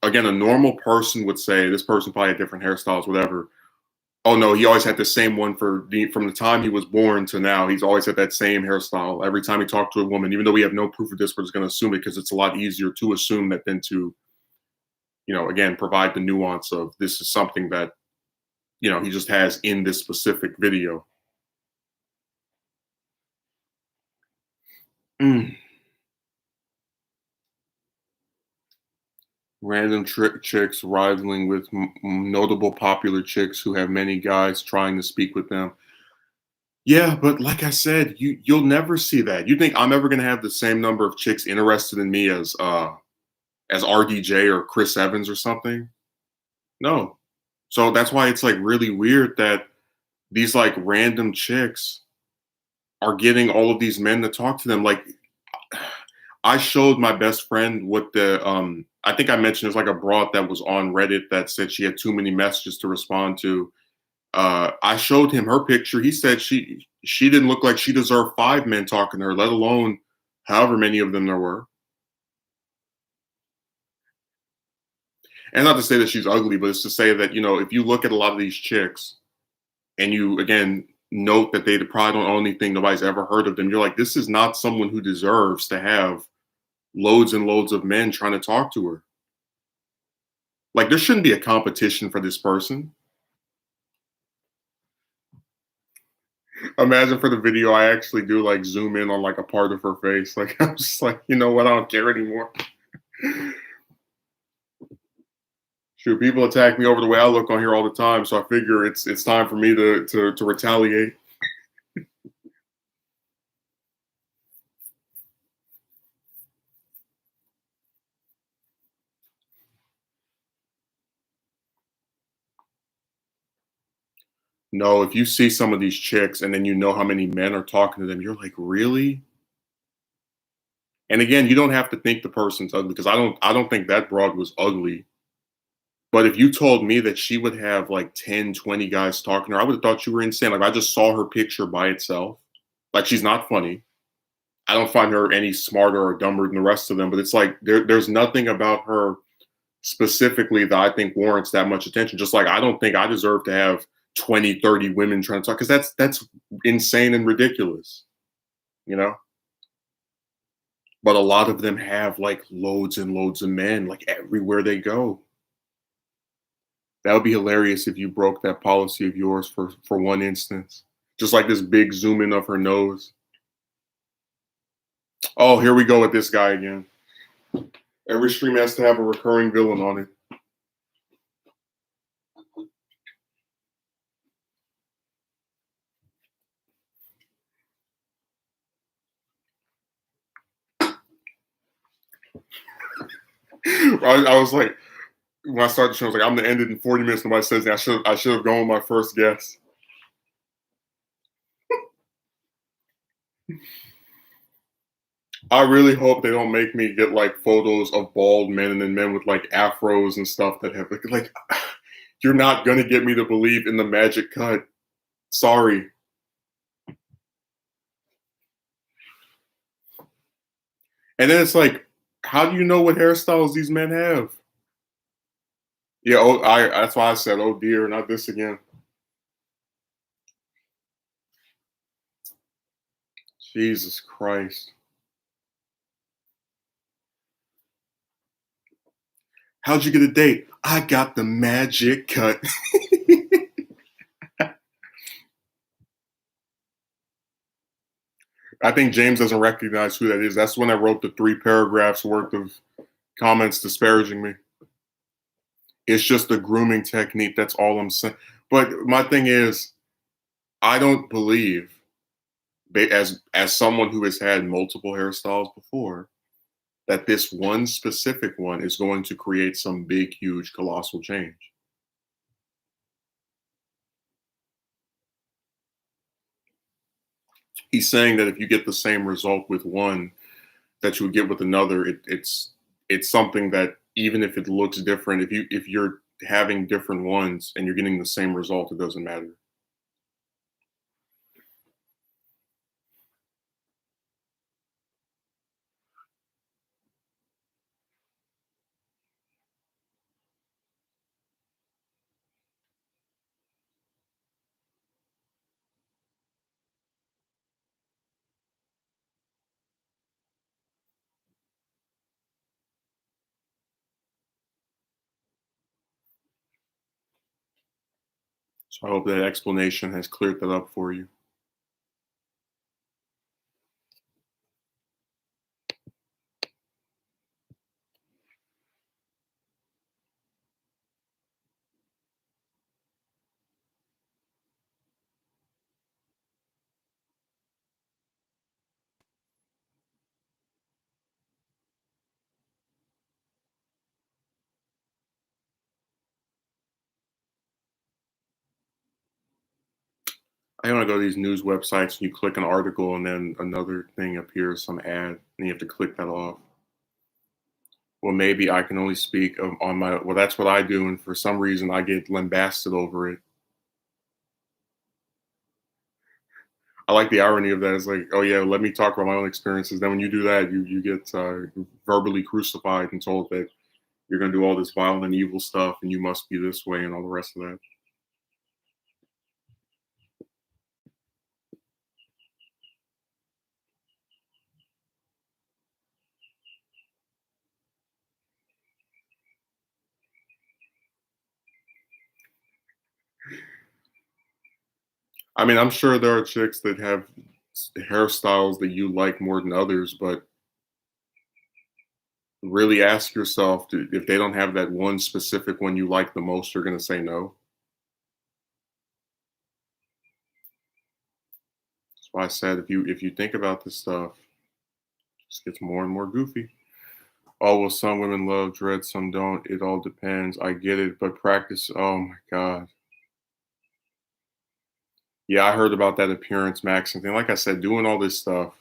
again, a normal person would say this person probably had different hairstyles, whatever. Oh no, he always had the same one from the time he was born to now. He's always had that same hairstyle. Every time he talked to a woman, even though we have no proof of this, we're just going to assume it because it's a lot easier to assume that than to, again, provide the nuance of this is something that, he just has in this specific video. Mm. Random trick chicks rivaling with notable popular chicks who have many guys trying to speak with them. Yeah, but like I said, you'll never see that. You think I'm ever gonna have the same number of chicks interested in me as RDJ or Chris Evans or something? No. So that's why it's like really weird that these like random chicks are getting all of these men to talk to them. Like, I showed my best friend what I think I mentioned there's like a broad that was on Reddit that said she had too many messages to respond to. I showed him her picture. He said she didn't look like she deserved 5 men talking to her, let alone however many of them there were. And not to say that she's ugly, but it's to say that, if you look at a lot of these chicks and you again note that they probably don't own anything, nobody's ever heard of them, you're like, this is not someone who deserves to have loads and loads of men trying to talk to her. Like, there shouldn't be a competition for this person. Imagine for the video, I actually do like zoom in on like a part of her face. Like, I'm just like, you know what? I don't care anymore. Shoot, people attack me over the way I look on here all the time, so I figure it's time for me to retaliate. No, if you see some of these chicks and then you know how many men are talking to them, you're like, really? And again, you don't have to think the person's ugly because I don't think that broad was ugly. But if you told me that she would have like 10, 20 guys talking to her, I would have thought you were insane. Like I just saw her picture by itself. Like she's not funny. I don't find her any smarter or dumber than the rest of them, but it's like there's nothing about her specifically that I think warrants that much attention. Just like I don't think I deserve to have 20, 30 women trying to talk because that's insane and ridiculous, you know? But a lot of them have like loads and loads of men, like everywhere they go. That would be hilarious if you broke that policy of yours for one instance. Just like this big zoom in of her nose. Oh, here we go with this guy again. Every stream has to have a recurring villain on it. I was like, when I started the show, I was like, I'm gonna end it in 40 minutes. Nobody says that. I should have gone with my first guess. I really hope they don't make me get like photos of bald men and then men with like afros and stuff that have like you're not gonna get me to believe in the magic cut. Sorry. And then it's like, how do you know what hairstyles these men have? Yeah, oh, I that's why I said, oh dear, not this again. Jesus Christ. How'd you get a date? I got the magic cut. I think James doesn't recognize who that is. That's when I wrote the 3 paragraphs worth of comments disparaging me. It's just a grooming technique. That's all I'm saying. But my thing is, I don't believe, as someone who has had multiple hairstyles before, that this one specific one is going to create some big, huge, colossal change. He's saying that if you get the same result with one that you would get with another, it's something that even if it looks different, if you're having different ones and you're getting the same result, it doesn't matter. So I hope that explanation has cleared that up for you. I want to go to these news websites and you click an article and then another thing appears, some ad, and you have to click that off. Well, maybe I can only speak on my, well, that's what I do. And for some reason, I get lambasted over it. I like the irony of that. It's like, oh, yeah, let me talk about my own experiences. Then when you do that, you get verbally crucified and told that you're going to do all this violent and evil stuff and you must be this way and all the rest of that. I mean, I'm sure there are chicks that have hairstyles that you like more than others, but really ask yourself if they don't have that one specific one you like the most, you're going to say no. That's why I said if you think about this stuff, it just gets more and more goofy. Oh well, some women love dread, some don't. It all depends. I get it, but practice. Oh my god. Yeah, I heard about that appearance maxing thing. Like I said, doing all this stuff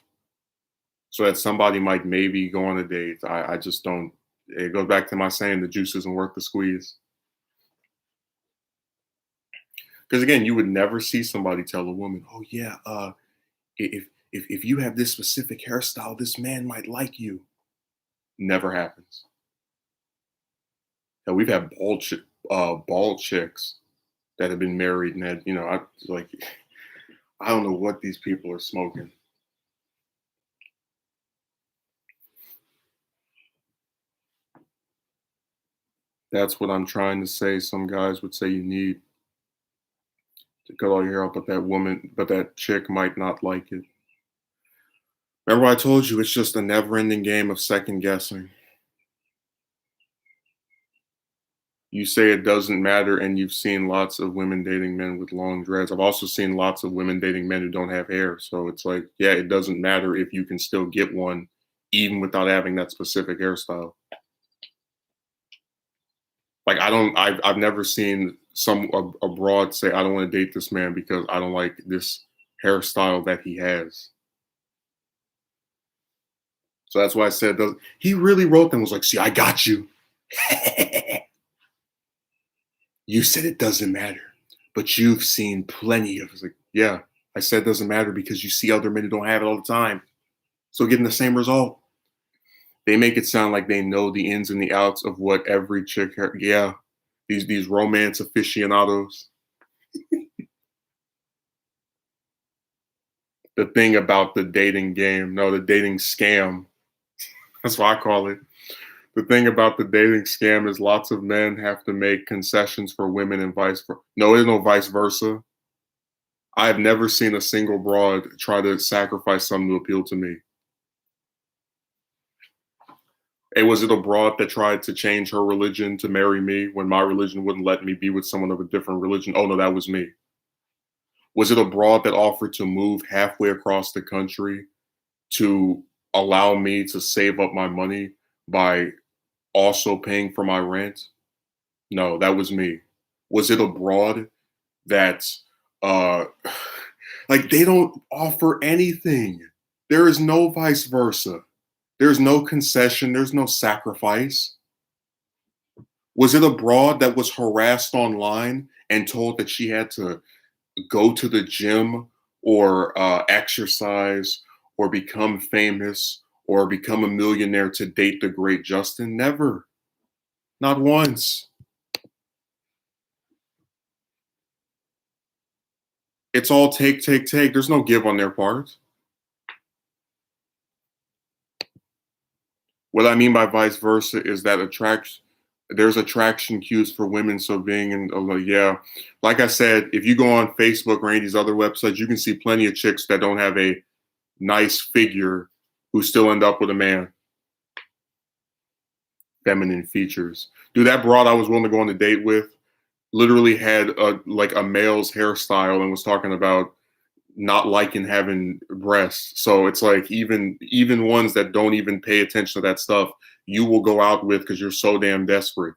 so that somebody might maybe go on a date. I just don't. It goes back to my saying, the juice isn't worth the squeeze. Because again, you would never see somebody tell a woman, "Oh yeah, if you have this specific hairstyle, this man might like you." Never happens. And we've had bald chicks that have been married and had, I like, I don't know what these people are smoking. That's what I'm trying to say. Some guys would say you need to cut all your hair out, but that chick might not like it. Remember, I told you it's just a never-ending game of second guessing. You say it doesn't matter, and you've seen lots of women dating men with long dreads. I've also seen lots of women dating men who don't have hair. So it's like, yeah, it doesn't matter if you can still get one, even without having that specific hairstyle. Like I've never seen a broad say, I don't want to date this man because I don't like this hairstyle that he has. So that's why I said, he really wrote them, was like, see, I got you. You said it doesn't matter, but you've seen plenty of. It's like, yeah, I said it doesn't matter because you see other men who don't have it all the time. So getting the same result. They make it sound like they know the ins and the outs of what every chick. Yeah, these romance aficionados. The thing about the dating game, no, the dating scam. That's what I call it. The thing about the dating scam is lots of men have to make concessions for women and vice versa. No, there's no vice versa. I've never seen a single broad try to sacrifice something to appeal to me. Hey, was it a broad that tried to change her religion to marry me when my religion wouldn't let me be with someone of a different religion? Oh no, that was me. Was it a broad that offered to move halfway across the country to allow me to save up my money by also paying for my rent? No, that was me. Was it a broad that uh like they don't offer anything? There is no vice versa. There's no concession, there's no sacrifice. Was it a broad that was harassed online and told that she had to go to the gym or exercise or become famous or become a millionaire to date the great Justin? Never. Not once. It's all take, take, take. There's no give on their part. What I mean by vice versa is that there's attraction cues for women. So being in, yeah, like I said, if you go on Facebook or any of these other websites, you can see plenty of chicks that don't have a nice figure who still end up with a man. Feminine features. Dude, that broad I was willing to go on a date with literally had like a male's hairstyle and was talking about not liking having breasts. So it's like even ones that don't even pay attention to that stuff, you will go out with because you're so damn desperate.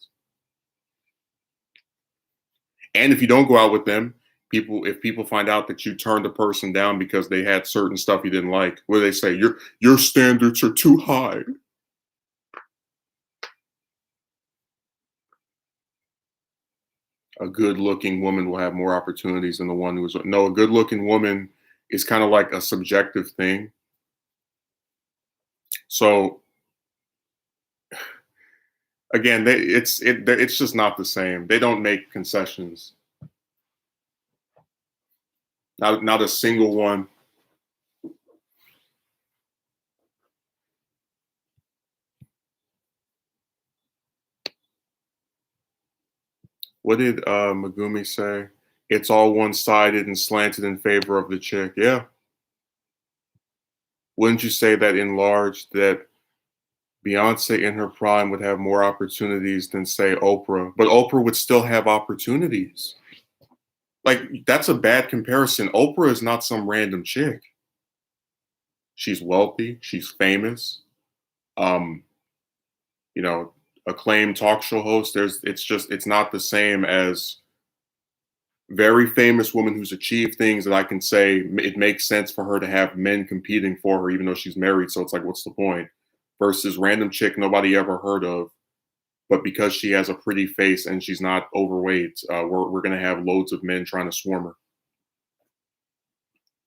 And if you don't go out with them, if people find out that you turned a person down because they had certain stuff you didn't like, what do they say? Your standards are too high. A good looking woman will have more opportunities than the one who is no, a good looking woman is kind of like a subjective thing. So again, it's just not the same. They don't make concessions. Not a single one. What did Megumi say? It's all one sided and slanted in favor of the chick. Yeah. Wouldn't you say that enlarged that Beyonce in her prime would have more opportunities than say Oprah? But Oprah would still have opportunities. Like that's a bad comparison. Oprah is not some random chick. She's wealthy, she's famous, um, you know, acclaimed talk show host. It's not the same as Very famous woman who's achieved things that I can say it makes sense for her to have men competing for her, even though she's married. So it's like, what's the point? Versus random chick nobody ever heard of, but because she has a pretty face and she's not overweight, we're gonna have loads of men trying to swarm her.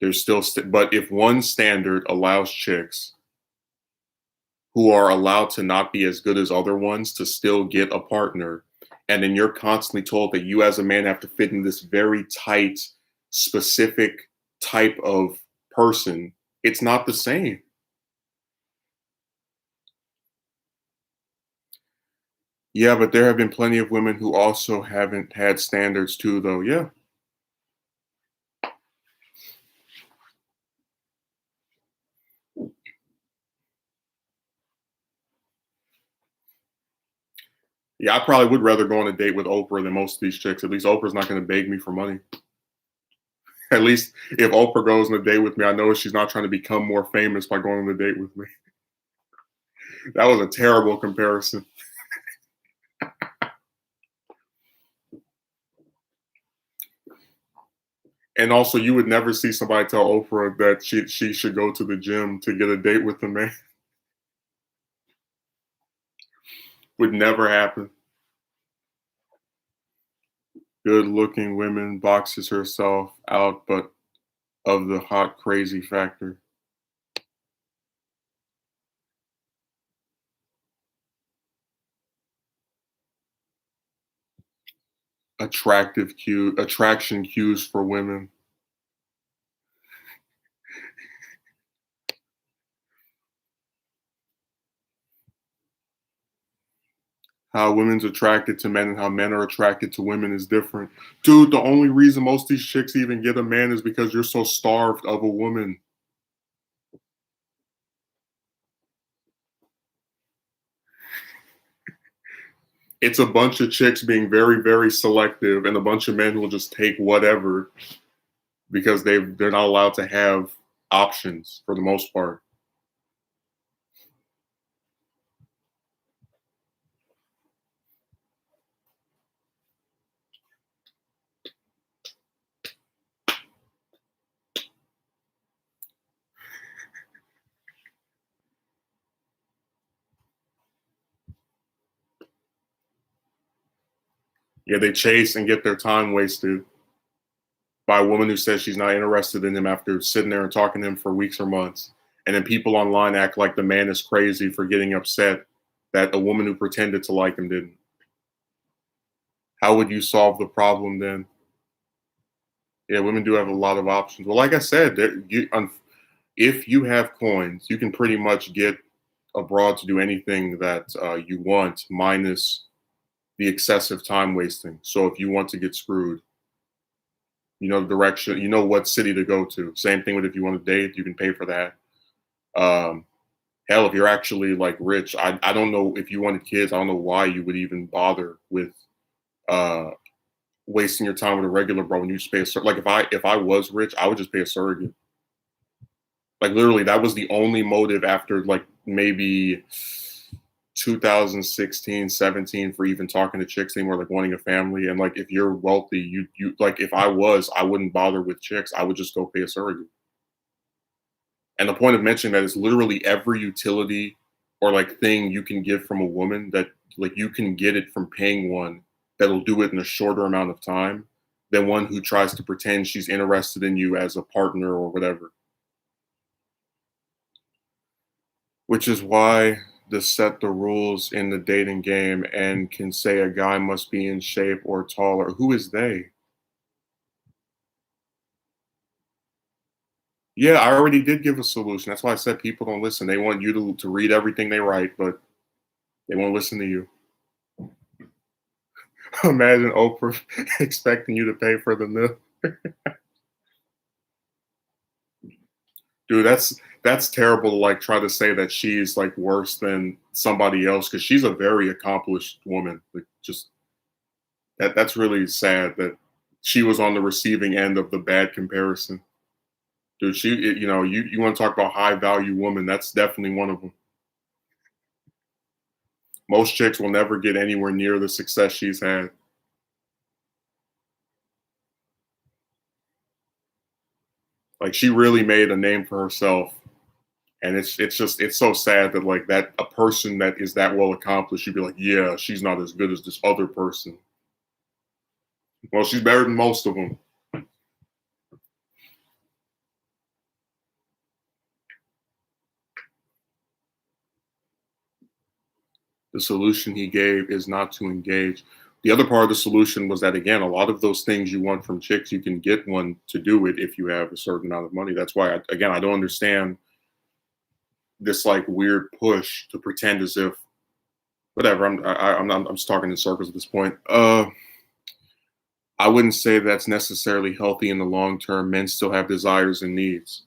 There's still, but if one standard allows chicks who are allowed to not be as good as other ones to still get a partner, and then you're constantly told that you as a man have to fit in this very tight, specific type of person, it's not the same. Yeah, but there have been plenty of women who also haven't had standards too, though. Yeah. Yeah, I probably would rather go on a date with Oprah than most of these chicks. At least Oprah's not going to beg me for money. At least if Oprah goes on a date with me, I know she's not trying to become more famous by going on a date with me. That was a terrible comparison. And also, you would never see somebody tell Oprah that she should go to the gym to get a date with the man. Would never happen. Good looking women boxes herself out, but of the hot crazy factor. Attraction cues for women. How women's attracted to men and how men are attracted to women is different. Dude, the only reason most of these chicks even get a man is because you're so starved of a woman. It's a bunch of chicks being very, very selective and a bunch of men who will just take whatever because they're not allowed to have options for the most part. Yeah, they chase and get their time wasted by a woman who says she's not interested in him after sitting there and talking to him for weeks or months. And then people online act like the man is crazy for getting upset that a woman who pretended to like him didn't. How would you solve the problem then? Yeah, women do have a lot of options. Well, like I said, if you have coins, you can pretty much get abroad to do anything that you want, minus the excessive time wasting. So if you want to get screwed, you know the direction, you know what city to go to. Same thing with if you want to date, you can pay for that. Um, Hell, if you're actually like rich, I don't know if you wanted kids, I don't know why you would even bother with uh wasting your time with a regular bro when you just pay like if I was rich, I would just pay a surrogate. Like literally, that was the only motive after like maybe 2016, 17 for even talking to chicks anymore, like wanting a family. And like if you're wealthy, you like if I was, I wouldn't bother with chicks. I would just go pay a surrogate. And the point of mentioning that is literally every utility or like thing you can get from a woman that like you can get it from paying one that'll do it in a shorter amount of time than one who tries to pretend she's interested in you as a partner or whatever. Which is why to set the rules in the dating game and can say a guy must be in shape or taller. Who is they? Yeah, I already did give a solution. That's why I said people don't listen. They want you to read everything they write, but they won't listen to you. Imagine Oprah expecting you to pay for the meal. Dude, that's terrible to like try to say that she's like worse than somebody else because she's a very accomplished woman. Like just that's really sad that she was on the receiving end of the bad comparison. Dude, you want to talk about high value woman? That's definitely one of them. Most chicks will never get anywhere near the success she's had. Like she really made a name for herself, and it's so sad that like that a person that is that well accomplished, you'd be like, yeah, she's not as good as this other person. Well, she's better than most of them. The solution he gave is not to engage. The other part of the solution was that again, a lot of those things you want from chicks, you can get one to do it if you have a certain amount of money. That's why, again, I don't understand this like weird push to pretend as if whatever. I'm just talking in circles at this point. I wouldn't say that's necessarily healthy in the long term. Men still have desires and needs.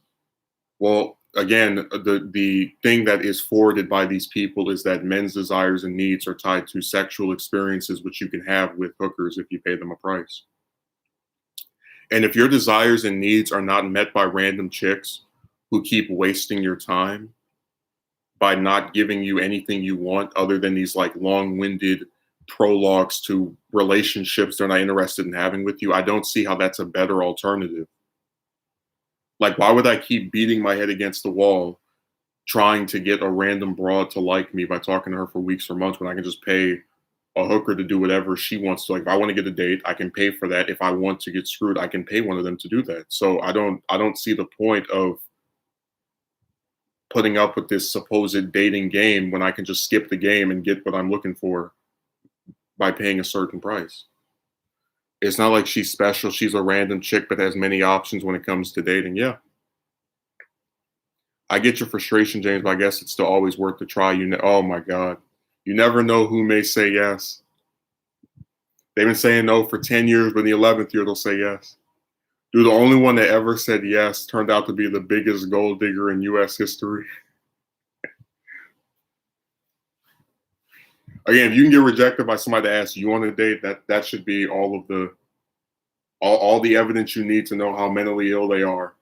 Well, again, the thing that is forwarded by these people is that men's desires and needs are tied to sexual experiences, which you can have with hookers if you pay them a price. And if your desires and needs are not met by random chicks who keep wasting your time by not giving you anything you want other than these like long-winded prologues to relationships they're not interested in having with you, I don't see how that's a better alternative. Like, why would I keep beating my head against the wall trying to get a random broad to like me by talking to her for weeks or months when I can just pay a hooker to do whatever she wants to? Like, if I want to get a date, I can pay for that. If I want to get screwed, I can pay one of them to do that. So I don't see the point of putting up with this supposed dating game when I can just skip the game and get what I'm looking for by paying a certain price. It's not like she's special. She's a random chick but has many options when it comes to dating. Yeah. I get your frustration, James, but I guess it's still always worth the try. Oh my God. You never know who may say yes. They've been saying no for 10 years, but in the 11th year, they'll say yes. Dude, the only one that ever said yes turned out to be the biggest gold digger in U.S. history. Again, if you can get rejected by somebody that asks you on a date, that should be all the evidence you need to know how mentally ill they are.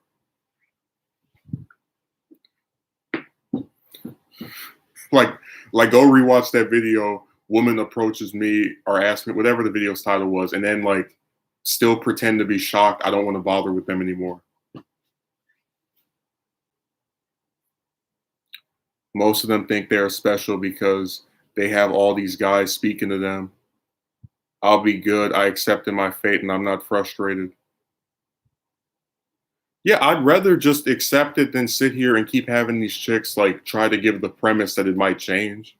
Like, like go rewatch that video. Woman approaches me or asks me whatever the video's title was, and then like still pretend to be shocked. I don't want to bother with them anymore. Most of them think they're special because they have all these guys speaking to them. I'll be good. I accepted my fate and I'm not frustrated. Yeah, I'd rather just accept it than sit here and keep having these chicks like try to give the premise that it might change.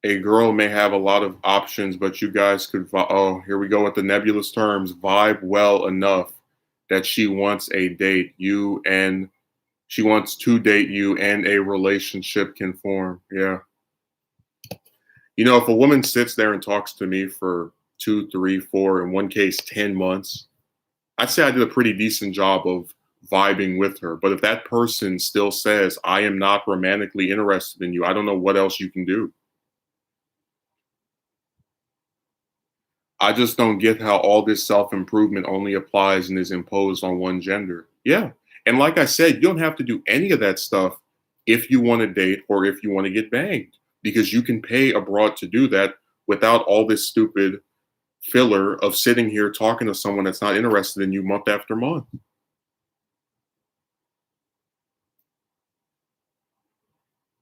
A girl may have a lot of options, but you guys could, oh, here we go with the nebulous terms, vibe well enough that she wants a date. She wants to date you and a relationship can form. Yeah. You know, if a woman sits there and talks to me for 2, 3, 4, in one case, 10 months, I'd say I did a pretty decent job of vibing with her. But if that person still says, I am not romantically interested in you, I don't know what else you can do. I just don't get how all this self improvement only applies and is imposed on one gender. Yeah. And like I said, you don't have to do any of that stuff if you want to date or if you want to get banged, because you can pay a broad to do that without all this stupid filler of sitting here talking to someone that's not interested in you month after month.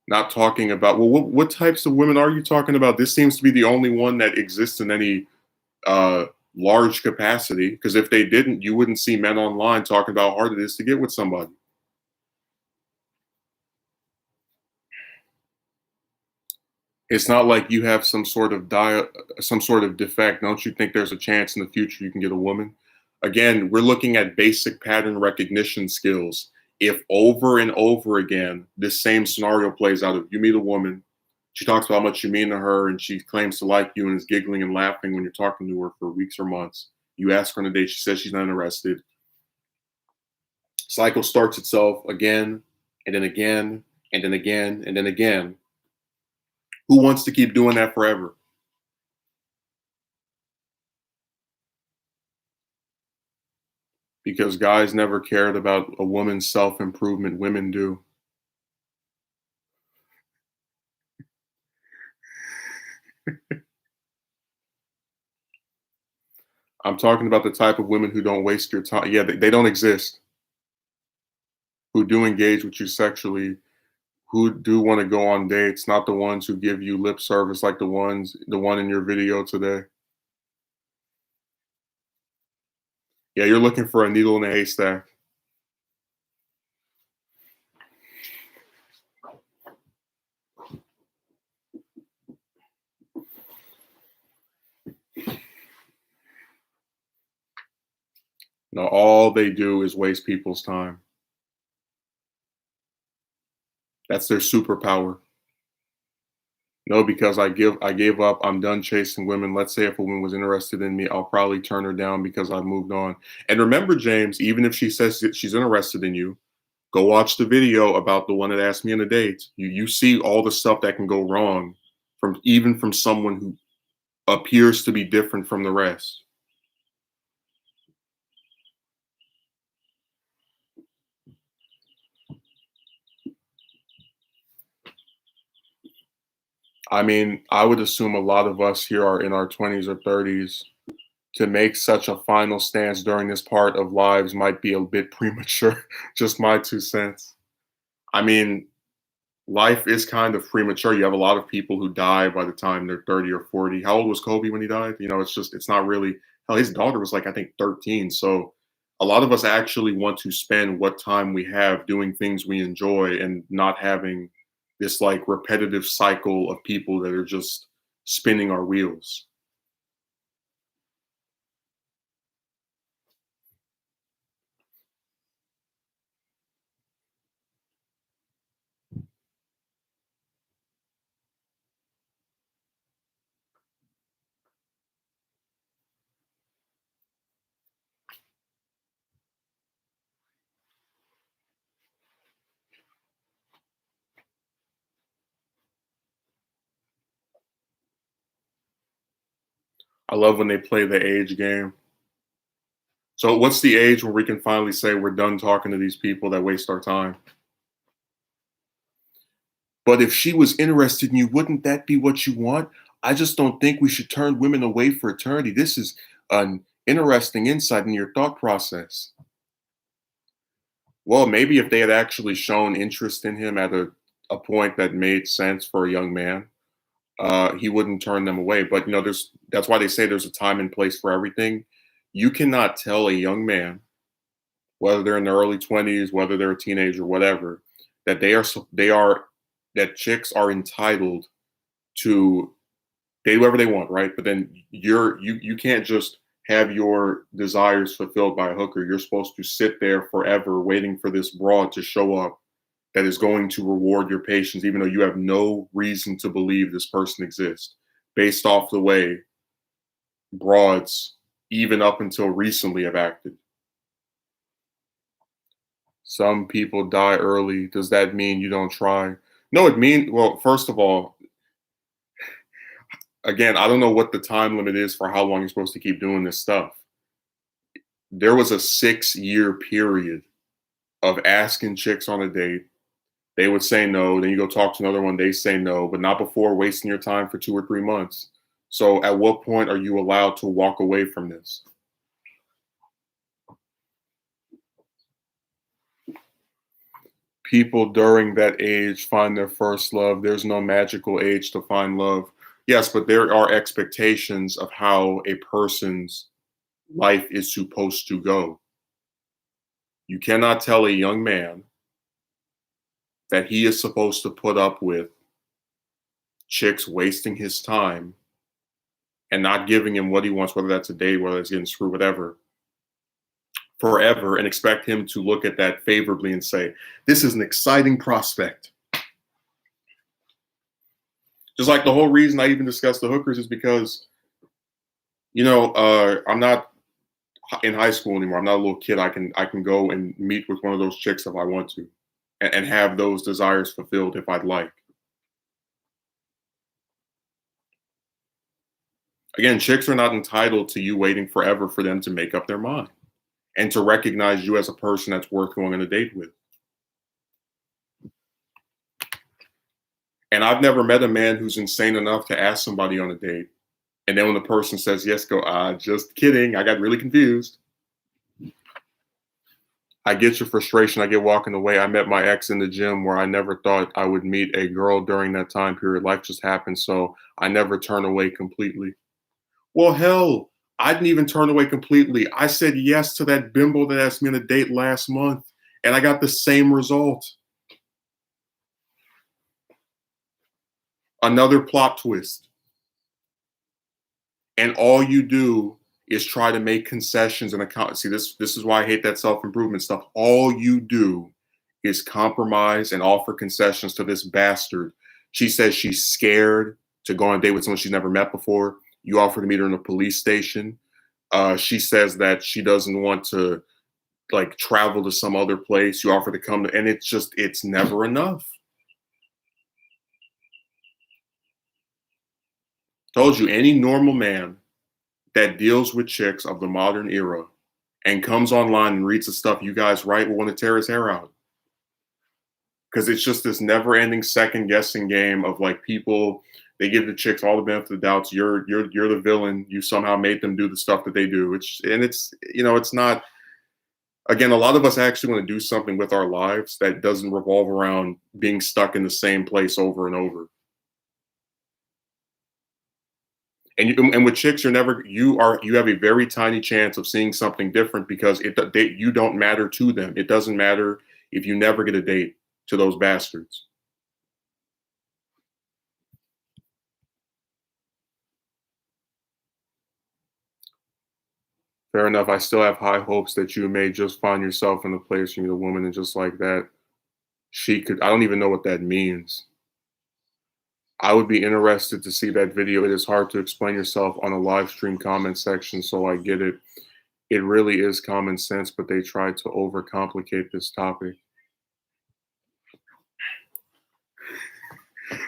Not talking about, well, what types of women are you talking about? This seems to be the only one that exists in any uh, large capacity, because if they didn't, you wouldn't see men online talking about how hard it is to get with somebody. It's not like you have some sort of defect. Don't you think there's a chance in the future you can get a woman? Again, we're looking at basic pattern recognition skills. If over and over again this same scenario plays out, if you meet a woman, she talks about how much you mean to her, and she claims to like you and is giggling and laughing when you're talking to her for weeks or months. You ask her on a date, she says she's not interested. Cycle starts itself again, and then again, and then again, and then again. Who wants to keep doing that forever? Because guys never cared about a woman's self improvement, women do. I'm talking about the type of women who don't waste your time. Yeah, they don't exist. Who do engage with you sexually, who do want to go on dates, not the ones who give you lip service like the one in your video today. Yeah, you're looking for a needle in a haystack. No, all they do is waste people's time. That's their superpower. No, because I gave up. I'm done chasing women. Let's say if a woman was interested in me, I'll probably turn her down because I've moved on. And remember, James, even if she says that she's interested in you, go watch the video about the one that asked me on a date. You see all the stuff that can go wrong from even from someone who appears to be different from the rest. I mean, I would assume a lot of us here are in our 20s or 30s. To make such a final stance during this part of lives might be a bit premature. Just my 2 cents. I mean, life is kind of premature. You have a lot of people who die by the time they're 30 or 40. How old was Kobe when he died? It's not really, hell, his daughter was like, I think 13. So a lot of us actually want to spend what time we have doing things we enjoy and not having this like repetitive cycle of people that are just spinning our wheels. I love when they play the age game. So, what's the age where we can finally say we're done talking to these people that waste our time? But if she was interested in you, wouldn't that be what you want? I just don't think we should turn women away for eternity. This is an interesting insight in your thought process. Well, maybe if they had actually shown interest in him at a point that made sense for a young man, he wouldn't turn them away. But that's why they say there's a time and place for everything. You cannot tell a young man, whether they're in their early 20s, whether they're a teenager, whatever, that they are that chicks are entitled to date whoever they want, right? But then you can't just have your desires fulfilled by a hooker. You're supposed to sit there forever waiting for this broad to show up that is going to reward your patience, even though you have no reason to believe this person exists, based off the way broads, even up until recently, have acted. Some people die early. Does that mean you don't try? No, it means, well, first of all, again, I don't know what the time limit is for how long you're supposed to keep doing this stuff. There was a 6-year period of asking chicks on a date. They would say no. Then you go talk to another one, they say no, but not before wasting your time for 2 or 3 months. So at what point are you allowed to walk away from this? People during that age find their first love. There's no magical age to find love. Yes, but there are expectations of how a person's life is supposed to go. You cannot tell a young man that he is supposed to put up with chicks wasting his time and not giving him what he wants, whether that's a date, whether it's getting screwed, whatever, forever, and expect him to look at that favorably and say, this is an exciting prospect. Just like the whole reason I even discussed the hookers is because, I'm not in high school anymore. I'm not a little kid. I can go and meet with one of those chicks if I want to, and have those desires fulfilled if I'd like. Again, chicks are not entitled to you waiting forever for them to make up their mind and to recognize you as a person that's worth going on a date with. And I've never met a man who's insane enough to ask somebody on a date And then when the person says yes, go, just kidding. I got really confused. I get your frustration. I get walking away. I met my ex in the gym where I never thought I would meet a girl during that time period. Life just happened. So I never turn away completely. Well, hell, I didn't even turn away completely. I said yes to that bimbo that asked me on a date last month, and I got the same result. Another plot twist. And all you do is try to make concessions and account. See, this is why I hate that self-improvement stuff. All you do is compromise and offer concessions to this bastard. She says she's scared to go on a date with someone she's never met before. You offer to meet her in a police station. She says that she doesn't want to like travel to some other place. You offer to come to, and it's never enough. Told you, any normal man that deals with chicks of the modern era and comes online and reads the stuff you guys write will want to tear his hair out. Because it's just this never-ending second-guessing game of like people, they give the chicks all the benefit of the doubts. You're the villain. You somehow made them do the stuff that they do. It's not. Again, a lot of us actually want to do something with our lives that doesn't revolve around being stuck in the same place over and over. And with chicks, you have a very tiny chance of seeing something different because you don't matter to them. It doesn't matter if you never get a date to those bastards. Fair enough. I still have high hopes that you may just find yourself in a place you meet a woman and just like that, she could. I don't even know what that means. I would be interested to see that video. It is hard to explain yourself on a live stream comment section, so I get it. It really is common sense, but they try to overcomplicate this topic.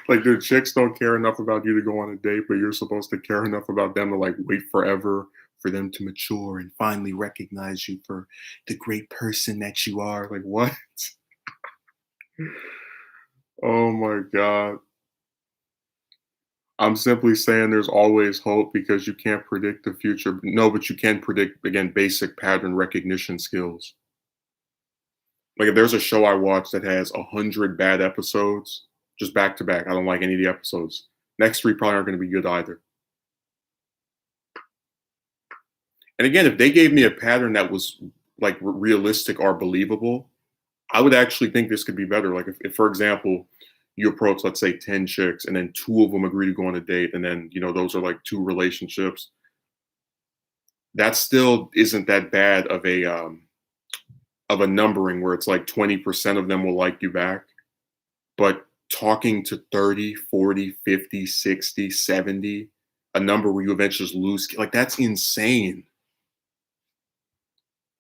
Like, dude, chicks don't care enough about you to go on a date, but you're supposed to care enough about them to like wait forever for them to mature and finally recognize you for the great person that you are. Like, what? Oh my God. I'm simply saying there's always hope because you can't predict the future. No, but you can predict, again, basic pattern recognition skills. Like if there's a show I watch that has 100 bad episodes, just back to back, I don't like any of the episodes. Next three probably aren't going to be good either. And again, if they gave me a pattern that was like realistic or believable, I would actually think this could be better. Like if for example, you approach, let's say 10 chicks and then two of them agree to go on a date. And then, those are like two relationships. That still isn't that bad of a numbering where it's like 20% of them will like you back. But talking to 30, 40, 50, 60, 70, a number where you eventually just lose, like that's insane.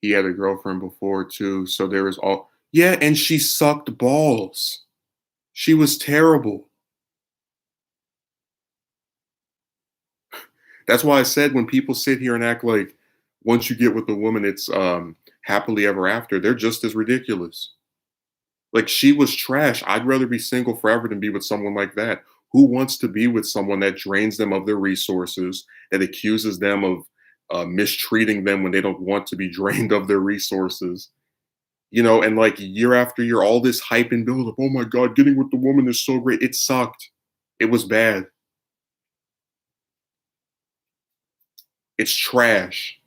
He had a girlfriend before too. So there was yeah, and she sucked balls. She was terrible. That's why I said when people sit here and act like once you get with a woman, it's happily ever after, they're just as ridiculous. Like she was trash. I'd rather be single forever than be with someone like that. Who wants to be with someone that drains them of their resources, that accuses them of mistreating them when they don't want to be drained of their resources? And like year after year, all this hype and build up. Oh my God, getting with the woman is so great. It sucked. It was bad. It's trash.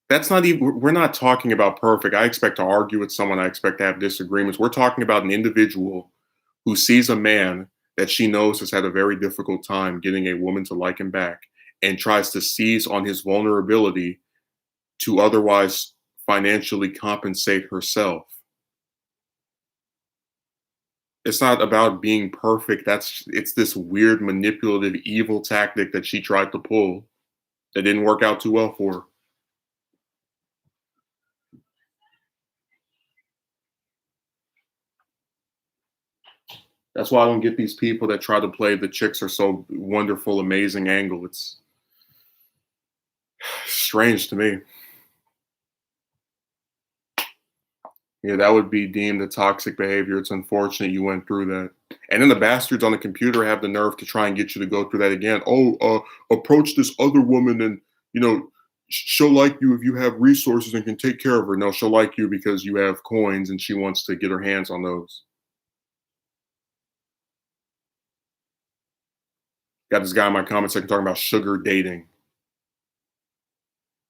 That's not even, we're not talking about perfect. I expect to argue with someone. I expect to have disagreements. We're talking about an individual who sees a man that she knows has had a very difficult time getting a woman to like him back and tries to seize on his vulnerability to otherwise financially compensate herself. It's not about being perfect. It's this weird manipulative evil tactic that she tried to pull that didn't work out too well for her. That's why I don't get these people that try to play the chicks are so wonderful, amazing angle. It's strange to me. Yeah, that would be deemed a toxic behavior. It's unfortunate you went through that. And then the bastards on the computer have the nerve to try and get you to go through that again. Oh, approach this other woman and, you know, she'll like you if you have resources and can take care of her. No, she'll like you because you have coins and she wants to get her hands on those. Got this guy in my comment section talking about sugar dating.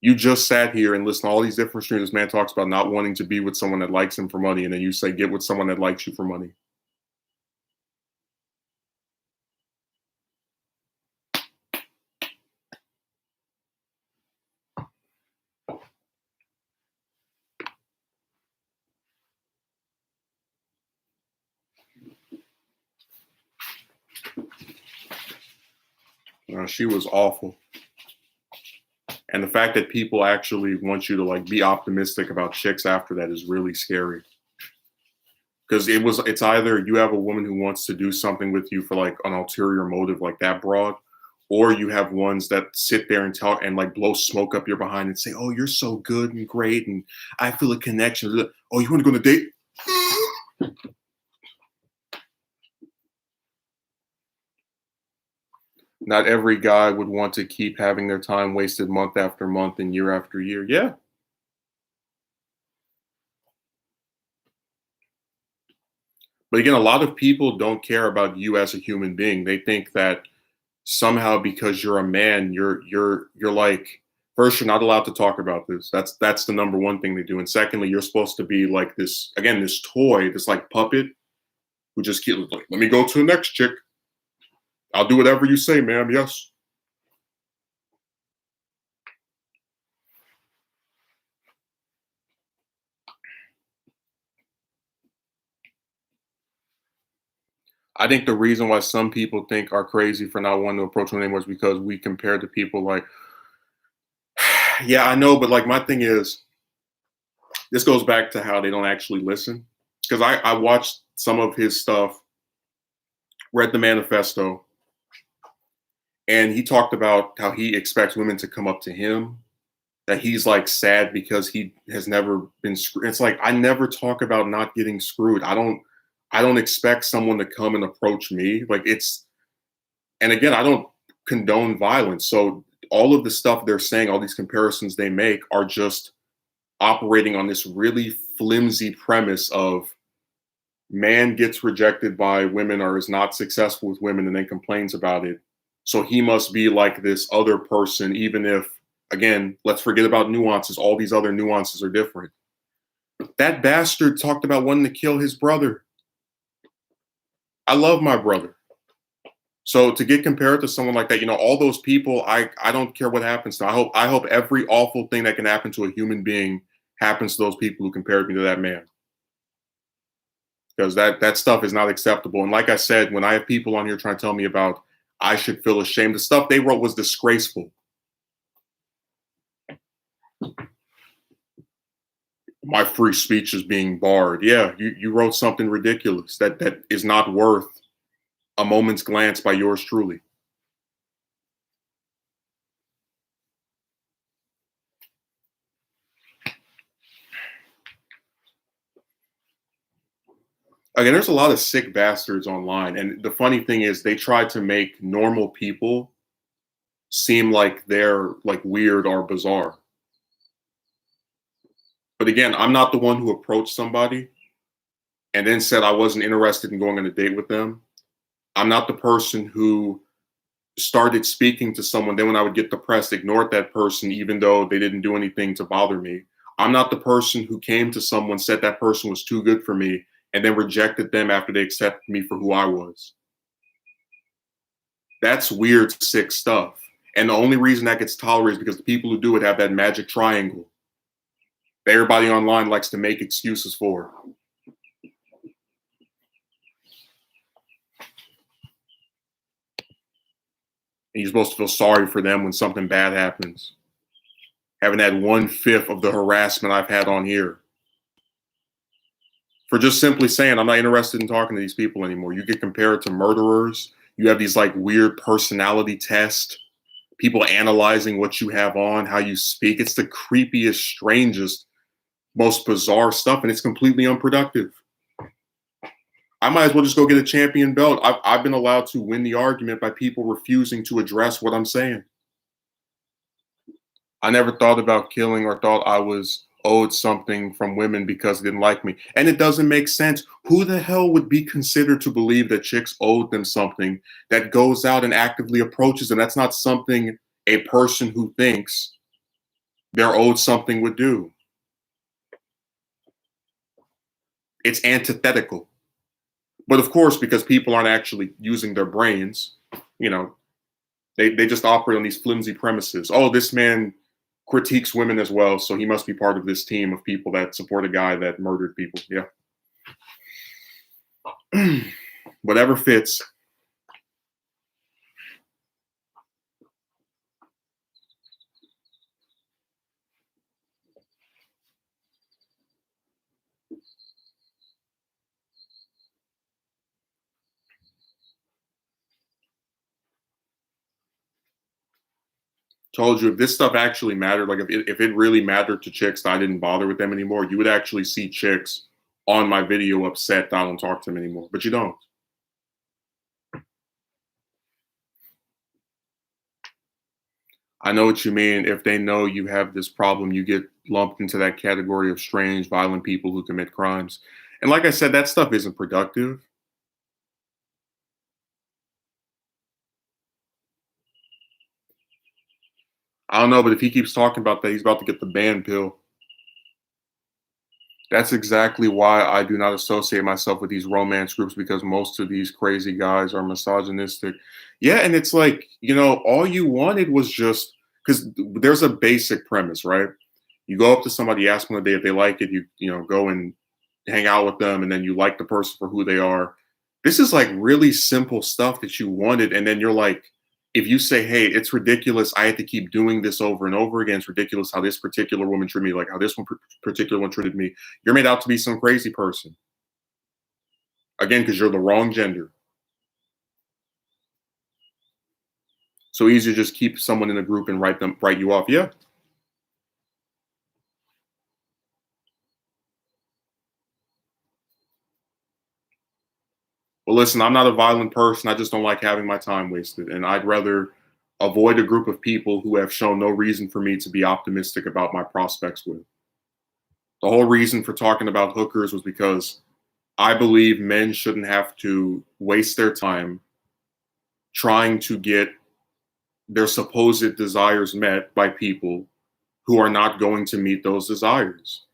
You just sat here and listened to all these different streams. This man talks about not wanting to be with someone that likes him for money, and then you say get with someone that likes you for money. She was awful. And the fact that people actually want you to like be optimistic about chicks after that is really scary. Because it's either you have a woman who wants to do something with you for like an ulterior motive like that broad, or you have ones that sit there and talk and like blow smoke up your behind and say, "Oh, you're so good and great, and I feel a connection." Oh, you want to go on a date? Not every guy would want to keep having their time wasted month after month and year after year. Yeah. But again, a lot of people don't care about you as a human being. They think that somehow because you're a man, you're like, first, you're not allowed to talk about this. That's the number one thing they do. And secondly, you're supposed to be like this, again, this toy, this like puppet who just keeps like, let me go to the next chick. I'll do whatever you say, ma'am. Yes. I think the reason why some people think are crazy for not wanting to approach women anymore is because we compare to people like, yeah, I know, but like my thing is, this goes back to how they don't actually listen. Because I watched some of his stuff, read the manifesto, and he talked about how he expects women to come up to him, that he's like sad because he has never been screwed. It's like I never talk about not getting screwed. I don't expect someone to come and approach me. Like it's and again, I don't condone violence. So all of the stuff they're saying, all these comparisons they make are just operating on this really flimsy premise of man gets rejected by women or is not successful with women and then complains about it. So he must be like this other person, even if, again, let's forget about nuances. All these other nuances are different. That bastard talked about wanting to kill his brother. I love my brother. So to get compared to someone like that, all those people, I don't care what happens to them. I hope every awful thing that can happen to a human being happens to those people who compared me to that man. Because that stuff is not acceptable. And like I said, when I have people on here trying to tell me about I should feel ashamed, the stuff they wrote was disgraceful. My free speech is being barred. Yeah, you wrote something ridiculous that is not worth a moment's glance by yours truly. Again, there's a lot of sick bastards online. And the funny thing is they try to make normal people seem like they're like weird or bizarre. But again, I'm not the one who approached somebody and then said I wasn't interested in going on a date with them. I'm not the person who started speaking to someone, then when I would get depressed, ignored that person even though they didn't do anything to bother me. I'm not the person who came to someone, said that person was too good for me, and then rejected them after they accepted me for who I was. That's weird, sick stuff. And the only reason that gets tolerated is because the people who do it have that magic triangle that everybody online likes to make excuses for. And you're supposed to feel sorry for them when something bad happens. Having that 1/5 of the harassment I've had on here. For just simply saying, I'm not interested in talking to these people anymore. You get compared to murderers. You have these like weird personality tests, people analyzing what you have on, how you speak. It's the creepiest, strangest most bizarre stuff, and it's completely unproductive. I might as well just go get a champion belt. I've been allowed to win the argument by people refusing to address what I'm saying. I never thought about killing or thought I was owed something from women because they didn't like me. And it doesn't make sense. Who the hell would be considered to believe that chicks owed them something that goes out and actively approaches them? That's not something a person who thinks they're owed something would do. It's antithetical. But of course, because people aren't actually using their brains, you know, they just operate on these flimsy premises. Oh, this man critiques women as well, so he must be part of this team of people that support a guy that murdered people. Yeah. Whatever fits. Told you, if this stuff actually mattered, like if it really mattered to chicks that I didn't bother with them anymore, you would actually see chicks on my video upset that I don't talk to them anymore. But you don't. I know what you mean. If they know you have this problem, you get lumped into that category of strange, violent people who commit crimes. And like I said, that stuff isn't productive. I don't know, but if he keeps talking about that, he's about to get the ban pill. That's exactly why I do not associate myself with these romance groups, because most of these crazy guys are misogynistic. Yeah, and it's like, all you wanted was just because there's a basic premise, right? You go up to somebody, ask them a day if they like it, you go and hang out with them, and then you like the person for who they are. This is like really simple stuff that you wanted, and then you're like, if you say, "Hey, it's ridiculous. I had to keep doing this over and over again. It's ridiculous how this particular woman treated me, like how this one particular one treated me." You're made out to be some crazy person. Again, because you're the wrong gender. So easy to just keep someone in a group and write you off. Yeah. Well, listen, I'm not a violent person. I just don't like having my time wasted, and I'd rather avoid a group of people who have shown no reason for me to be optimistic about my prospects with. The whole reason for talking about hookers was because I believe men shouldn't have to waste their time trying to get their supposed desires met by people who are not going to meet those desires.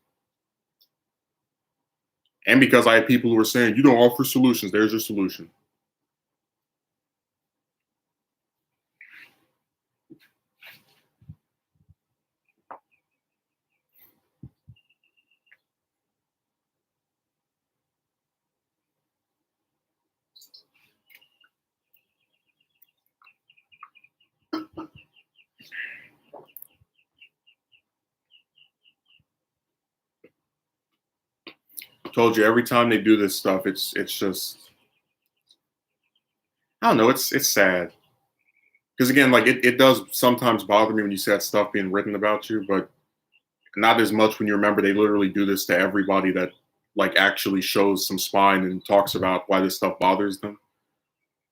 And because I had people who were saying, you don't offer solutions, there's your solution. I told you, every time they do this stuff, it's just, I don't know, it's sad. Because again, like it does sometimes bother me when you see that stuff being written about you, but not as much when you remember they literally do this to everybody that like actually shows some spine and talks about why this stuff bothers them.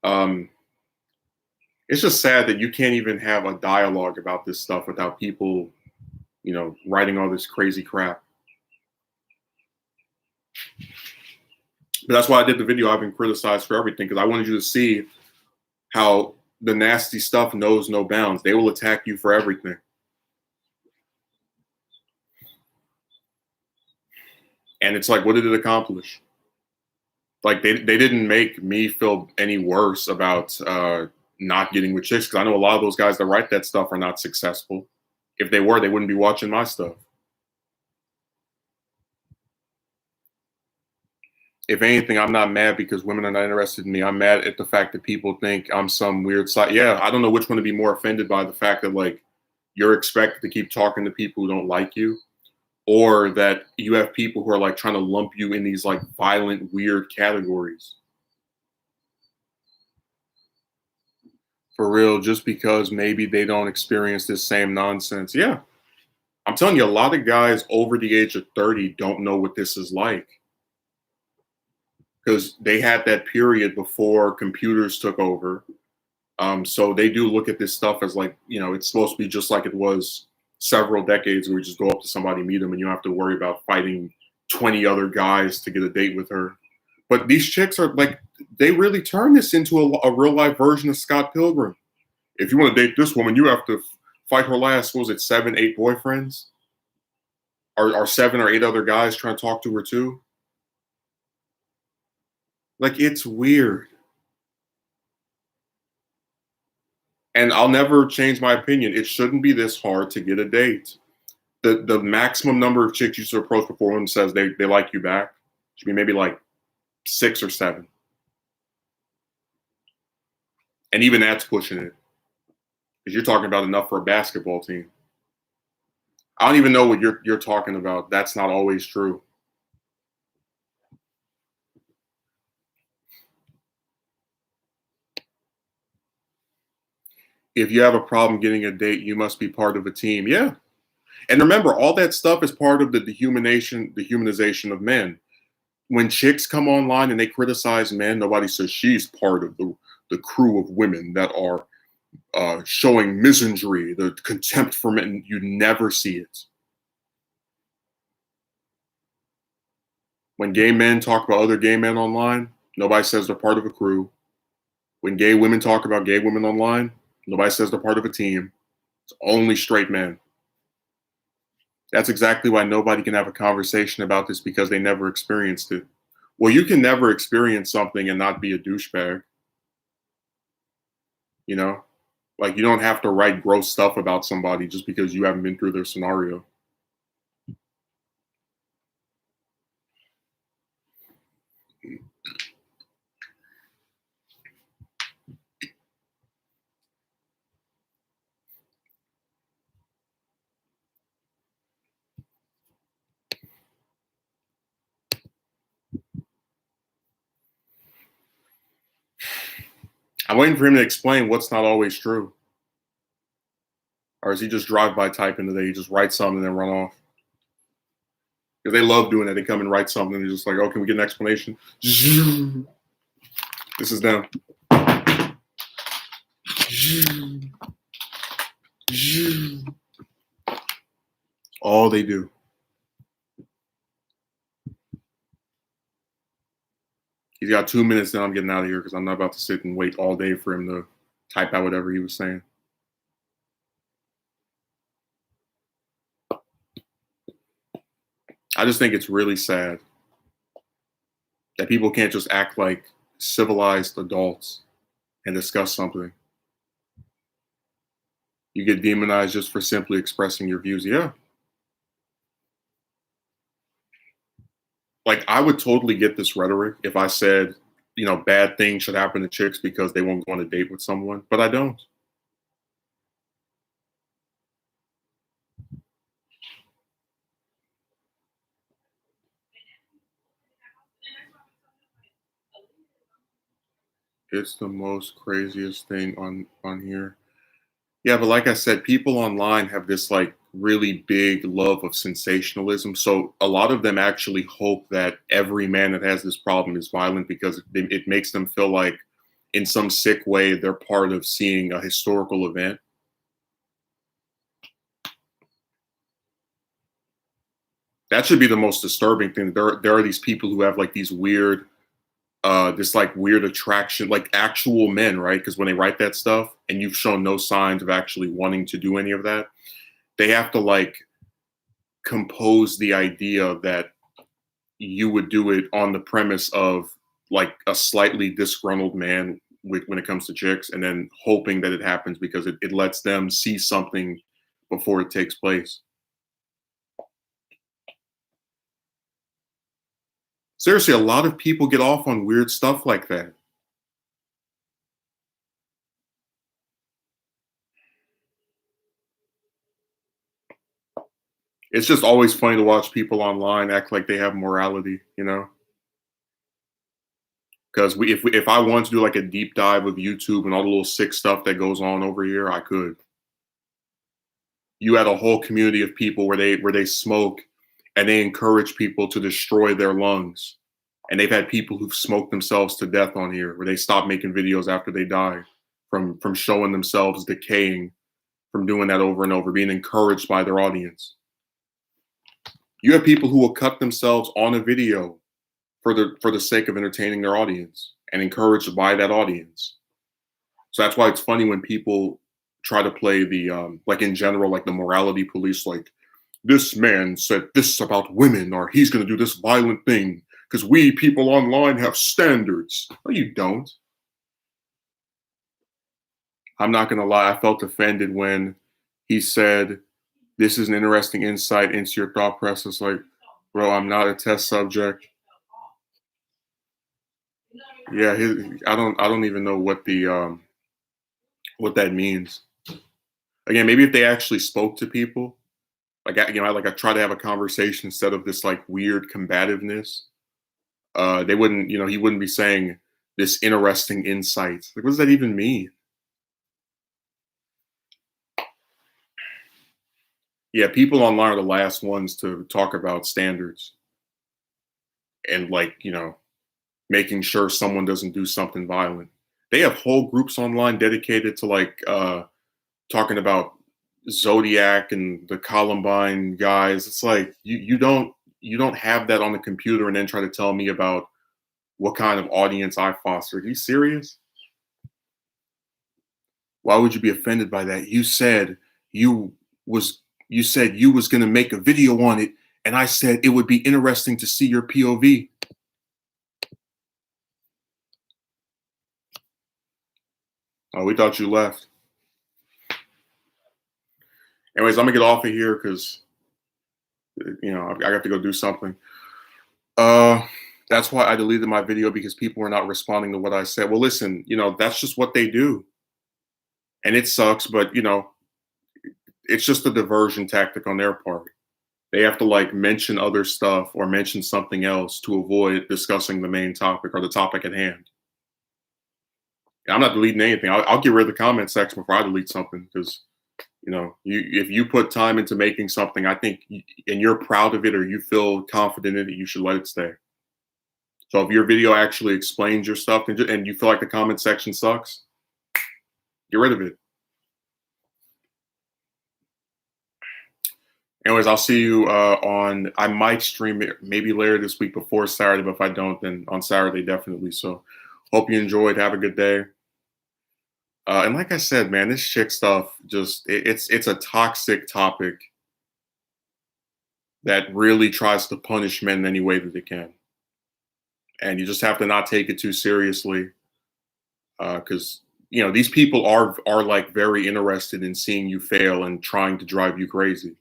Um, it's just sad that you can't even have a dialogue about this stuff without people, writing all this crazy crap. But that's why I did the video. I've been criticized for everything because I wanted you to see how the nasty stuff knows no bounds. They will attack you for everything. And it's like, what did it accomplish? Like they didn't make me feel any worse about not getting with chicks, because I know a lot of those guys that write that stuff are not successful. If they were, they wouldn't be watching my stuff. If anything, I'm not mad because women are not interested in me. I'm mad at the fact that people think I'm some weird side. Yeah, I don't know which one to be more offended by, the fact that like you're expected to keep talking to people who don't like you, or that you have people who are like trying to lump you in these like violent, weird categories. For real, just because maybe they don't experience this same nonsense. Yeah. I'm telling you, a lot of guys over the age of 30 don't know what this is like because they had that period before computers took over. So they do look at this stuff as like, it's supposed to be just like it was several decades where you just go up to somebody, meet them, and you don't have to worry about fighting 20 other guys to get a date with her. But these chicks are like, they really turn this into a real life version of Scott Pilgrim. If you want to date this woman, you have to fight her last, what was it, 7, 8 boyfriends? Are 7 or 8 other guys trying to talk to her too? Like, it's weird. And I'll never change my opinion. It shouldn't be this hard to get a date. The maximum number of chicks you should approach before one says they like you back should be maybe like 6 or 7. And even that's pushing it. Because you're talking about enough for a basketball team. I don't even know what you're talking about. That's not always true. If you have a problem getting a date, you must be part of a team. Yeah. And remember, all that stuff is part of the dehumanization of men. When chicks come online and they criticize men, nobody says she's part of the crew of women that are showing misandry, the contempt for men. You never see it. When gay men talk about other gay men online, nobody says they're part of a crew. When gay women talk about gay women online, nobody says they're part of a team. It's only straight men. That's exactly why nobody can have a conversation about this because they never experienced it. Well, you can never experience something and not be a douchebag. You know, like you don't have to write gross stuff about somebody just because you haven't been through their scenario. I'm waiting for him to explain what's not always true. Or is he just drive by typing today? He just write something and then run off? Because they love doing that. They come and write something and they're just like, oh, can we get an explanation? This is them. All they do. He's got 2 minutes now. I'm getting out of here because I'm not about to sit and wait all day for him to type out whatever he was saying. I just think it's really sad that people can't just act like civilized adults and discuss something. You get demonized just for simply expressing your views. Yeah. Like, I would totally get this rhetoric if I said, bad things should happen to chicks because they won't go on a date with someone, but I don't. It's the most craziest thing on here. Yeah, but like I said, people online have this like really big love of sensationalism. So a lot of them actually hope that every man that has this problem is violent because it makes them feel like, in some sick way, they're part of seeing a historical event. That should be the most disturbing thing. There are these people who have like these weird this like weird attraction, like actual men, right? Because when they write that stuff and you've shown no signs of actually wanting to do any of that, they have to like compose the idea that you would do it on the premise of like a slightly disgruntled man when it comes to chicks, and then hoping that it happens because it lets them see something before it takes place. Seriously, a lot of people get off on weird stuff like that. It's just always funny to watch people online act like they have morality, you know? Because if I wanted to do like a deep dive of YouTube and all the little sick stuff that goes on over here, I could. you had a whole community of people where they smoke and they encourage people to destroy their lungs. And they've had people who've smoked themselves to death on here, where they stop making videos after they die from showing themselves decaying, from doing that over and over, being encouraged by their audience. You have people who will cut themselves on a video for the sake of entertaining their audience and encouraged by that audience. So that's why it's funny when people try to play the like in general, like the morality police, like this man said this about women, or he's going to do this violent thing because we people online have standards. No, you don't. I'm not going to lie. I felt offended when he said, this is an interesting insight into your thought process. Like, bro, I'm not a test subject. Yeah, I don't even know what that means. Again, maybe if they actually spoke to people, like I try to have a conversation instead of this like weird combativeness. They wouldn't, he wouldn't be saying this interesting insight. Like, what does that even mean? Yeah, people online are the last ones to talk about standards and like, making sure someone doesn't do something violent. They have whole groups online dedicated to like talking about Zodiac and the Columbine guys. It's like you don't have that on the computer and then try to tell me about what kind of audience I fostered. Are you serious? Why would you be offended by that? You was you said you was gonna make a video on it, and I said it would be interesting to see your POV. Oh, we thought you left. Anyways, I'm gonna get off of here because I got to go do something. Uh, that's why I deleted my video because people were not responding to what I said. Well, listen, that's just what they do, and it sucks. But it's just a diversion tactic on their part. They have to like mention other stuff or mention something else to avoid discussing the main topic or the topic at hand. I'm not deleting anything. I'll get rid of the comment section before I delete something because if you put time into making something, I think, and you're proud of it or you feel confident in it, you should let it stay. So if your video actually explains your stuff and you feel like the comment section sucks, get rid of it. Anyways, I'll see you I might stream it maybe later this week before Saturday, but if I don't, then on Saturday, definitely. So hope you enjoyed. Have a good day. And like I said, man, this chick stuff it's a toxic topic that really tries to punish men in any way that it can. And you just have to not take it too seriously. Because these people are like very interested in seeing you fail and trying to drive you crazy.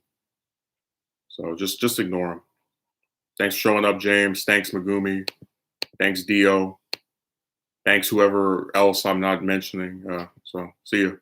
So just ignore them. Thanks for showing up, James. Thanks, Megumi. Thanks, Dio. Thanks, whoever else I'm not mentioning. So see you.